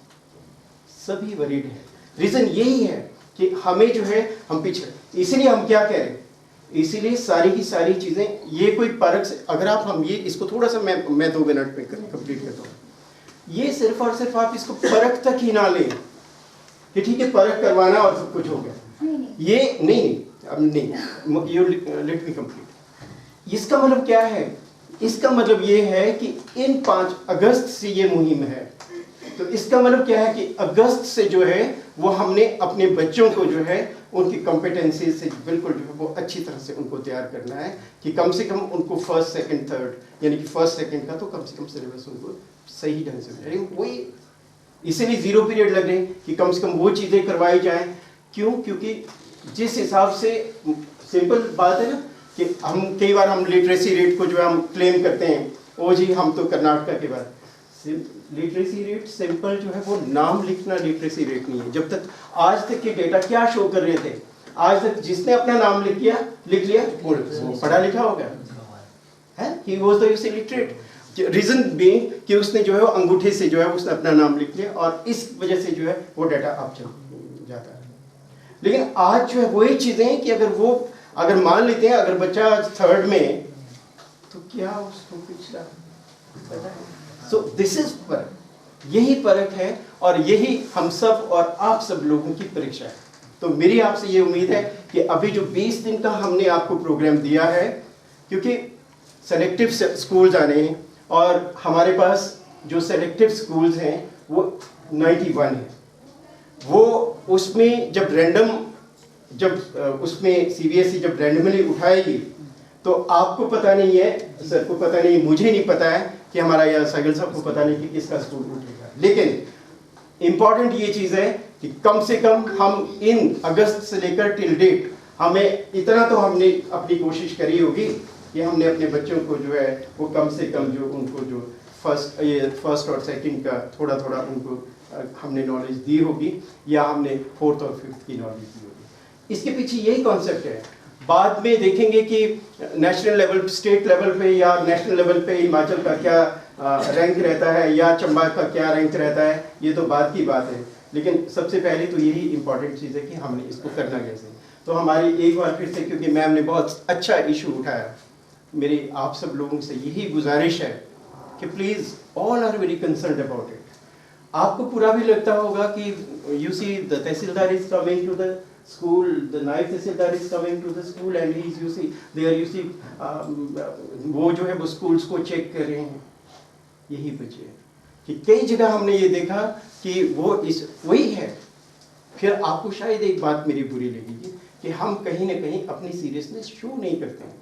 Speaker 4: सभी वरीड हैं। रीज़न यही है कि हमें जो है हम पीछे, इसीलिए हम क्या कह रहे हैं, इसीलिए सारी की सारी चीज़ें, ये कोई परख से, अगर आप हम ये इसको थोड़ा सा मैं 2 मिनट में कंप्लीट करता हूँ। ये सिर्फ और सिर्फ आप इसको परख तक ही ना लें कि ठीक है परख करवाना और सब कुछ हो गया, ये नहीं, अब नहीं, यू लेट मी कंप्लीट। इसका मतलब क्या है? इसका मतलब ये है कि इन 5 अगस्त से ये मुहिम है, तो इसका मतलब क्या है कि अगस्त से जो है वो हमने अपने बच्चों को जो है उनकी कॉम्पिटेंसी से बिल्कुल जो है वो अच्छी तरह से उनको तैयार करना है कि कम से कम उनको 1st, 2nd, 3rd यानी कि 1st, 2nd का तो कम से कम सिलेबस उनको सही ढंग से मिले। वही इसीलिए 0 पीरियड लग रहे हैं कि कम से कम वो चीज़ें करवाई जाएं। क्यों? क्योंकि जिस हिसाब से, सिंपल बात है ना कि हम कई बार हम लिटरेसी रेट को जो है हम क्लेम करते हैं, ओ जी हम तो कर्नाटका के बाद, लिटरेसी रेट सिंपल जो है वो नाम लिखना लिटरेसी रेट नहीं है। जब तक आज तक के डेटा क्या शो कर रहे थे, आज तक जिसने अपना नाम लिख लिया वो पढ़ा लिखा हो गया है, he was the literate. Reason being कि उसने जो है वो अंगूठे से जो है उसने अपना नाम लिख लिया, और इस वजह से जो है वो डाटा अब चल जाता है। लेकिन आज जो है वही चीजें कि अगर मान लेते हैं अगर बच्चा 3rd में, तो क्या उसको पिछला पता है। सो दिस इज फर्क, यही फर्क है, और यही हम सब और आप सब लोगों की परीक्षा है। तो मेरी आपसे ये उम्मीद है कि अभी जो 20 दिन का हमने आपको प्रोग्राम दिया है, क्योंकि सेलेक्टिव स्कूल्स आने हैं और हमारे पास जो सेलेक्टिव स्कूल्स हैं वो 91 है। वो उसमें जब उसमें सीबीएसई जब रैंडमली उठाएगी तो आपको पता नहीं है, सर को पता नहीं, मुझे नहीं पता है कि हमारा या साइकिल साहब को पता नहीं कि किसका स्कूल उठेगा। लेकिन इम्पॉर्टेंट ये चीज़ है कि कम से कम हम इन अगस्त से लेकर टिल डेट हमें इतना तो हमने अपनी कोशिश करी होगी कि हमने अपने बच्चों को जो है वो कम से कम जो उनको जो फर्स्ट और सेकंड का थोड़ा थोड़ा उनको हमने नॉलेज दी होगी, या हमने 4th और 5th की नॉलेज दी होगी। इसके पीछे यही कॉन्सेप्ट है। बाद में देखेंगे कि नेशनल लेवल, स्टेट लेवल पे या नेशनल लेवल पे हिमाचल का क्या रैंक रहता है या चंबा का क्या रैंक रहता है, ये तो बाद की बात है। लेकिन सबसे पहले तो यही इम्पॉर्टेंट चीज़ है कि हमने इसको करना कैसे। तो हमारी एक बार फिर से, क्योंकि मैम ने बहुत अच्छा इशू उठाया, मेरी आप सब लोगों से यही गुजारिश है कि please all are very concerned about it. आपको पूरा भी लगता होगा कि you see the tehsildar is coming to the school, the नायब तहसीलदार is coming to the school and he's you see वो जो है वो schools को check कर रहे हैं। यही वजह है कि कई जगह हमने ये देखा कि वो वही है। फिर आपको शायद एक बात मेरी बुरी लगेगी कि हम कहीं ना कहीं अपनी सीरियसनेस शो नहीं करते हैं।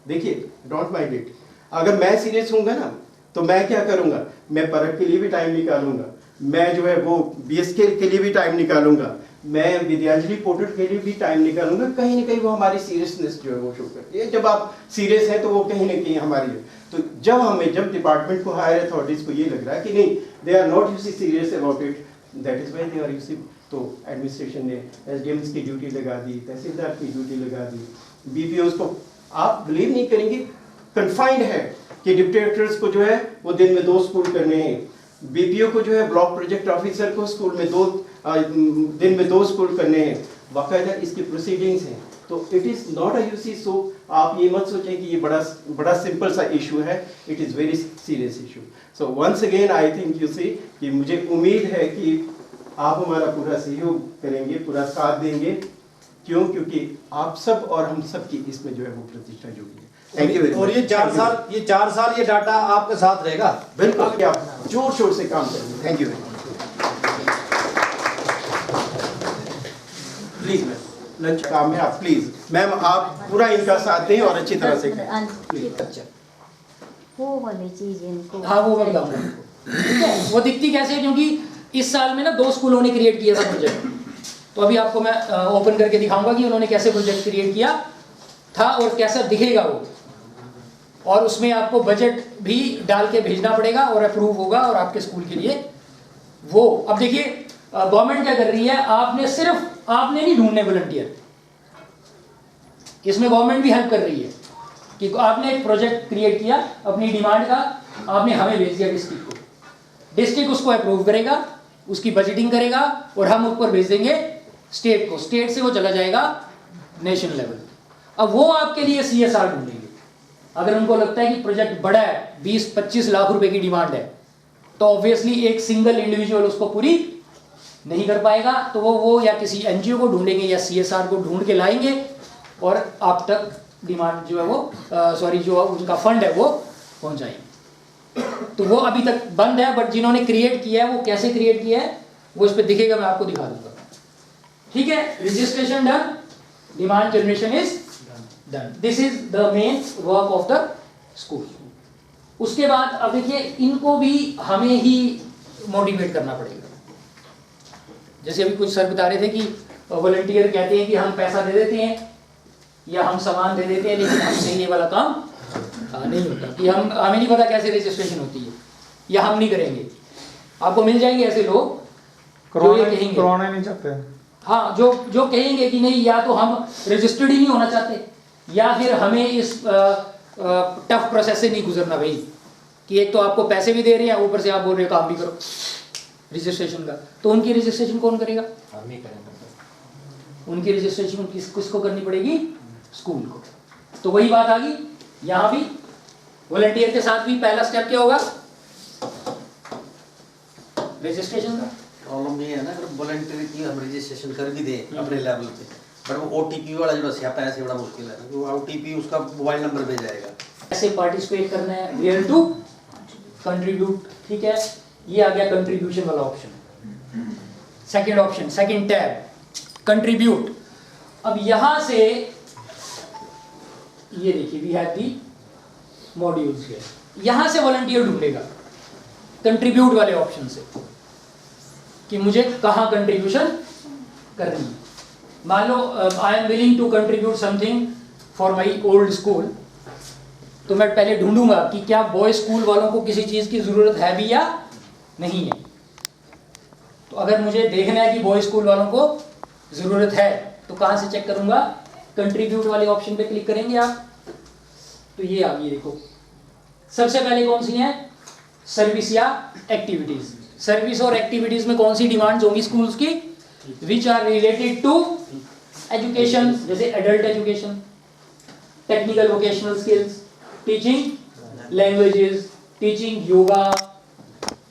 Speaker 4: देखिए, डोंट माइंड इट, अगर मैं सीरियस होऊंगा ना तो मैं क्या करूंगा, मैं परख के लिए भी टाइम निकालूंगा, मैं जो है वो BSK के लिए भी टाइम निकालूंगा, मैं विद्यांजलि पोर्टल के लिए भी टाइम निकालूंगा, कहीं ना कहीं वो हमारी सीरियसनेस जो है वो शो करती है। जब आप सीरियस हैं तो वो कहीं ना कहीं हमारी है। तो जब डिपार्टमेंट को, हायर अथॉरिटीज को ये लग रहा है कि नहीं, they are not serious about it, that is why they are तो एडमिनिस्ट्रेशन ने SDMs की ड्यूटी लगा दी, तहसीलदार की ड्यूटी लगा दी, BPOs को, आप बिलीव नहीं करेंगे, कन्फाइंड है कि डिप्टी डायरेक्टर्स को जो है वो दिन में 2 स्कूल करने हैं, BPO को जो है ब्लॉक प्रोजेक्ट ऑफिसर को स्कूल में दिन में 2 स्कूल करने हैं, बाकायदा इसकी प्रोसीडिंग्स हैं। तो it is not a UC, सो आप ये मत सोचें कि ये बड़ा सिंपल सा इशू है, it is very serious issue. So once again I think UC कि मुझे उम्मीद है कि आप हमारा पूरा सहयोग करेंगे, पूरा साथ देंगे, क्योंकि आप सब और हम सब की इसमें जो है वो प्रतिष्ठा जुड़ी है। Thank you very much.
Speaker 12: और ये 4 साल ये डाटा आपके साथ रहेगा?
Speaker 4: बिल्कुल, आप जोर शोर से काम करेंगे। Thank you very much. Please ma'am, lunch काम है, आप प्लीज मैम आप पूरा इनका साथ दें और अच्छी तरह से करें।
Speaker 3: वो वाली चीज इनको,
Speaker 5: हाँ वो मैं बताऊंगा ठीक है। वो दिखती कैसे है, क्योंकि इस साल में ना 2 स्कूलों ने क्रिएट किया था प्रोजेक्ट, तो अभी आपको मैं ओपन करके दिखाऊंगा कि उन्होंने कैसे प्रोजेक्ट क्रिएट किया था और कैसा दिखेगा वो, और उसमें आपको बजट भी डाल के भेजना पड़ेगा और अप्रूव होगा और आपके स्कूल के लिए वो। अब देखिए गवर्नमेंट क्या कर रही है, आपने नहीं ढूंढने वॉलंटियर, इसमें गवर्नमेंट भी हेल्प कर रही है कि आपने एक प्रोजेक्ट क्रिएट किया अपनी डिमांड का, आपने हमें भेज दिया डिस्ट्रिक्ट को, डिस्ट्रिक्ट उसको अप्रूव करेगा, उसकी बजटिंग करेगा और हम ऊपर भेज देंगे स्टेट को, स्टेट से वो चला जाएगा नेशनल लेवल। अब वो आपके लिए CSR ढूंढेंगे, अगर उनको लगता है कि प्रोजेक्ट बड़ा है, 20-25 लाख रुपए की डिमांड है, तो ऑब्वियसली एक सिंगल इंडिविजुअल उसको पूरी नहीं कर पाएगा, तो वो या किसी NGO को ढूंढेंगे या CSR को ढूंढ के लाएंगे और आप तक डिमांड जो है वो जो उनका फंड है वो पहुंचाएंगे। तो वो अभी तक बंद है, बट जिन्होंने क्रिएट किया है वो कैसे क्रिएट किया है वो इस पे दिखेगा, मैं आपको दिखा दूंगा। ठीक है, registration done, demand generation is done, this is the main work of the school. उसके बाद अब देखिए इनको भी हमें ही मोटिवेट करना पड़ेगा। जैसे अभी कुछ सर बता रहे थे कि वॉलंटियर कहते हैं कि हम पैसा दे देते हैं या हम सामान दे देते हैं, लेकिन हमसे ये वाला काम नहीं होता, कि हमें नहीं पता कैसे रजिस्ट्रेशन होती है या हम नहीं करेंगे। आपको मिल जाएंगे ऐसे लोग जो ये कहेंगे
Speaker 8: करवाना नहीं चाहते,
Speaker 5: हाँ जो कहेंगे कि नहीं, या तो हम रजिस्टर्ड ही नहीं होना चाहते या फिर हमें इस टफ प्रोसेस से नहीं गुजरना भाई, कि एक तो आपको पैसे भी दे रहे हैं, ऊपर से आप बोल रहे हो काम भी करो रजिस्ट्रेशन का, तो उनकी रजिस्ट्रेशन कौन करेगा?
Speaker 10: हम ही करेंगे।
Speaker 5: उनकी रजिस्ट्रेशन किसको करनी पड़ेगी? स्कूल को। तो वही बात आ गई यहाँ भी, वॉलंटियर के साथ भी पहला स्टेप क्या होगा? रजिस्ट्रेशन का।
Speaker 12: प्रॉब्लम ये है ना, अगर वॉलंटियर की हम रजिस्ट्रेशन कर भी दें अपने लेवल पे, बट वो OTP वाला जो स्यापा है, ऐसे बड़ा मुश्किल है, वो OTP उसका मोबाइल नंबर पे जाएगा।
Speaker 5: ऐसे पार्टिसिपेट करना है, वेयर टू कंट्रीब्यूट। ठीक है, ये आ गया कंट्रीब्यूशन वाला option. Second option, second tab, contribute. अब यहां से ये देखिए we have the modules here, यहां से वॉलंटियर ढूंढेगा कंट्रीब्यूट वाले ऑप्शन से कि मुझे कहां कंट्रीब्यूशन करनी है। मान लो I am willing to contribute something for my old school, तो मैं पहले ढूंढूंगा कि क्या बॉय स्कूल वालों को किसी चीज की जरूरत है भी या नहीं है। तो अगर मुझे देखना है कि बॉय स्कूल वालों को जरूरत है, तो कहां से चेक करूंगा? कंट्रीब्यूट वाले ऑप्शन पे क्लिक करेंगे आप, तो ये आ गई देखो। सबसे पहले कौन सी है? सर्विस या एक्टिविटीज। सर्विस और एक्टिविटीज में कौन सी डिमांड्स होंगी स्कूल्स की? Which are related to education, जैसे adult education, technical vocational skills, teaching languages, teaching yoga,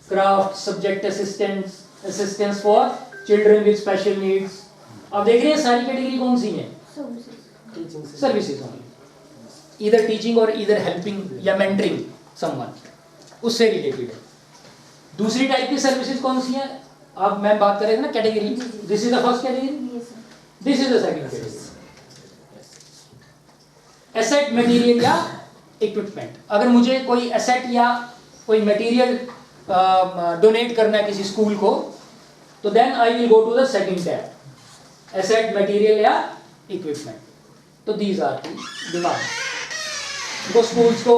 Speaker 5: craft, subject assistance for children with special needs. अब देख रहे हैं सारी कैटेगरी कौन सी है? सर्विसेज ओनली, इधर टीचिंग और इधर हेल्पिंग या मेंटरिंग समवन, उससे रिलेटेड है। दूसरी टाइप की सर्विसेज कौन सी है? अब मैं बात कर रहे थे ना category, this is the first category, this is the second category. Asset, material या इक्विपमेंट। अगर मुझे कोई एसेट या कोई मटेरियल डोनेट करना है किसी स्कूल को, तो then I will go to the second tab, asset material या इक्विपमेंट। तो दीज आर दी डिमांड। वो स्कूल्स को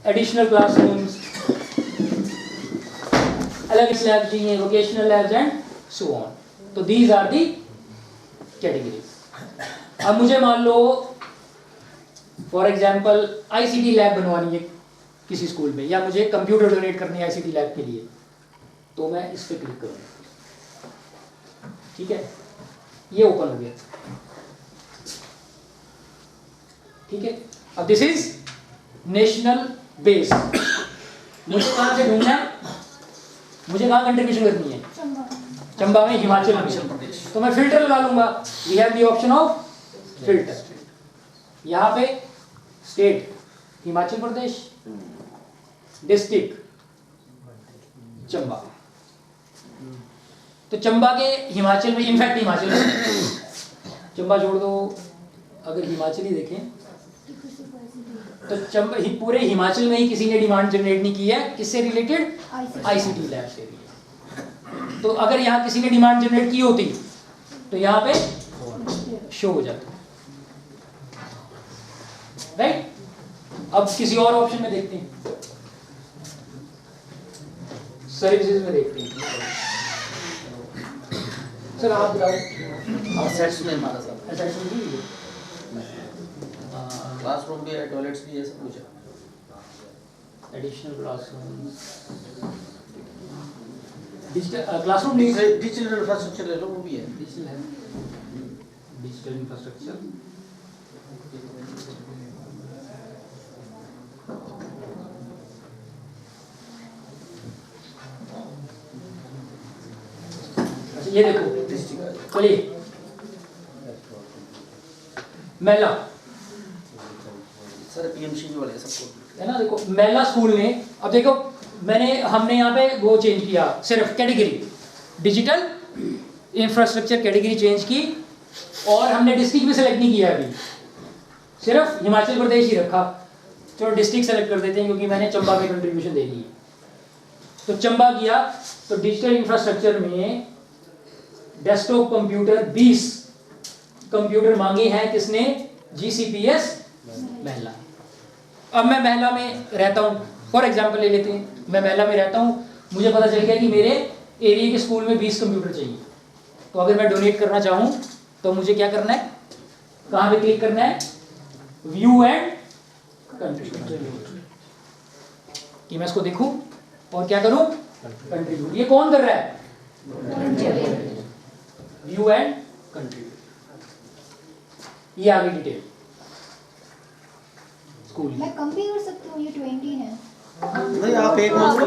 Speaker 5: एडिशनल क्लासरूम्स, अलग लैब चाहिए, vocational labs and so on. तो दीज आर दी कैटेगरीज। अब मुझे मान लो फॉर एग्जांपल आईसीटी लैब बनवानी है किसी स्कूल में, या मुझे कंप्यूटर डोनेट करनी है आईसीटी लैब के लिए, तो मैं इस पर क्लिक करूँगा। ठीक है, ये ओपन हो गया। ठीक है, अब दिस इज नेशनल बेस। मुझे कहां से ढूंढना है, मुझे कहां कंट्रीब्यूशन करनी है? चंबा में, हिमाचल प्रदेश। तो मैं फिल्टर लगा लूंगा। We have the option of filter. यहां पे स्टेट हिमाचल प्रदेश, डिस्ट्रिक्ट चंबा। तो चंबा के हिमाचल में, इनफैक्ट हिमाचल में चंबा छोड़ दो, अगर हिमाचल ही देखें तो चंबा ही पूरे हिमाचल में ही किसी ने डिमांड जनरेट नहीं की है। किससे रिलेटेड? आईसीटी लैब से रिलेटेड। तो अगर यहाँ किसी ने डिमांड जनरेट की होती तो यहाँ पे शो हो जाता, राइट। अब किसी और ऑप्शन में देखते हैं, सर्विसेज में देखते हैं। सर आप बताओ।
Speaker 12: असेट्स में हमारा सब
Speaker 5: असेट्स में भी है,
Speaker 12: क्लासरूम भी है, टॉयलेट्स भी है, सब कुछ है।
Speaker 5: एडिशनल क्लासरूम्स, डिजिटल क्लासरूम नहीं,
Speaker 12: डिजिटल इंफ्रास्ट्रक्चर ले लो, वो भी है।
Speaker 5: डिजिटल है, डिजिटल इंफ्रास्ट्रक्चर। अच्छा ये देखो, चलिए मेला
Speaker 12: सर पीएमसी वाले सबको
Speaker 5: है ना। देखो मेला स्कूल ने, अब देखो हमने यहाँ पे वो चेंज किया, सिर्फ category digital infrastructure category change की, और हमने डिस्ट्रिक्ट भी सेलेक्ट नहीं किया अभी, सिर्फ हिमाचल प्रदेश ही रखा। चलो डिस्ट्रिक्ट सेलेक्ट कर देते हैं क्योंकि मैंने चंबा में कंट्रीब्यूशन दे दी है। तो चंबा किया, तो डिजिटल इंफ्रास्ट्रक्चर में डेस्कटॉप कंप्यूटर 20 कंप्यूटर मांगे हैं। किसने? GCPS महिला। अब मैं महिला में रहता हूँ, फॉर एग्जाम्पल ले लेते हैं, मैं महिला में रहता हूँ, मुझे पता चल गया कि मेरे एरिया के स्कूल में 20 कंप्यूटर चाहिए। तो अगर मैं डोनेट करना चाहूँ तो मुझे क्या करना है, कहाँ पे क्लिक करना है? व्यू एंड कंट्रीब्यूट, कि मैं इसको देखूँ और क्या करूँ? कंट्रीब्यूट। ये कौन कर रहा है? View and contribute. ये आगे डिटेल स्कूल।
Speaker 6: मैं कम भी कर सकती हूँ, ये 20 है।
Speaker 12: नहीं आप एक मंथ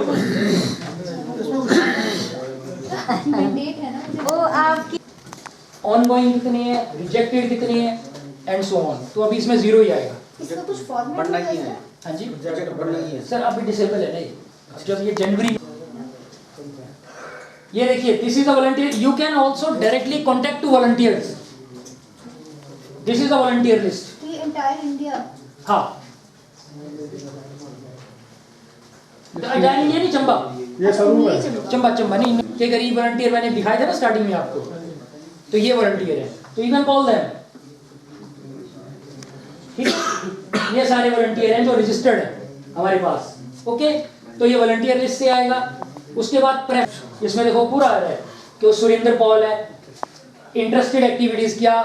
Speaker 6: मैंडेट है ना
Speaker 3: वो आपकी
Speaker 5: ऑनगोइंग कितने हैं, रिजेक्टेड कितने हैं, एंड सो ऑन। तो अभी इसमें 0 ही आएगा।
Speaker 6: इसका कुछ फॉर्मेट
Speaker 12: बनना ही है।
Speaker 5: हाँ जी,
Speaker 12: रिजेक्ट बनना ही है
Speaker 5: सर अभी डिसेबल है ना ये, जब ये जनवरी। ये देखिए, this is a volunteer, you can also directly contact to volunteers. This is a volunteer list.
Speaker 6: ये एंटायर इंडिया।
Speaker 5: हाँ, एंटायर इंडिया नहीं, चंबा,
Speaker 8: ये सब है।
Speaker 5: चंबा नहीं, के गरीब वॉलंटियर मैंने दिखाया था ना स्टार्टिंग में आपको, तो ये वॉलंटियर है। तो यू कैन कॉल देम। ठीक, ये सारे वॉलंटियर हैं जो रजिस्टर्ड हैं हमारे पास। ओके, तो ये वॉलंटियर लिस्ट से आएगा। उसके बाद प्रेप, इसमें देखो पूरा आ रहा है कि वो सुरेंद्र पॉल है, इंटरेस्टेड एक्टिविटीज, क्या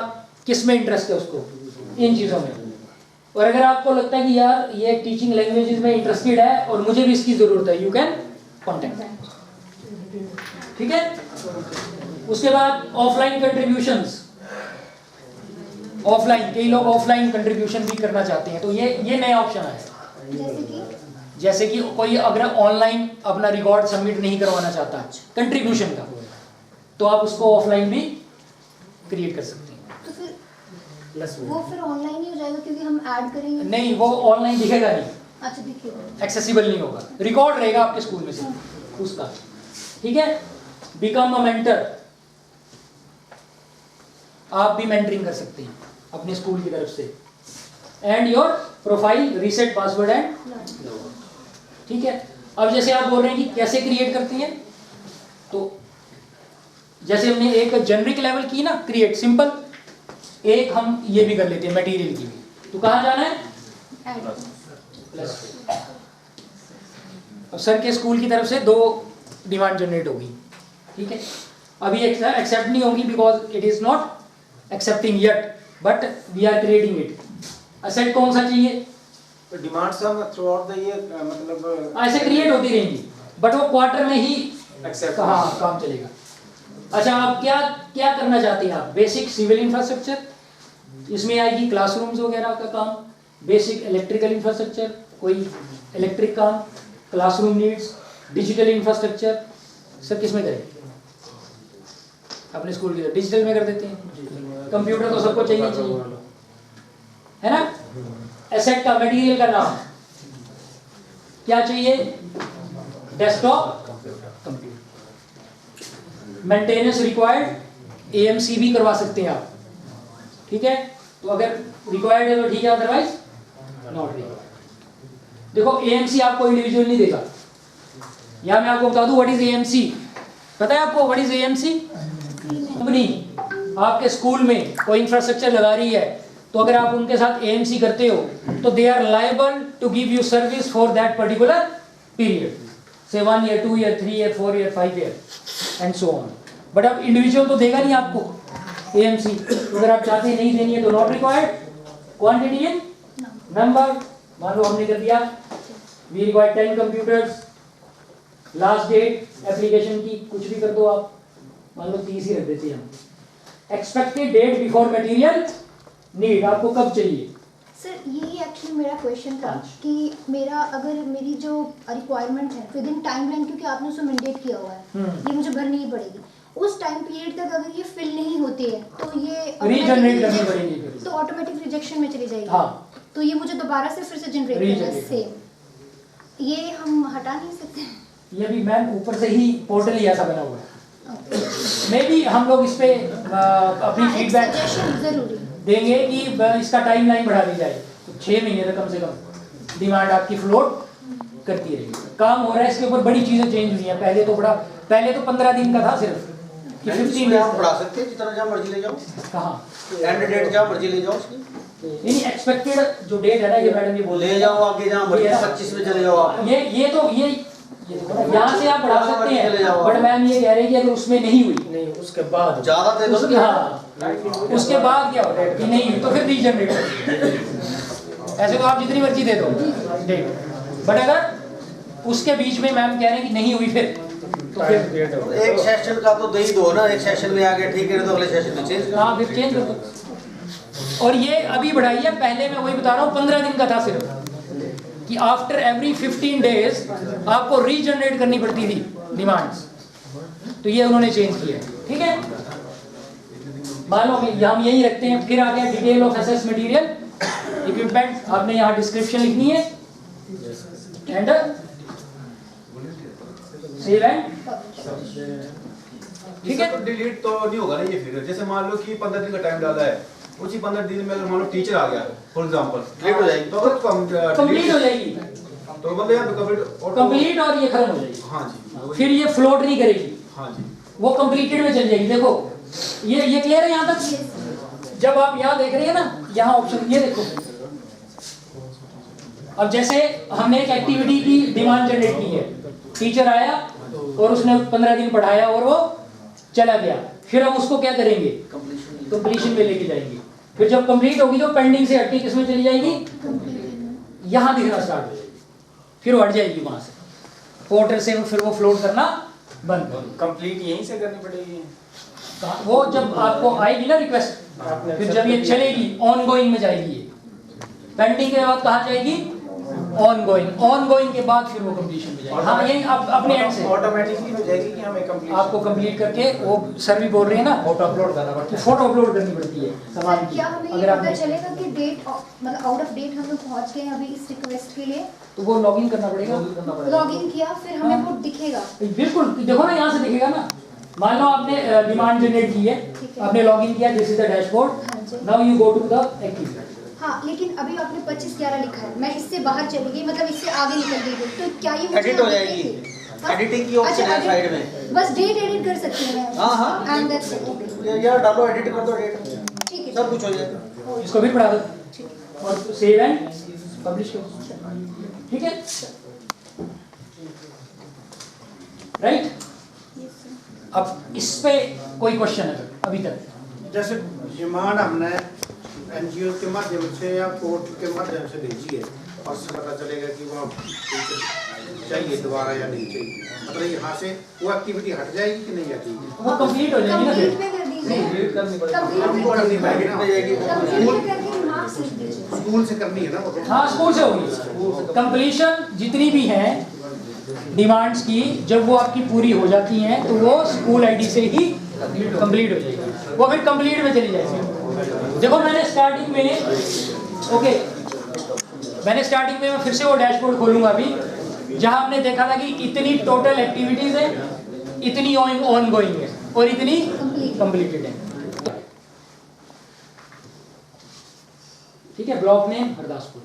Speaker 5: किस में इंटरेस्ट है उसको, इन चीज़ों में। और अगर आपको लगता है कि यार ये टीचिंग लैंग्वेजेस में इंटरेस्टेड है और मुझे भी इसकी ज़रूरत है, यू कैन कॉन्टेक्ट। ठीक है, उसके बाद ऑफलाइन कंट्रीब्यूशंस। ऑफलाइन, कई लोग ऑफलाइन कंट्रीब्यूशन भी करना चाहते हैं, तो ये नया ऑप्शन है। जैसे कि कोई अगर ऑनलाइन अपना रिकॉर्ड सबमिट नहीं करवाना चाहता कंट्रीब्यूशन का, तो आप उसको ऑफलाइन भी क्रिएट कर सकते हैं।
Speaker 6: तो फिर वो फिर ऑनलाइन ही हो जाएगा क्योंकि हम ऐड करेंगे।
Speaker 5: नहीं, वो ऑनलाइन दिखेगा नहीं,
Speaker 6: अच्छा दिखेगा,
Speaker 5: एक्सेसिबल नहीं होगा, रिकॉर्ड रहेगा आपके स्कूल में से उसका। ठीक है, बिकम अ मेंटर, आप भी मेंटरिंग कर सकते हैं अपने स्कूल की तरफ से। And your profile, reset password and. ठीक है, अब जैसे आप बोल रहे हैं कि कैसे क्रिएट करते हैं, तो जैसे हमने एक जेनरिक लेवल की ना क्रिएट सिंपल, एक हम ये भी कर लेते हैं मटेरियल की भी। तो कहाँ जाना है प्लस। अब सर के स्कूल की तरफ से 2 डिमांड जनरेट होगी, ठीक है। अभी एक्सेप्ट नहीं होगी because it is not accepting yet, but we are creating it. Asset कौन सा चाहिए?
Speaker 4: डिमांड्स हम थ्रू आउट द ईयर मतलब
Speaker 5: ऐसे क्रिएट होती रहेंगी, बट वो क्वार्टर में ही एक्सेप्ट हाँ काम चलेगा। अच्छा, आप क्या क्या करना चाहते हैं आप? बेसिक सिविल इंफ्रास्ट्रक्चर, इसमें आएगी क्लासरूम्स वगैरह का काम, बेसिक इलेक्ट्रिकल इंफ्रास्ट्रक्चर, कोई इलेक्ट्रिक काम, classroom needs, digital infrastructure. Sir किस में करें? अपने स्कूल की डिजिटल में कर देते हैं। कंप्यूटर तो सबको चाहिए है ना। एसेट का मटेरियल का नाम क्या चाहिए? Desktop computer. Maintenance required AMC भी करवा सकते हैं आप, ठीक है। तो अगर रिक्वायर्ड है तो ठीक है, अदरवाइज नॉट रिक्वायर्ड। देखो एएमसी आपको इंडिविजुअल नहीं देगा। या मैं आपको बता दूं व्हाट इज एएमसी। पता है आपको व्हाट इज एएमसी? कंपनी आपके स्कूल में कोई इंफ्रास्ट्रक्चर लगा रही है, तो अगर आप उनके साथ एएमसी करते हो तो they are liable to give you service for that particular period, से 1 year, 2 year, 3 year, 4 year, 5 year and so on. But अब इंडिविजुअल तो देगा नहीं आपको एएमसी। तो अगर आप चाहते हैं नहीं देनी है तो not required. Quantity in number, मान लो हमने कर दिया we require 10 computers, last date application की कुछ भी कर दो आप, मान लो 30 ही रख देते हैं हम। Expected date before material need, आपको कब चाहिए?
Speaker 6: सर यही एक्चुअली मेरा क्वेश्चन था कि मेरा अगर मेरी जो रिक्वायरमेंट है विद इन टाइम लाइन, क्योंकि आपने उसमें मैंडेट किया हुआ है ये मुझे भरनी ही पड़ेगी, उस टाइम पीरियड तक अगर ये फिल नहीं होती है तो ये
Speaker 5: रीजनरेट करनी पड़ेगी,
Speaker 6: तो ऑटोमेटिक रिजेक्शन में चली जाएगी।
Speaker 5: हाँ।
Speaker 6: तो ये मुझे दोबारा से फिर से जनरेट करना है सेम, ये हम हटा नहीं सकते?
Speaker 5: ये भी मैम ऊपर से ही पोर्टल ही ऐसा बना हुआ है। मे बी हम लोग इस पे अपनी फीडबैक
Speaker 6: जरूरी
Speaker 5: देंगे कि इसका टाइमलाइन बढ़ा दी जाए, तो 6 महीने तक कम से कम डिमांड आपकी फ्लोट करती रहेगी। काम हो रहा है इसके ऊपर, बड़ी चीजें चेंज हुई हैं। पहले तो 15 दिन का था सिर्फ कि 15
Speaker 12: आप बढ़ा सकते हैं जितना जहाँ मर्जी ले जाओ।
Speaker 5: कहाँ
Speaker 12: एंड डेट जहाँ मर्जी ले जाओ उसकी,
Speaker 5: नहीं एक्सपेक्टेड जो डेट है ना, ये मैडम ये बोल
Speaker 12: ले जाओ आगे जहाँ मर्जी, 25 में चले जाओ आप।
Speaker 5: ये यहाँ से आप बढ़ा सकते हैं, बट मैम ये कह रहे हैं कि अगर उसमें नहीं हुई,
Speaker 4: नहीं उसके बाद
Speaker 12: ज्यादा दे दो।
Speaker 5: हाँ, उसके बाद क्या होता है कि नहीं हुई तो फिर रीजनरेट। ऐसे तो आप जितनी मर्जी दे दो डेट, बट अगर उसके बीच में मैम कह रहे हैं कि नहीं हुई फिर तो फिर
Speaker 12: एक सेशन का तो दे ही दो ना, एक सेशन में आ गया ठीक है तो अगले सेशन में चेंज।
Speaker 5: हाँ फिर चेंज कर दो। और ये अभी बढ़ाई है, पहले मैं वही बता रहा हूँ 15 दिन का था सिर्फ, कि आफ्टर एवरी 15 डेज आपको रीजनरेट करनी पड़ती थी डिमांड्स, तो ये उन्होंने चेंज किया, ठीक है। मान लो हम यही रखते हैं। फिर आ गया डिटेल ऑफ एसेस मटेरियल इक्विपमेंट, आपने यहाँ डिस्क्रिप्शन लिखनी है एंड सेव एंड, ठीक है।
Speaker 13: तो डिलीट तो नहीं होगा ना ये, फिर जैसे मान लो कि 15 दिन का टाइम डाला है, उसी 15 दिन में मान लो टीचर आ गया फॉर एग्जांपल,
Speaker 12: डिलीट हो जाएगी
Speaker 13: तो अगर
Speaker 5: कंप्लीट हो जाएगी,
Speaker 13: तो मतलब यहाँ पे
Speaker 5: कंप्लीट और ये खत्म हो जाएगी।
Speaker 13: हाँ जी,
Speaker 5: फिर ये फ्लोट नहीं करेगी,
Speaker 13: हाँ जी,
Speaker 5: वो कंप्लीटेड में चल जाएगी। देखो ये क्लियर है यहाँ तक? जब आप यहाँ देख रहे हैं ना, यहाँ ऑप्शन ये देखो। अब जैसे हमने एक एक्टिविटी की डिमांड जनरेट की है, टीचर आया और उसने 15 दिन पढ़ाया और वो चला गया, फिर हम उसको क्या करेंगे? कंप्लीशन में लेके जाएंगे। फिर जब कंप्लीट होगी तो पेंडिंग से हटके किसमें चली जाएगी? यहाँ दिखना स्टार्ट हो जाएगी, फिर वो हट जाएगी वहां से पोर्टल से, फिर वो फ्लोट करना बंद।
Speaker 4: कंप्लीट यहीं से करनी पड़ेगी।
Speaker 5: वो जब आपको आएगी ना रिक्वेस्ट, फिर जब ये चलेगी ऑन गोइंग में जाएगी, ये पेंडिंग के बाद कहाँ जाएगी? ऑन गोइंग के बाद फिर वो कंप्लीशन में जाएगी। हाँ यही अपने एंड से
Speaker 4: ऑटोमेटिकली हो जाएगी कि हमें कंप्लीट
Speaker 5: आपको कंप्लीट करके वो सर भी बोल रहे हैं ना, फोटो अपलोड करना पड़ता है, फोटो अपलोड करनी पड़ती है सामान की।
Speaker 6: क्या हमें ये पता चलेगा कि डेट मतलब आउट ऑफ डेट हम लोग पहुंच गए अभी इस रिक्वेस्ट के लिए?
Speaker 5: तो वो लॉगिन करना पड़ेगा।
Speaker 6: लॉगिन किया फिर हमें वो दिखेगा?
Speaker 5: बिल्कुल, देखो ना यहाँ से दिखेगा ना। मान लो आपने डिमांड जनरेट की है, आपने लॉगिन किया, this is the dashboard, now you go to the activity.
Speaker 6: हाँ, लेकिन अभी आपने 25/11 लिखा है, मैं इससे बाहर चली गई, मतलब इससे आगे निकल गई, तो क्या ये मुझे
Speaker 12: एडिट हो जाएगी? एडिटिंग की ऑप्शन है साइड में,
Speaker 6: बस डेट एडिट कर सकती हूँ मैं।
Speaker 12: हाँ
Speaker 6: एंड दैट्स इट।
Speaker 12: यार डालो, एडिट कर दो डेट,
Speaker 6: ठीक है,
Speaker 12: सब कुछ हो जाएगा।
Speaker 5: इसको भी पढ़ा दो और सेव एंड पब्लिश करो, ठीक है, राइट। अब इस पे कोई क्वेश्चन है अभी तक?
Speaker 14: जैसे डिमांड हमने एनजीओ के माध्यम से या कोर्ट के माध्यम से भेजी है और से पता चलेगा कि वहाँ चाहिए दोबारा या नहीं चाहिए, मतलब यहाँ से वो एक्टिविटी हट जाएगी कि नहीं हटेगी?
Speaker 5: वो कंप्लीट हो जाएगी ना फिर?
Speaker 6: कंप्लीट करनी पड़ेगी,
Speaker 14: हमको करनी पड़ेगी ना,
Speaker 6: मार्क्स लिख दीजिए।
Speaker 14: स्कूल से करनी है ना वो?
Speaker 5: हाँ, स्कूल से होगी कंप्लीशन। जितनी भी हैं डिमांड्स की, जब वो आपकी पूरी हो जाती हैं तो वो स्कूल आईडी से ही कंप्लीट हो जाएगी, वो फिर कंप्लीट में चली जाएगी। देखो मैंने स्टार्टिंग में, ओके, मैंने स्टार्टिंग में मैं फिर से वो डैशबोर्ड खोलूंगा अभी, जहां हमने देखा था कि इतनी टोटल एक्टिविटीज है, इतनी ऑन गोइंग है और इतनी कंप्लीटेड है। ठीक है, ब्लॉक नेम हरदासपुर।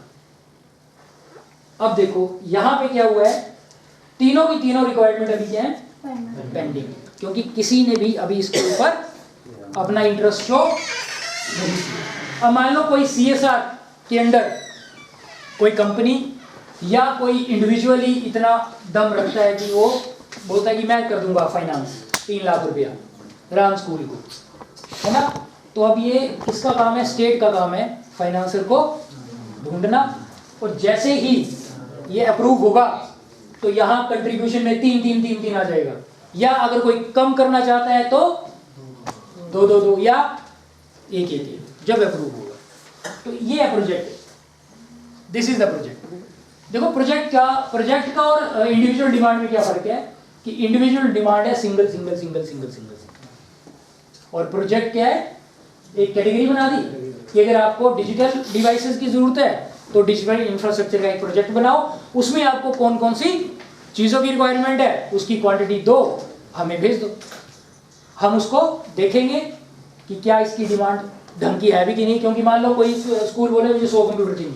Speaker 5: अब देखो यहां पे क्या हुआ है, तीनों की तीनों रिक्वायरमेंट अभी क्या है? पेंडिंग, क्योंकि किसी ने भी अभी इसके ऊपर अपना इंटरेस्ट शो नहीं किया। अब मान लो कोई CSR के अंडर कोई कंपनी या कोई इंडिविजुअली इतना दम रखता है कि वो बोलता है कि मैं कर दूंगा फाइनेंस 3 लाख रुपया राम स्कूल को, है ना। तो अब ये किसका काम है? स्टेट का काम है फाइनेंसर को ढूंढना, और जैसे ही ये अप्रूव होगा तो यहाँ कंट्रीब्यूशन में 3 आ जाएगा, या अगर कोई कम करना चाहता है तो 2 या 1 जब अप्रूव होगा। तो ये है project, this is the project. देखो प्रोजेक्ट का और इंडिविजुअल डिमांड में क्या फर्क है कि इंडिविजुअल डिमांड है सिंगल, और प्रोजेक्ट क्या है? एक कैटेगरी बना दी कि अगर आपको डिजिटल डिवाइसेस की जरूरत है तो डिजिटल इंफ्रास्ट्रक्चर का एक प्रोजेक्ट बनाओ, उसमें आपको कौन कौन सी चीज़ों की रिक्वायरमेंट है उसकी क्वांटिटी दो, हमें भेज दो, हम उसको देखेंगे कि क्या इसकी डिमांड ढंग की है भी कि नहीं। क्योंकि मान लो कोई स्कूल बोले मुझे 100 कंप्यूटर चाहिए,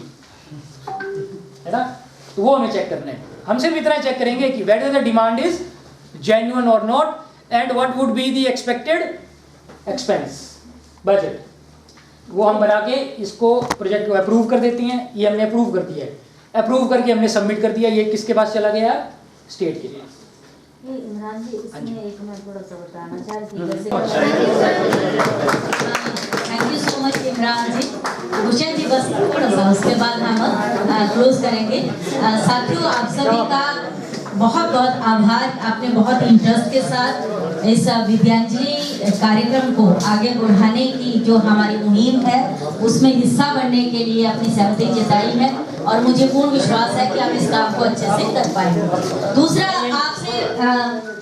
Speaker 5: है ना, तो वो हमें चेक करना है। हम सिर्फ इतना चेक करेंगे कि whether the demand is genuine और not and what would be the expected expense budget. वो हम बना के इसको प्रोजेक्ट को अप्रूव कर देती हैं। ये हमने अप्रूव कर दिया है, अप्रूव करके हमने सबमिट कर दिया। ये किसके पास चला गया? स्टेट के लिए।
Speaker 3: इमरान जी, इसमें एक मैं थोड़ा सा बताना चाह रही थी। Thank you so much Imran ji. Bhushan ji बस थोड़ा सा, उसके बाद हम क्लोज करेंगे। साथियों, आप सभी का बहुत बहुत आभार। आपने बहुत इंटरेस्ट के साथ इस विद्यांजलि कार्यक्रम को आगे बढ़ाने की जो हमारी मुहिम है उसमें हिस्सा बनने के लिए अपनी सहमति जताई है, और मुझे पूर्ण विश्वास है कि आप इस काम को अच्छे से कर पाएंगे। दूसरा, आपसे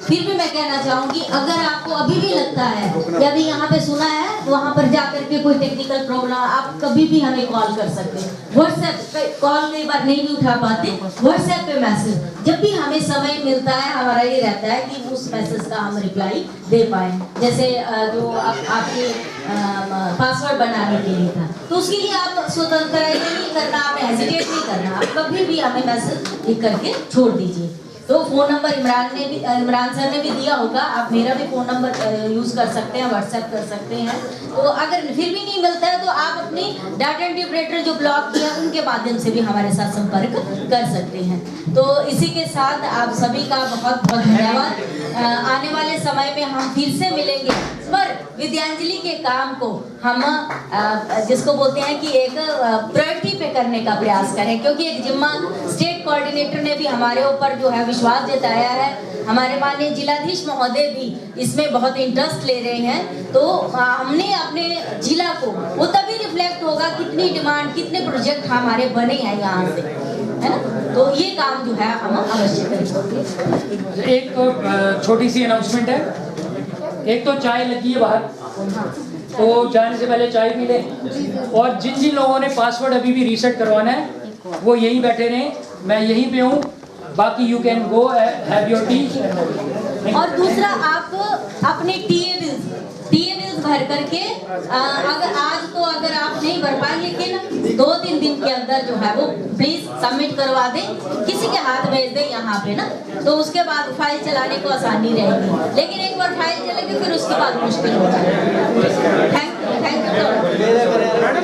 Speaker 3: फिर भी मैं कहना चाहूँगी, अगर आपको अभी भी लगता है कि अभी यहाँ पे सुना है वहाँ पर जाकर के कोई टेक्निकल प्रॉब्लम, आप कभी भी हमें कॉल कर सकते हैं। व्हाट्सएप पे कॉल कई बार नहीं भी उठा पाते, व्हाट्सएप पे मैसेज, जब भी हमें समय मिलता है हमारा ये रहता है कि उस मैसेज का हम रिप्लाई दे पाएँ। जैसे जो आपके पासवर्ड बनाने के लिए था, तो उसके लिए आप स्वतंत्र है, ये नहीं करना, आप हेजिटेट नहीं करना, आप कभी भी हमें मैसेज लिख करके छोड़ दीजिए। तो फ़ोन नंबर इमरान सर ने भी दिया होगा, आप मेरा भी फ़ोन नंबर यूज़ कर सकते हैं, व्हाट्सएप कर सकते हैं। तो अगर फिर भी नहीं मिलता है तो आप अपनी डाटा इंटीग्रेटर जो ब्लॉक किया उनके माध्यम से भी हमारे साथ संपर्क कर सकते हैं। तो इसी के साथ आप सभी का बहुत बहुत धन्यवाद। आने वाले समय में हम फिर से मिलेंगे, पर विद्यांजलि के काम को हम जिसको बोलते हैं कि एक प्रायोरिटी पे करने का प्रयास करें, क्योंकि एक जिम्मा स्टेट कोऑर्डिनेटर ने भी हमारे ऊपर जो है विश्वास जताया है, हमारे माननीय जिलाधीश महोदय भी इसमें बहुत इंटरेस्ट ले रहे हैं। तो हमने अपने जिला को वो तभी रिफ्लेक्ट होगा कितनी डिमांड, कितने प्रोजेक्ट हमारे बने हैं यहाँ से, है ना। तो ये काम जो है हम अवश्य करेंगे।
Speaker 5: एक छोटी सी अनाउंसमेंट है, एक तो चाय लगी है बाहर, तो जाने से पहले चाय पी लें, और जिन जिन लोगों ने पासवर्ड अभी भी रीसेट करवाना है वो यहीं बैठे रहें, मैं यहीं पे हूँ, बाकी you can go have your T.
Speaker 3: और दूसरा, आप अपने टीए बिल्स DMLs भर करके अगर आज तो अगर आप नहीं भर पाए, लेकिन 2-3 दिन के अंदर जो है वो प्लीज सबमिट करवा दें, किसी के हाथ भेज दें यहाँ पे ना, तो उसके बाद फाइल चलाने को आसानी रहेगी। लेकिन एक बार फाइल चलेगी फिर उसके बाद मुश्किल हो जाएगी। Thank you.